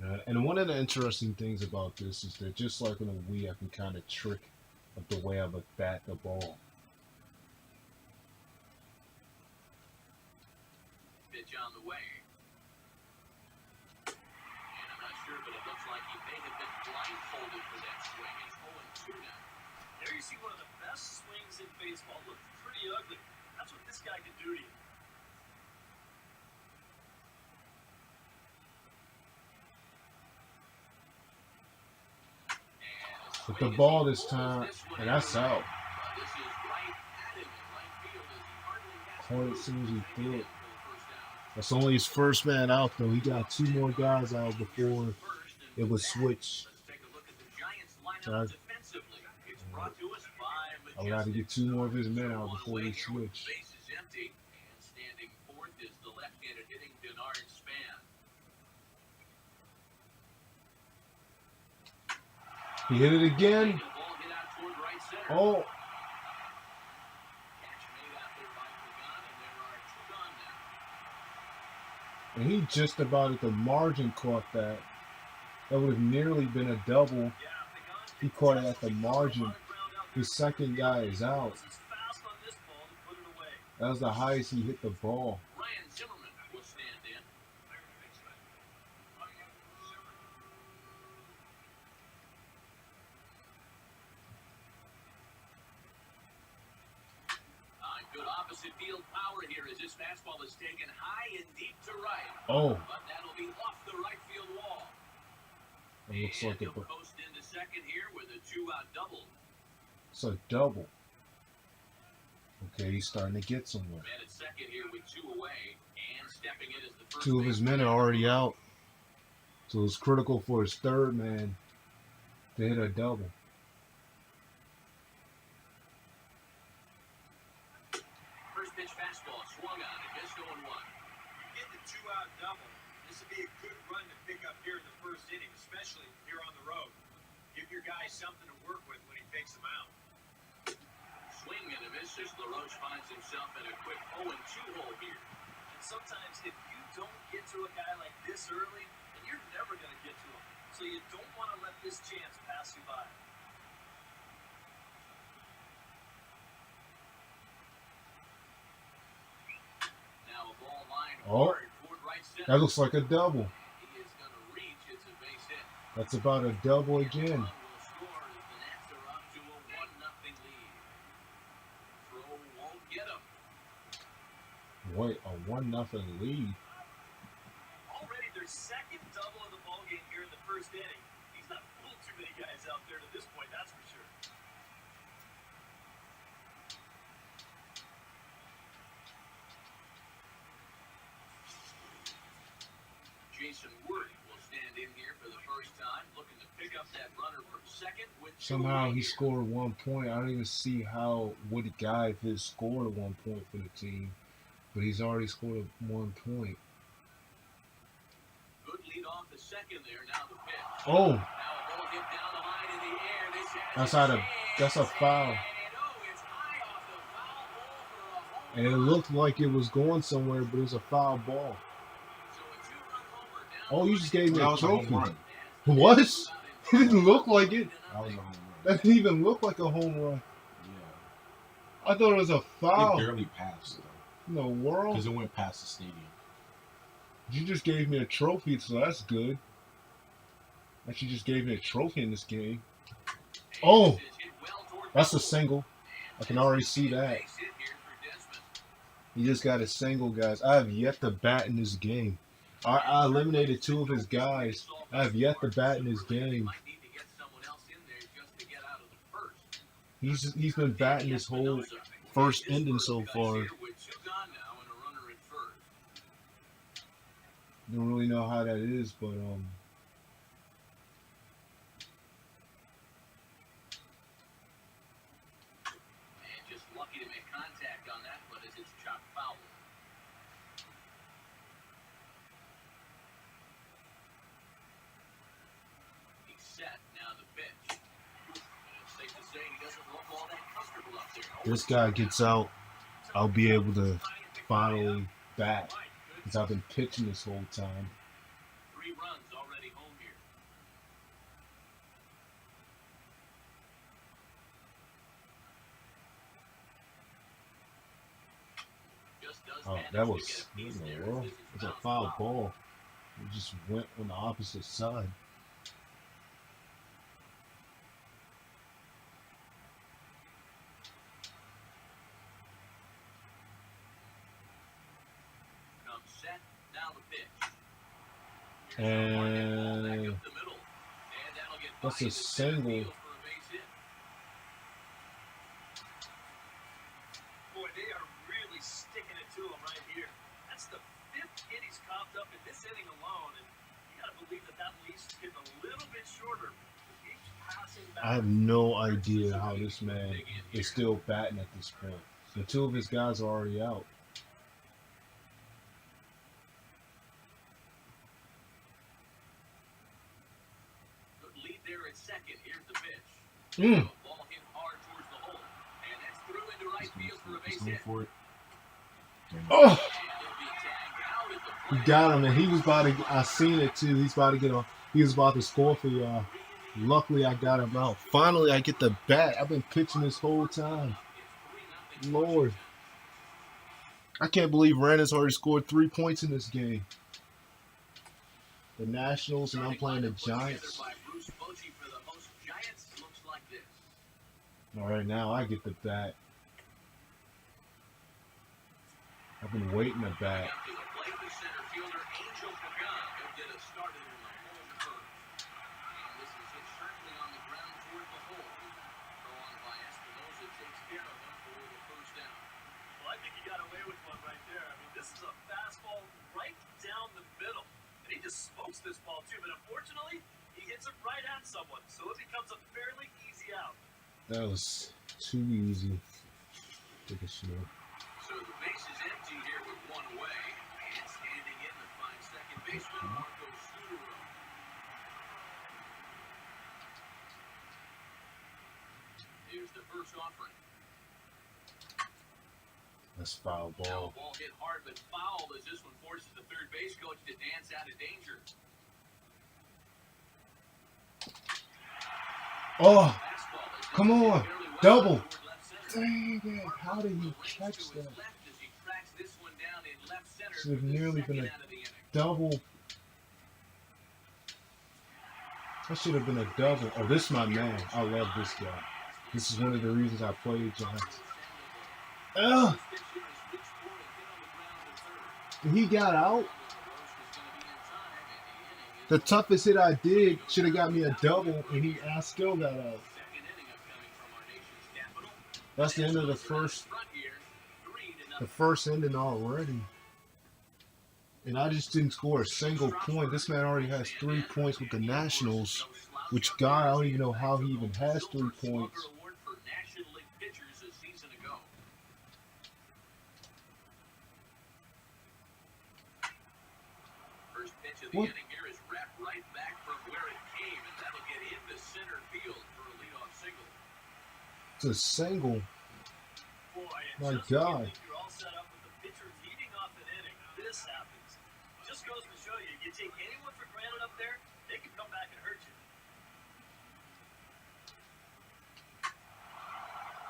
7-0. And one of the interesting things about this is that just like in a Wii, I can kind of trick of the way I would bat the ball. Pitch on the way. And I'm not sure, but it looks like he may have been blindfolded for that swing. It's 0-2 now. There you see one of the best swings in baseball. Looked pretty ugly. That's what this guy can do to you. With the ball this time, and that's out. This is right at him in right field as he hardly has Caught it as soon as he threw it. for the first down. That's only his first man out, though. He got two more guys out before First, and it with was that, switched. let's take a look at the Giants lineup Sorry. defensively. It's brought to us by I would have to get two more of his men out Majestic. before we Away here with switch. the bases empty, and standing fourth is the left-handed hitting Denard Span. He hit it again. Taking the ball hit out toward right center. Oh, Catch made out there by Pagan, and there are two gone now. and he just about at the margin caught that. That would have nearly been a double. Yeah, He caught it at the margin. His second guy is out. He's fast on this ball to put it away. That was the highest he hit the ball. Ryan Zimmerman will stand in. Good opposite field power here as this fastball is taken high and deep to right. Oh, But that'll be off the right field wall. it looks And like a, he'll post into second here with a two-out double. it's a double. Okay, he's starting to get somewhere. Man at second here with two away, and stepping in as the first Two of his men are already out. So it's critical for his third man to hit a double. First pitch fastball swung on and missed 0-1. Get the two-out double. This would be a good run to pick up here in the first inning, especially here on the road. Give your guy something to work with when he takes them out. Swing and a miss as LaRoche finds himself in a quick 0-2 hole here. And sometimes if you don't get to a guy like this early, then you're never going to get to him. So you don't want to let this chance pass you by. Now a ball line Oh. hard toward right center. That looks like a double. He is going to reach. It's a base hit. That's about a double And again. one will score as the Nats are up to a 1-0 lead. Throw won't get him. Wait, a 1-0 lead. Already their second double of the ball game here in the first inning. He's not fooled too many guys out there to this point, that's for sure. Jason Word will stand in here for the first time, looking to pick up that runner from second with two Somehow away he here. scored 1 point. I don't even see how Woody Guy of his scored 1 point for the team, but he's already scored 1 point. Good lead off the second there. Now the pitch. Oh, Now a ball hit down the line in the air. This has That's a out of- chance. that's a foul. And it's high off the foul pole for a home and it run. looked like it was going somewhere, but it was a foul ball. So a two-run homer down Oh, you just gave me That a was a home trophy. run. What? It didn't look like it. That was a home run. That didn't even look like a home run. Yeah. I thought it was a It foul. barely passed, though. In the world? Because it went past the stadium. You just gave me a trophy, so that's good. Actually, just gave me a trophy in this game. Oh, that's a single. I can already see that. He just got a single, guys. I have yet to bat in this game. I eliminated 2 of his guys. I have yet to bat in this game. He's been batting this whole first inning so far. Don't really know how that is, but just lucky to make contact on that one as it's chopped foul. He's set, now the pitch. And it's safe to say he doesn't look all that comfortable up there. this guy gets out, I'll be able to finally bat. Because I've been pitching this whole time. 3 runs already home here. Just does Oh, manage that to was get a piece in there the as world. this is It's a not foul ball. It just went on the opposite side. Comes set, now the pitch. And that's a single. Boy, they are really sticking it to him right here. That's the 5th hit he's coughed up in this inning alone, and you got to believe that leash is getting a little bit shorter. Each passing back. I have no idea how this man is still batting at this point. The 2 of his guys are already out. Good lead there at second. Here's the pitch. Mm. Ball hit hard towards the hole, and that's through into right field for a base He's going hit. for it. Oh, And he'll be tagged out at the he plate. got him, and he was about to. I seen it too. He's about to get on. He was about to score for y'all. Luckily, I got him out. Finally, I get the bat. I've been pitching this whole time. Lord, I can't believe Randall's already scored 3 points in this game. The Nationals, and I'm playing the Giants. By Bruce Bochy for the most Giants looks like this. All right, now I get the bat. I've been waiting to bat. Up to the plate, the center fielder Angel Pagan. He'll get it started in the home first. And this is hit sharply on the ground toward the hole. Throw on by Espinosa takes care of him for the first down. Well, I think he got away with one right there. I mean, this is a fastball right down the middle. And he just smokes this ball, too. But unfortunately, he hits it right at someone. So it becomes a fairly easy out. That was too easy. Take a snap. So the base is empty here with 1 away. And standing in to find second baseman Marco Scutaro. Here's the first offering. That's foul Now ball. a ball hit hard but foul as this one forces the third base coach to dance out of danger. Oh, Fastball is come on. fairly well Double. toward left center. Dang it. How did he Swings catch to his that? left as he tracks this one down in left center Should have for the nearly second been a out of the inning. double. That should have been a double. Oh, this is my man. I love this guy. This is one of the reasons I played Giants. Ugh. He got out. The toughest hit I did should have got me a double, and I still got out. That's the end of the first inning already. And I just didn't score a single point. This man already has 3 points with the Nationals, which God, I don't even know how he even has 3 points. First pitch of the What? inning here is wrapped right back from where it came, and that'll get into center field for a leadoff single. It's a single. Boy, and My just when you God. think you're all set up with the pitcher leading off an inning, this happens. Just goes to show you, you take anyone for granted up there, they can come back and hurt you.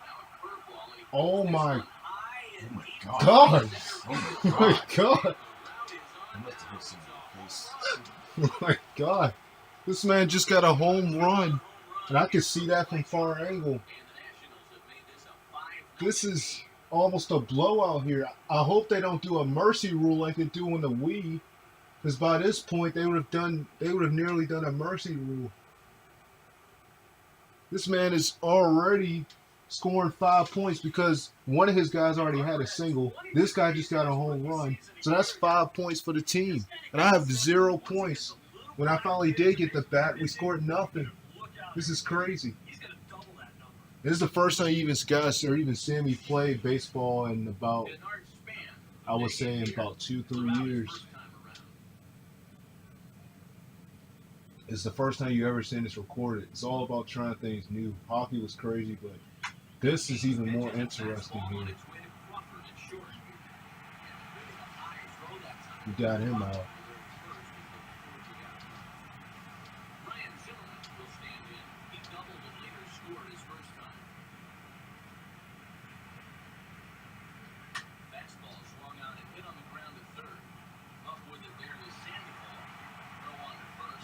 Now a curveball, and he Oh this my one high and deep God. God. to center Oh field. my God. The route is on I must have hit someone in the face. Oh my God. This man just got a home run. And I can see that from far angle. This is almost a blowout here. I hope they don't do a mercy rule like they do in the Wii. Because by this point they would have nearly done a mercy rule. This man is already scoring 5 points because one of his guys already had a single. This guy just got a home run. So that's 5 points for the team. And I have 0 points. When I finally did get the bat, we scored nothing. This is crazy. This is the first time you guys are even seeing me play baseball in about, I would say, in about 2-3 years. It's the first time you ever seen this recorded. It's all about trying things new. Hockey was crazy, but this is even more interesting here. We got him out.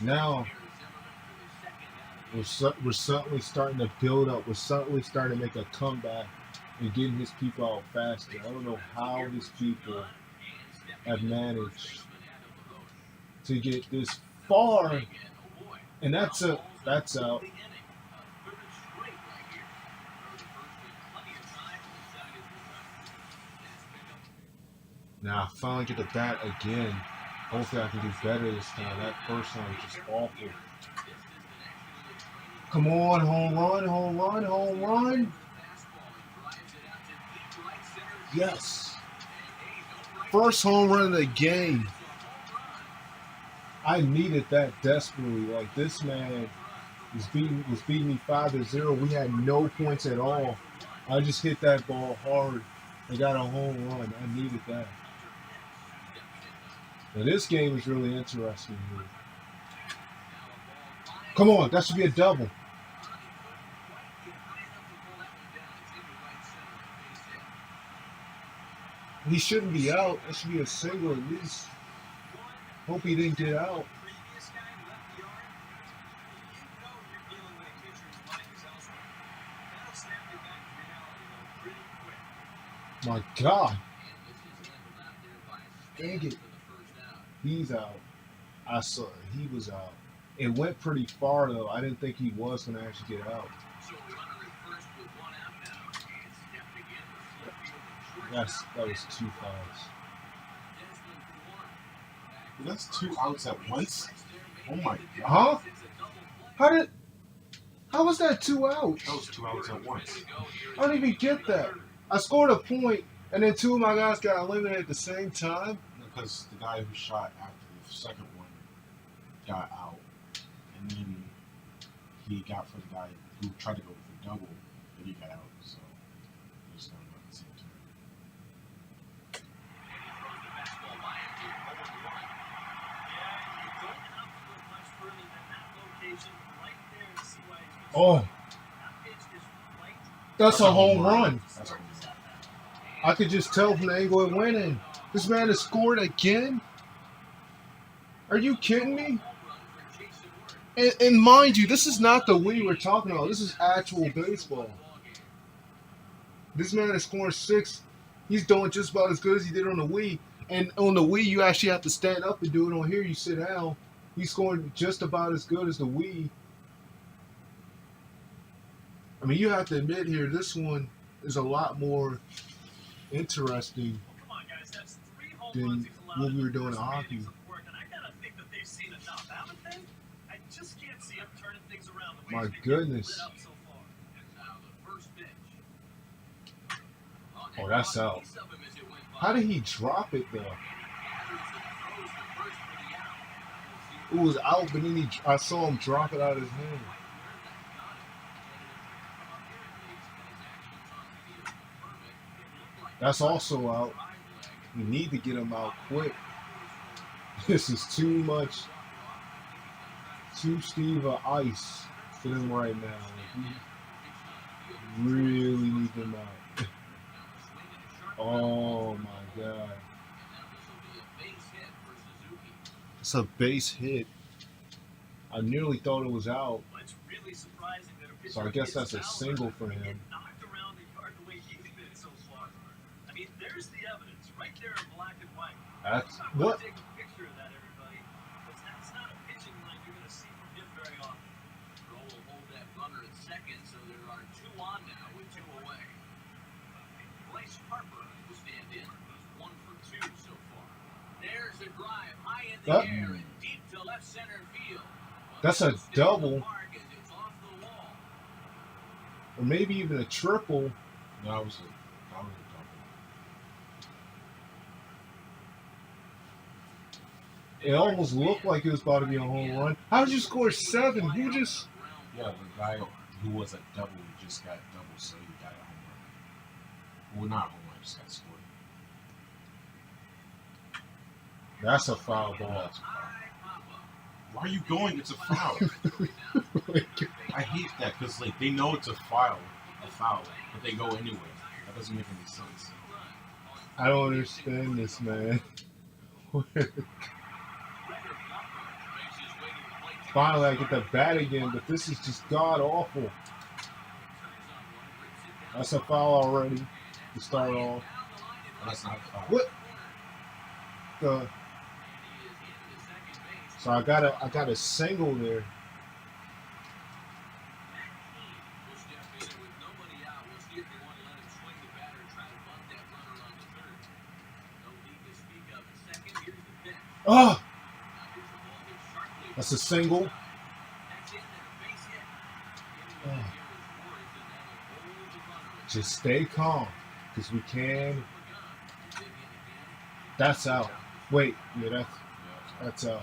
Now, we're suddenly starting to build up. We're suddenly starting to make a comeback and getting his people out faster. I don't know how these people have managed to get this far. And that's out. Now I finally get the bat again. Hopefully I can do better this time. That first time was just awful. Come on, home run, home run, home run. Yes. First home run of the game. I needed that desperately. Like, this man was beating me 5-0. We had no points at all. I just hit that ball hard. I got a home run. I needed that. Now this game is really interesting here. Come on, that should be a double. He shouldn't be out. That should be a single at least. Hope he didn't get out. My God. Dang it. He's out. I saw it. He was out. It went pretty far, though. I didn't think he was going to actually get out. That was 2 fouls. That's 2 outs at once. Oh my God. Huh? How was that 2 outs? That was 2 outs at once. I don't even get that. I scored a point, and then 2 of my guys got eliminated at the same time. Because the guy who shot after the second one got out, and then he got for the guy who tried to go for double, and he got out. So they just got him at the same time. Oh, that's a home run. That's what I could just tell from the angle it went in. This man has scored again? Are you kidding me? And mind you, this is not the Wii we're talking about. This is actual baseball. This man is scoring 6. He's doing just about as good as he did on the Wii. And on the Wii, you actually have to stand up and do it. On here, you sit down. He's scoring just about as good as the Wii. I mean, you have to admit here, this one is a lot more interesting than what we were doing in hockey. My goodness. Oh, that's out. How did he drop it, though? It was out, but then I saw him drop it out of his hand. That's also out. We need to get him out quick. This is too much. Too steep of ice for them right now. We really need them out. Oh my God. It's a base hit. I nearly thought it was out. It's really surprising that a pitcher So I guess gets that's a fouled single for and him. get knocked around the yard the way he's been so far. I mean, there's the evidence right there in black and white. That's I'm what? gonna take a picture of that, everybody. Because that's not a pitching line you're gonna see from him very often. Roll will hold that runner at second, so there are 2 on now with 2 away. Bryce Harper will stand in. He's 1 for 2 so far. There's a drive high in the That- air and deep to left center field. That's a double. It's off the wall. Or maybe even a triple. That was a double. It almost looked like it was about to be a home run. How did you score 7? Who just? Yeah, the guy who was a double just got double, so he got a home run. Well, not a home run, just got scored. That's a foul Yeah, ball. it's a foul. Why are you going? It's a foul. I hate that because like they know it's a foul, but they go anyway. That doesn't make any sense. I don't understand this, man. Finally, I get the bat again, but this is just god awful. That's a foul already to start off. That's not a foul. What? So I got a single there. Oh, that's a single. Oh. Just stay calm, because we can. That's out. Wait, yeah, that's out.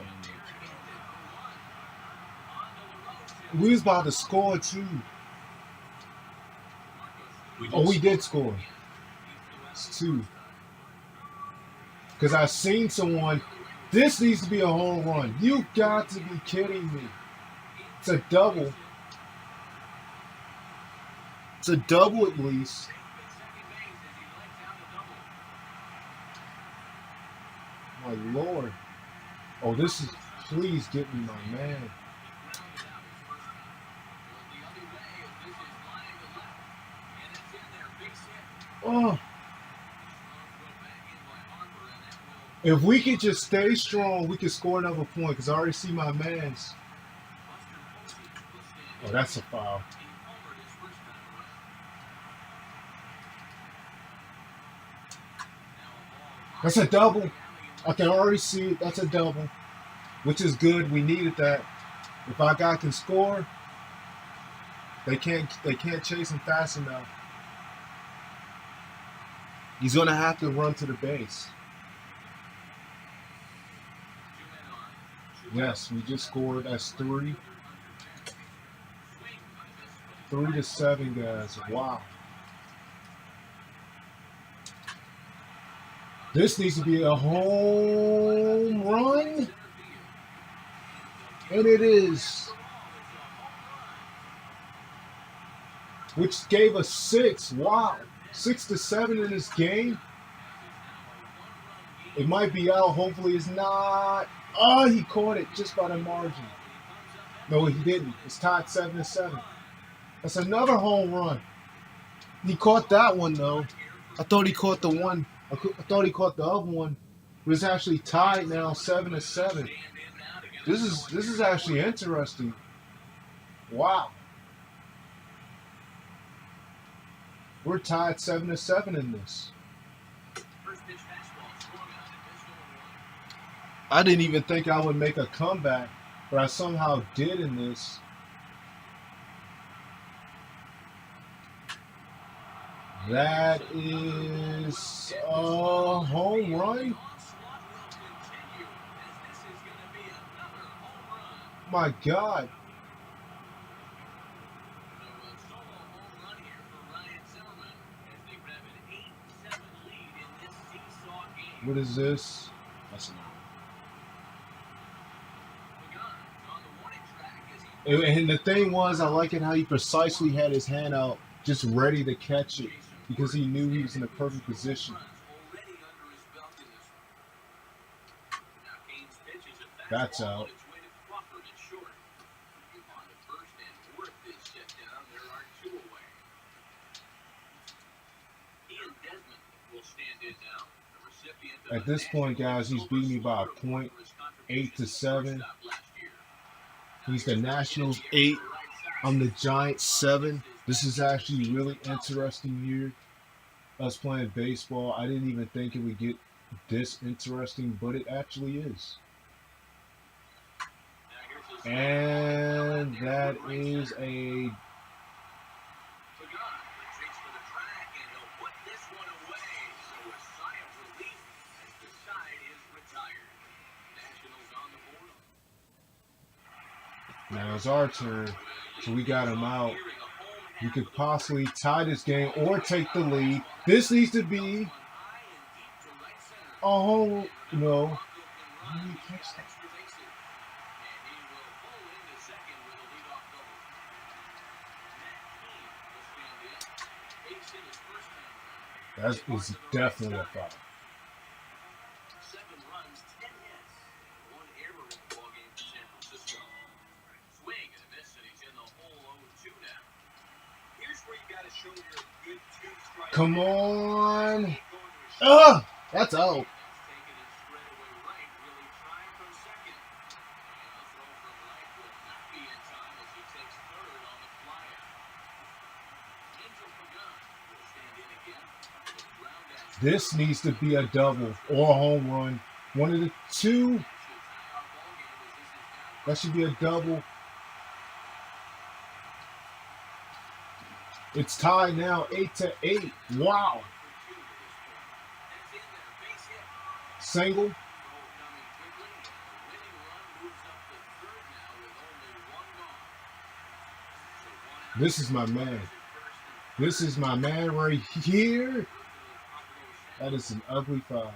We was about to score too. Oh, we did score. It's 2. Because I seen someone. This needs to be a home run. You got to be kidding me. It's a double. It's a double at least. My Lord. Oh, this is. Please get me my man. Oh. If we could just stay strong, we could score another point because I already see my man's. Oh, that's a foul. That's a double. I can already see it. That's a double, which is good. We needed that. If our guy can score, they can't chase him fast enough. He's gonna have to run to the base. Yes, we just scored. That's 3. 3-7, guys. Wow. This needs to be a home run. And it is. Which gave us 6. Wow. 6-7 in this game. It might be out. Hopefully it's not. Oh, he caught it just by the margin. No, he didn't. It's tied 7-7. That's another home run. He caught that one, though. I thought he caught the one. I thought he caught the other one. But it's actually tied now 7-7. This is actually interesting. Wow. We're tied 7-7 in this. I didn't even think I would make a comeback, but I somehow did in this. That is a home run. My God. What is this? That's enough. And the thing was, I like it how he precisely had his hand out, just ready to catch it, because he knew he was in the perfect position. That's out. At this point, guys, he's beating me by a point, 8-7. He's the Nationals 8. I'm the Giants 7. This is actually really interesting here. Us playing baseball. I didn't even think it would get this interesting, but it actually is. And that is a now it's our turn. So we got him out. We could possibly tie this game or take the lead. This needs to be a home. No. How do you catch that? That is definitely a foul. Come on. That's out. This needs to be a double or a home run. One of the two. That should be a double. It's tied now, 8-8. Wow. Single. This is my man. This is my man right here. That is an ugly foul.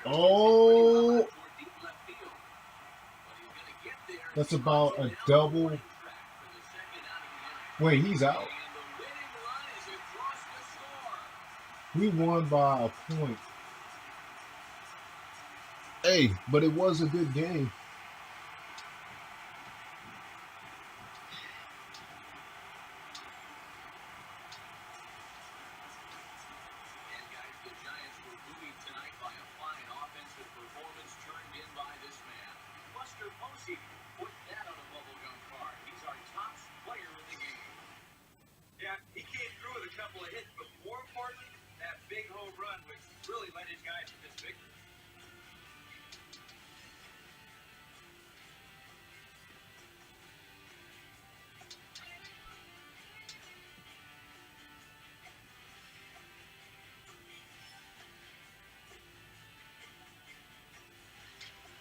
Oh. That's about a double. Wait, he's out. We won by a point. Hey, but it was a good game. Yeah, he came through with a couple of hits, but more importantly, that big home run, which really led his guys to this victory.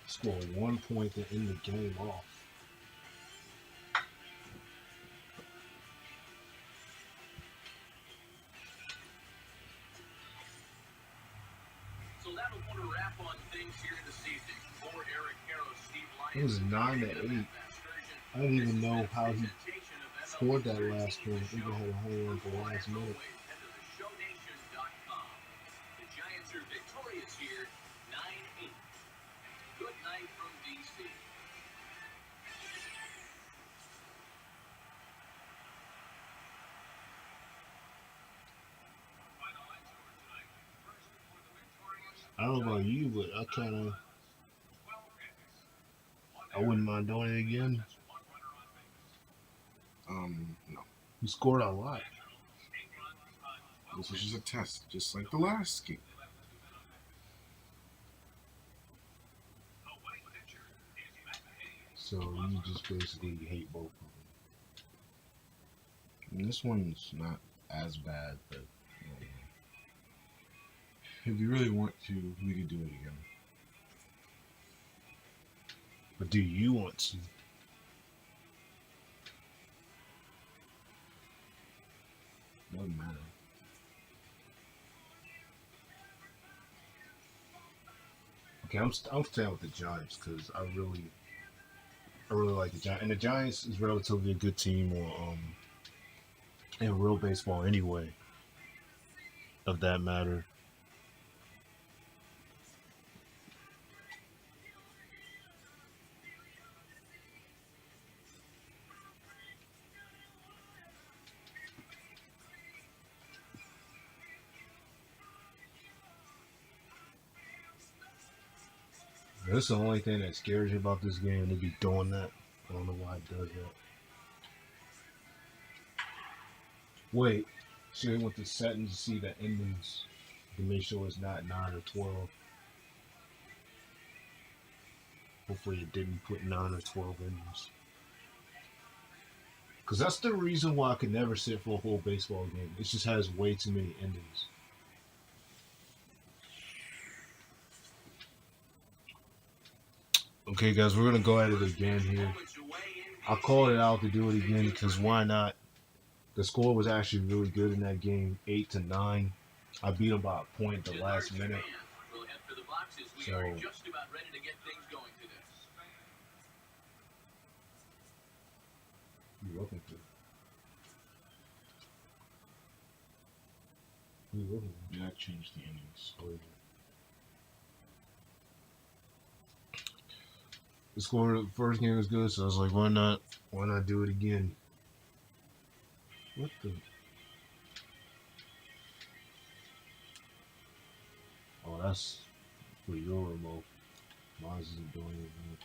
Scored 1 point to end the game off. So that'll put a wrap on things here this evening. For Eric Harrow, Steve Lyons, It was 9-8. I don't even know how he scored that last one. Even had a home run for the last minute. The Giants are victorious here, 9-8. Good night from DC. I don't know about you, but I wouldn't mind doing it again. No. He scored a lot. This was just a test, just like the last game. So you just basically hate both of them. And this one's not as bad, but if you really want to, we could do it again. But do you want to? Doesn't matter. Okay, I'm staying with the Giants because I really like the Giants, and the Giants is relatively a good team, or in real baseball anyway. Of that matter, That's the only thing that scares you about this game. They be doing that. I don't know why it does that. Wait, so they went to settings to see the endings to make sure it's not 9 or 12. Hopefully it didn't put 9 or 12 endings. Because that's the reason why I could never sit for a whole baseball game. It just has way too many endings. Okay, guys, we're going to go at it again here. I called it out to do it again because why not? The score was actually really good in that game, 8-9. I beat them by a point the last minute. So, you're looking for? Who you looking for? Yeah, that changed the innings. Oh, yeah. The score of the first game was good, so I was like, why not? Why not do it again? What the? Oh, that's for your remote. Mine isn't doing anything.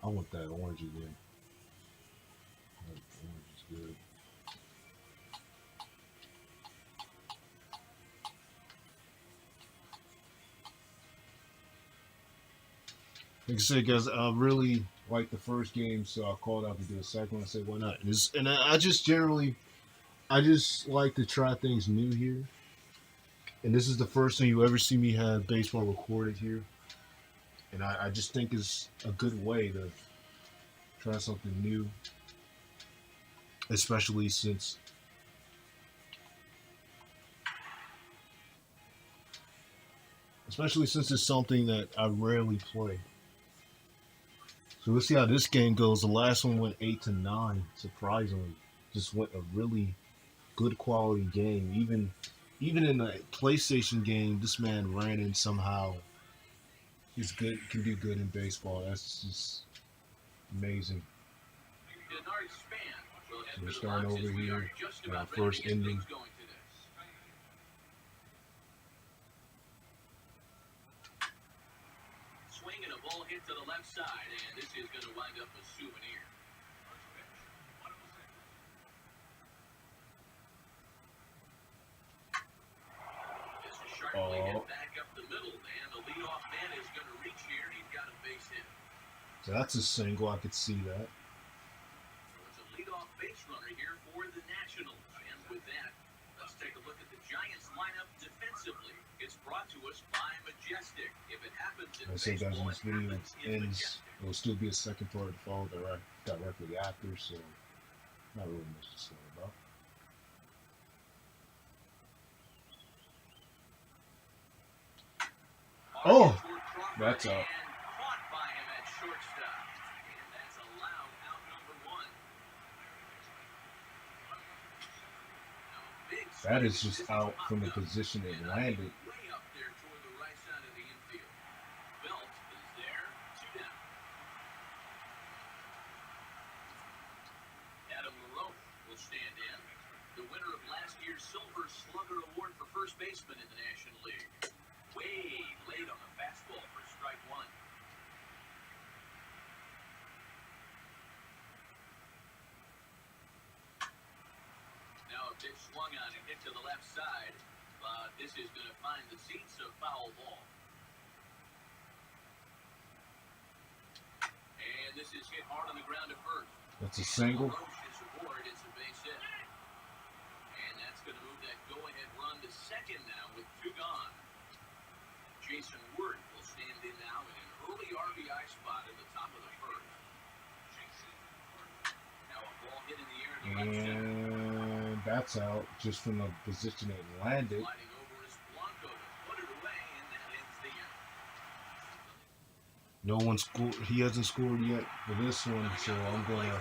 I want that orange again. That orange is good. Like I said, guys, I really liked the first game, so I called out to do a second one. I said, why not? And I just generally, I just like to try things new here. And this is the first time you ever see me have baseball recorded here. And I just think it's a good way to try something new. Especially since it's something that I rarely play. So let's see how this game goes. The last one went 8-9, surprisingly. Just went a really good quality game. Even in a PlayStation game, this man ran in somehow. He's good, can do good in baseball. That's just amazing. So we're starting over here. Our first inning. Swing and a ball hit to the left side, and this is going to wind up a souvenir. Just a sharply hit back up the middle, and the leadoff man is going to reach here. He's got a base hit. So that's a single. I could see that. So it's a leadoff base runner here for the Nationals. And with that, let's take a look at the Giants lineup defensively. It's brought to us by Majestic. If it happens in I say, guys, when baseball, this it video happens in ends, Majestic. there will still be a second part to follow directly after, so not really much to say about. Oh, that's out. Caught by him at shortstop. And that's allowed out number one. Now, big That is swing. just This out popped from the up. position it And landed. way up there toward the right side of the infield. Belt is there. 2 down. Adam LaRoche will stand in. The winner of last year's Silver Slugger Award for first baseman in the National League. Way late on the fastball for strike one. Now a pitch swung on and hit to the left side, but this is going to find the seats, a foul ball. And this is hit hard on the ground at first. That's a single. LaRoche is aboard, it's a base hit. And that's going to move that go-ahead run to second now with 2 gone. Jason Word will stand in now in an early RBI spot at the top of the first. Now a ball hit in the air to left center. And that's out just from the position it landed. Sliding over is Blanco to put it away, and that ends the inning. No one scored. He hasn't scored yet for this one, so I'm going to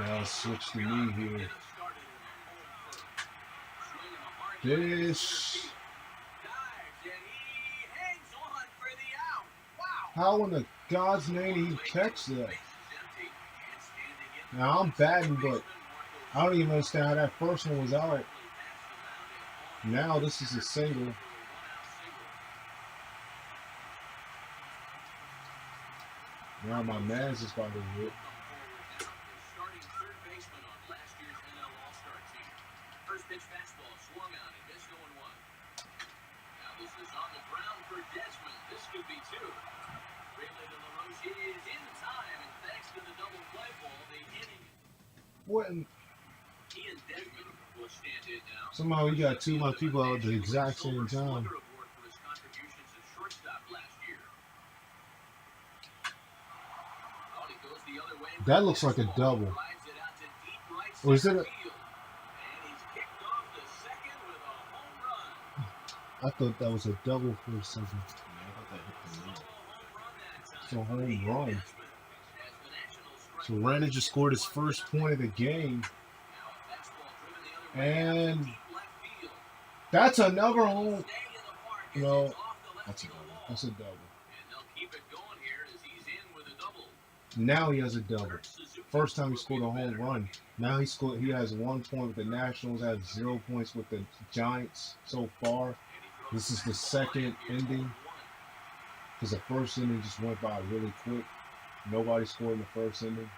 now switch to me here. This. How in the God's name did he catch that? Now I'm batting, but I don't even understand how that first one was out. Now this is a single. Now my man's is about to hit. Starting third baseman on last year's NL All-Star team. First pitch fastball swung on and missed 0-1. Now this is on the ground for Desmond. This could be two. Ridley to LaRoche is in time, and thanks to the double play ball, the inning. What? In, He and Desmond will stand in now. somehow you got two of my people out at the exact same time. Slugger award for his contributions at shortstop last year. Oh, and he goes the other way. That looks like a double. Drives it out to deep right Or is center it a- field. And he's kicked off to second with a home run. I thought that was a double for a second. Yeah, I thought that hit the Solo middle. home run that time. It's a home for Ian run. Desmond. As the Nationals strike So Randy just scored his first point of the game. now a fastball driven the other way out to And deep left field. that's another home. Stay in the park as No. it's off the left That's a field double. wall. That's a double. And they'll keep it going here as he's in with a double. Now he has a double. Kurt Suzuki First time he will scored be a the home batter. run. Now he has 1 point with the Nationals, has 0 points with the Giants so far. And he throws This is the fastball second in here, ending. 0-1. Because the first inning just went by really quick. Nobody scored in the first inning.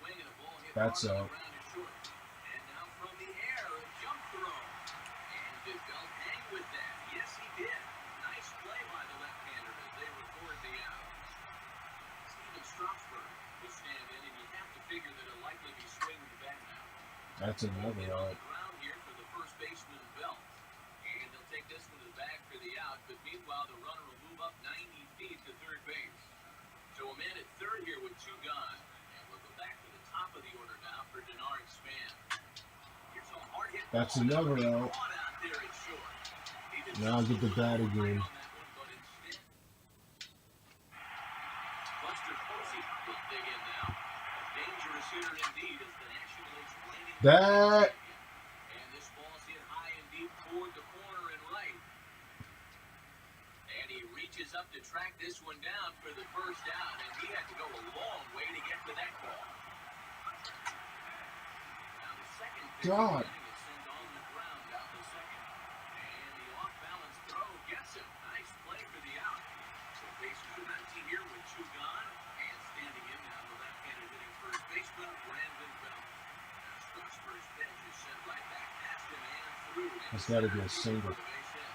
Swing and a ball hit That's hard on out. the ground to short. And now from the air, a jump throw. And did Belt hang with that? Yes, he did. Nice play by the left-hander as they record the out. Steven Strasburg will stand in, and you have to figure that he'll likely be swinging the bat now. That's another Hit on out. the ground here for the first baseman Belt. And they'll take this one to the bag for the out, but meanwhile the runner will move up 90 feet to third base. So a man at third here with two gone. And we'll go back to the top of the order now for Denard Span. Here's a hard hit That's ball. another out. Caught out there at short. He did Now not get the bat right again. on that one, but instead Buster Posey will dig in now. A dangerous hitter indeed as the National League's reigning That- champion. And this ball's hit high and deep toward the corner and right. And he reaches up to track this one down for the first out, and he had to go a long way to get to that ball. Now the second pitch of the God. inning is sent on the ground out to second. And the off-balance throw gets him. Nice play for the out. So bases are empty here with two gone. And standing in now, the left-handed hitting first baseman, Brandon Belt. Now Strasburg's pitch is sent right back past him and through. That's gotta be a single. For the base hit.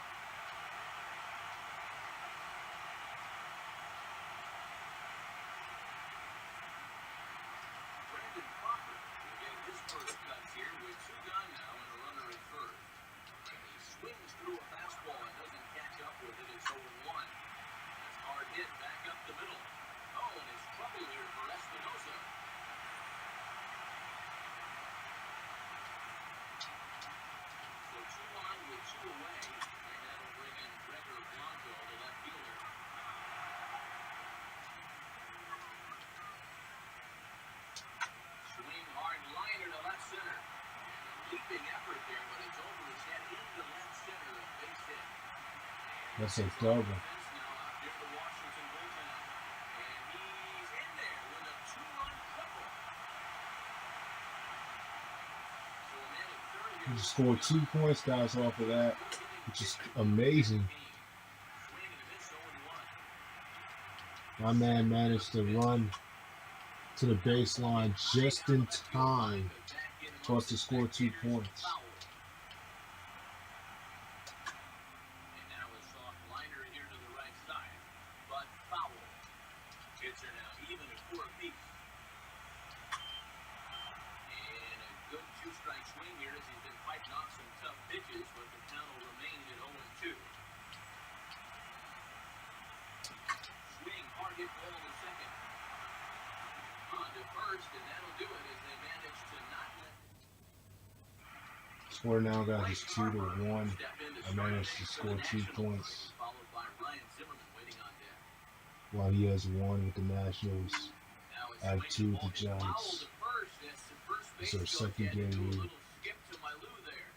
Brandon Crawford will get his first cuts here with two gone now and a runner at first. And he swings through a fastball and doesn't catch up with it. It's 0-1. That's a hard hit back up the middle. Oh, and it's trouble here for Espinosa. So 2 on with 2 away. And that'll bring in Gregor Blanco, the left fielder. Swing hard liner to left center. And a leaping effort there, but it's over his head into left center. A base hit. And That's a it's on double. the fence now out near the Washington bullpen. And he's in there with a 2-run triple. So a man at third here He with scored two 2 points, guys, off of that, which is amazing. swing and a miss, 0-1. My man managed to run to the baseline just in time for us to score 2 points. And now a soft liner here to the right side, but foul. Hits are now even at 4 apiece. And a good two-strike swing here as he's been fighting off some tough pitches, but the count will remain at 0-2. Swing, hard hit ball to second. On to first, and that'll do it as they manage to not let Score now, guys, is 2-1. I managed to score 2 points followed by Ryan Zimmerman waiting on deck. while he has 1 with the Nationals. Now it's I have swinging 2 with ball the hit foul Giants. to first. That's the first It's our base second coach had to game do a lead. little skip to Mailou there.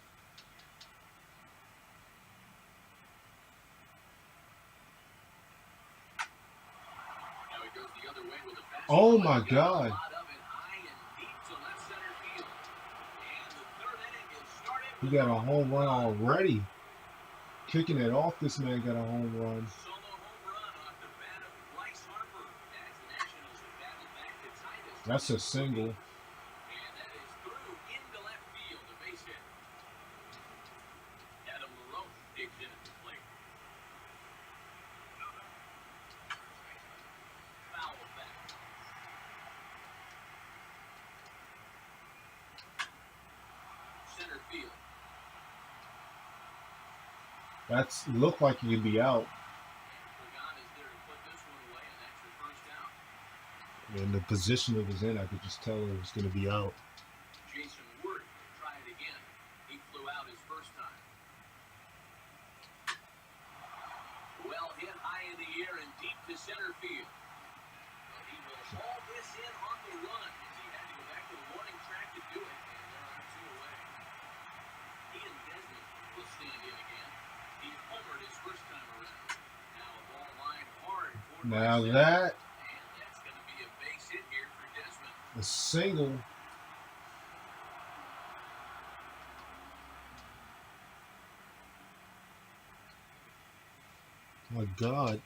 Now he goes the other way with a fastball. Oh my Got a God. lot of it high and deep to left He got a home run already. Kicking it off, this man got a home run. Solo home run off the bat of Bryce Harper as the Nationals have battled back to tie this. That's a single. And that is through into left field, a base hit. Adam LaRoche digs in at the plate. Foul back. Center field. That's looked like he could be out. Pagan is there to put this one away, and that's your first out. In the position it was in, I could just tell it was going to be out. Jason Ward will try it again. He flew out his first time. Well hit high in the air and deep to center field. But he will haul this in on the run as he had to go back to the warning track to do it, and there are two away. Ian Desmond will stand in again. He homered his first time around. Now a ball line hard toward Now right center. that And that's going to be a base hit here for Desmond. a single. My God.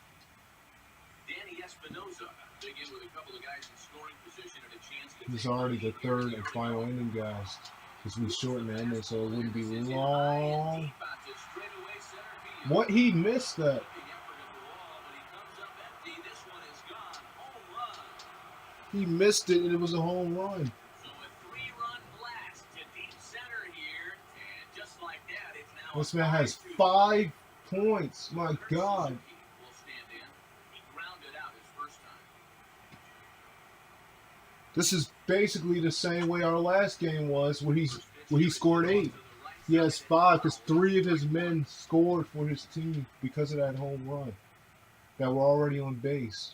Danny Espinosa dig in with a couple of guys in scoring position and a chance to This is take already the the lead here third as and they final go. inning, guys. Because we shortened the inning, so it wouldn't be This is hit high and long. deep out to straightaway center field. What? He missed that. Looking effort at the wall, but he comes up empty. This one is gone. Home run. He missed it, and it was a home run. So a three-run blast to deep center here, and just like that, it's now This a man has 5-2. 5 points. My Kurt God. Suzuki will stand in. He grounded out his first time. This is basically the same way our last game was, where he scored 8. He has 5 because 3 of his men scored for his team because of that home run that were already on base.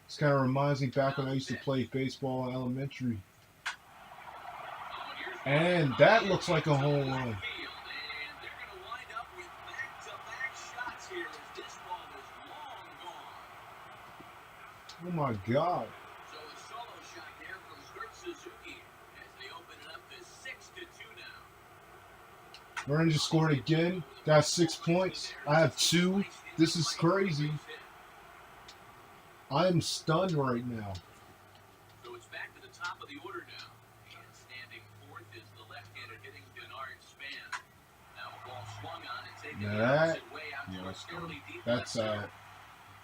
This kind of reminds me back when I used to play baseball in elementary. And that looks like a home run. And they're going to wind up with back-to-back shots here as this ball is long gone. Oh my God. So a solo shot there from Kurt Suzuki as they open it up to 6-2 now. Rangers scored again. Got 6 points. I have 2. This is crazy. I am stunned right now. So it's back to the top of the order now. And standing fourth is the left-hander hitting Bernard Span. Now a ball swung on and taken Now the that- opposite way out Yeah, to a that's good. fairly deep That's left center.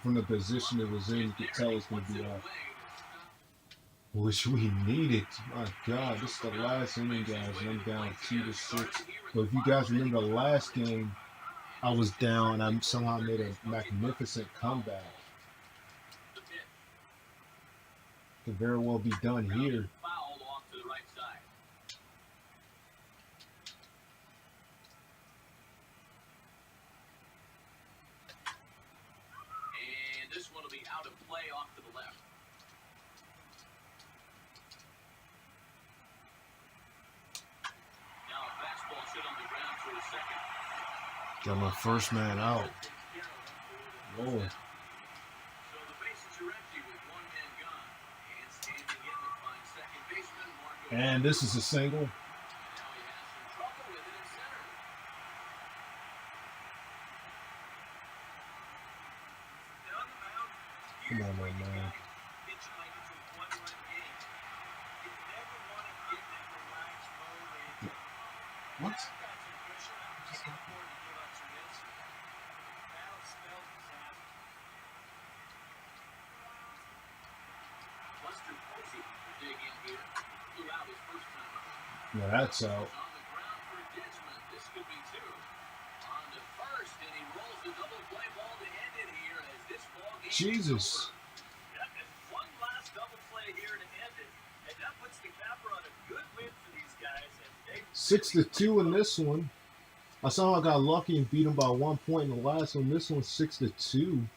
from the position it was in. You could tell it's going to Puts be it out. away. Which we needed. My God, this is the last inning, guys, and I'm down 2-6. But if you guys remember the last game, I was down. I somehow made a magnificent comeback. The pitch. Could very well be done here. Foul off to the right side. And this one will be out of play off to the left. Now a fastball sit on the ground for a second. Got my first man out. Lord. So the bases are empty with one man gone. And standing in to find second baseman Marco. And this is a single. Now he has some trouble with it in center. Down the mound, Come here's on, where my you man. got pitching like it's a one-run game. You never want to get that relaxed mode where you What? got some pressure. I'm just looking forward to give up some hits. That'll spell disaster. Buster Posey will dig in here. Flew out his first time. Now that's out. On the ground for Desmond. This could be 2. On to first, and he rolls the double play ball to end it here as this ball game Jesus. is over. Yeah, and one last double play here to end it. And that puts the capper on a good win for these guys. And they 6-2 in this one. I somehow got lucky and beat him by 1 point in the last one. This one's 6-2.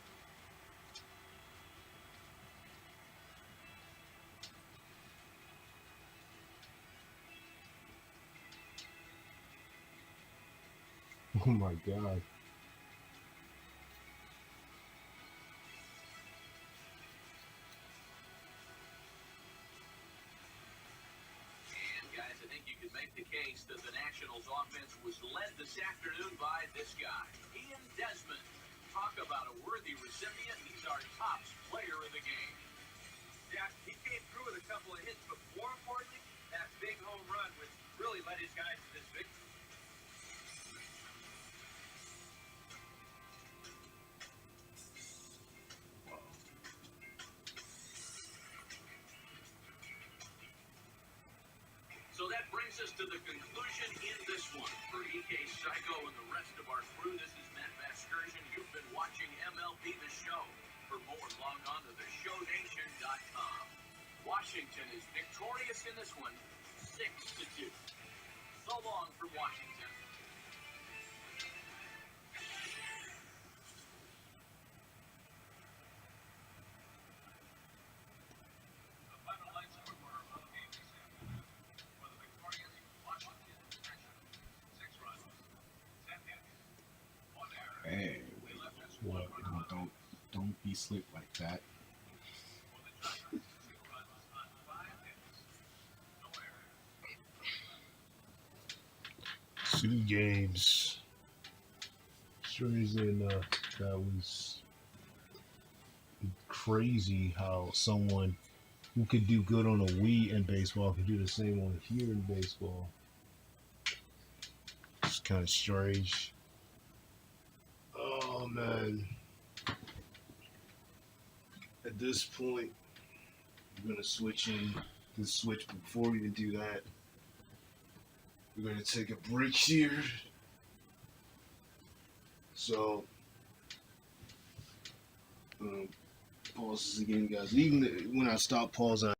Oh my God. And guys, I think you could make the case that the Nationals Cardinals offense was led this afternoon by this guy, Ian Desmond. Talk about a worthy recipient. He's our top player of the game. Yeah, he came through with a couple of hits, but more importantly, that big home run, which really led his guys to this victory. So that brings us to the conclusion in this one. For EK Psycho and the rest of our crew, this is Matt Vasgersian. You've been watching MLB The Show. For more, log on to theshownation.com. Washington is victorious in this one, 6-2. So long from Washington. The final line score for our home game this afternoon. For the victorious Washington Nationals, 6 runs, 10 hits, 1 error. Hey, They left us what? 1 run on. Don't be slick like that. For the Giants, 2 runs on 5 hits, no error. 2 games. Strangely enough, that was crazy how someone who could do good on a Wii in baseball could do the same one here in baseball. It's kind of strange. Oh man. At this point, we're gonna switch in the switch. Before we even do that, we're gonna take a break here. So, pause this again, guys. Even when I stop pausing,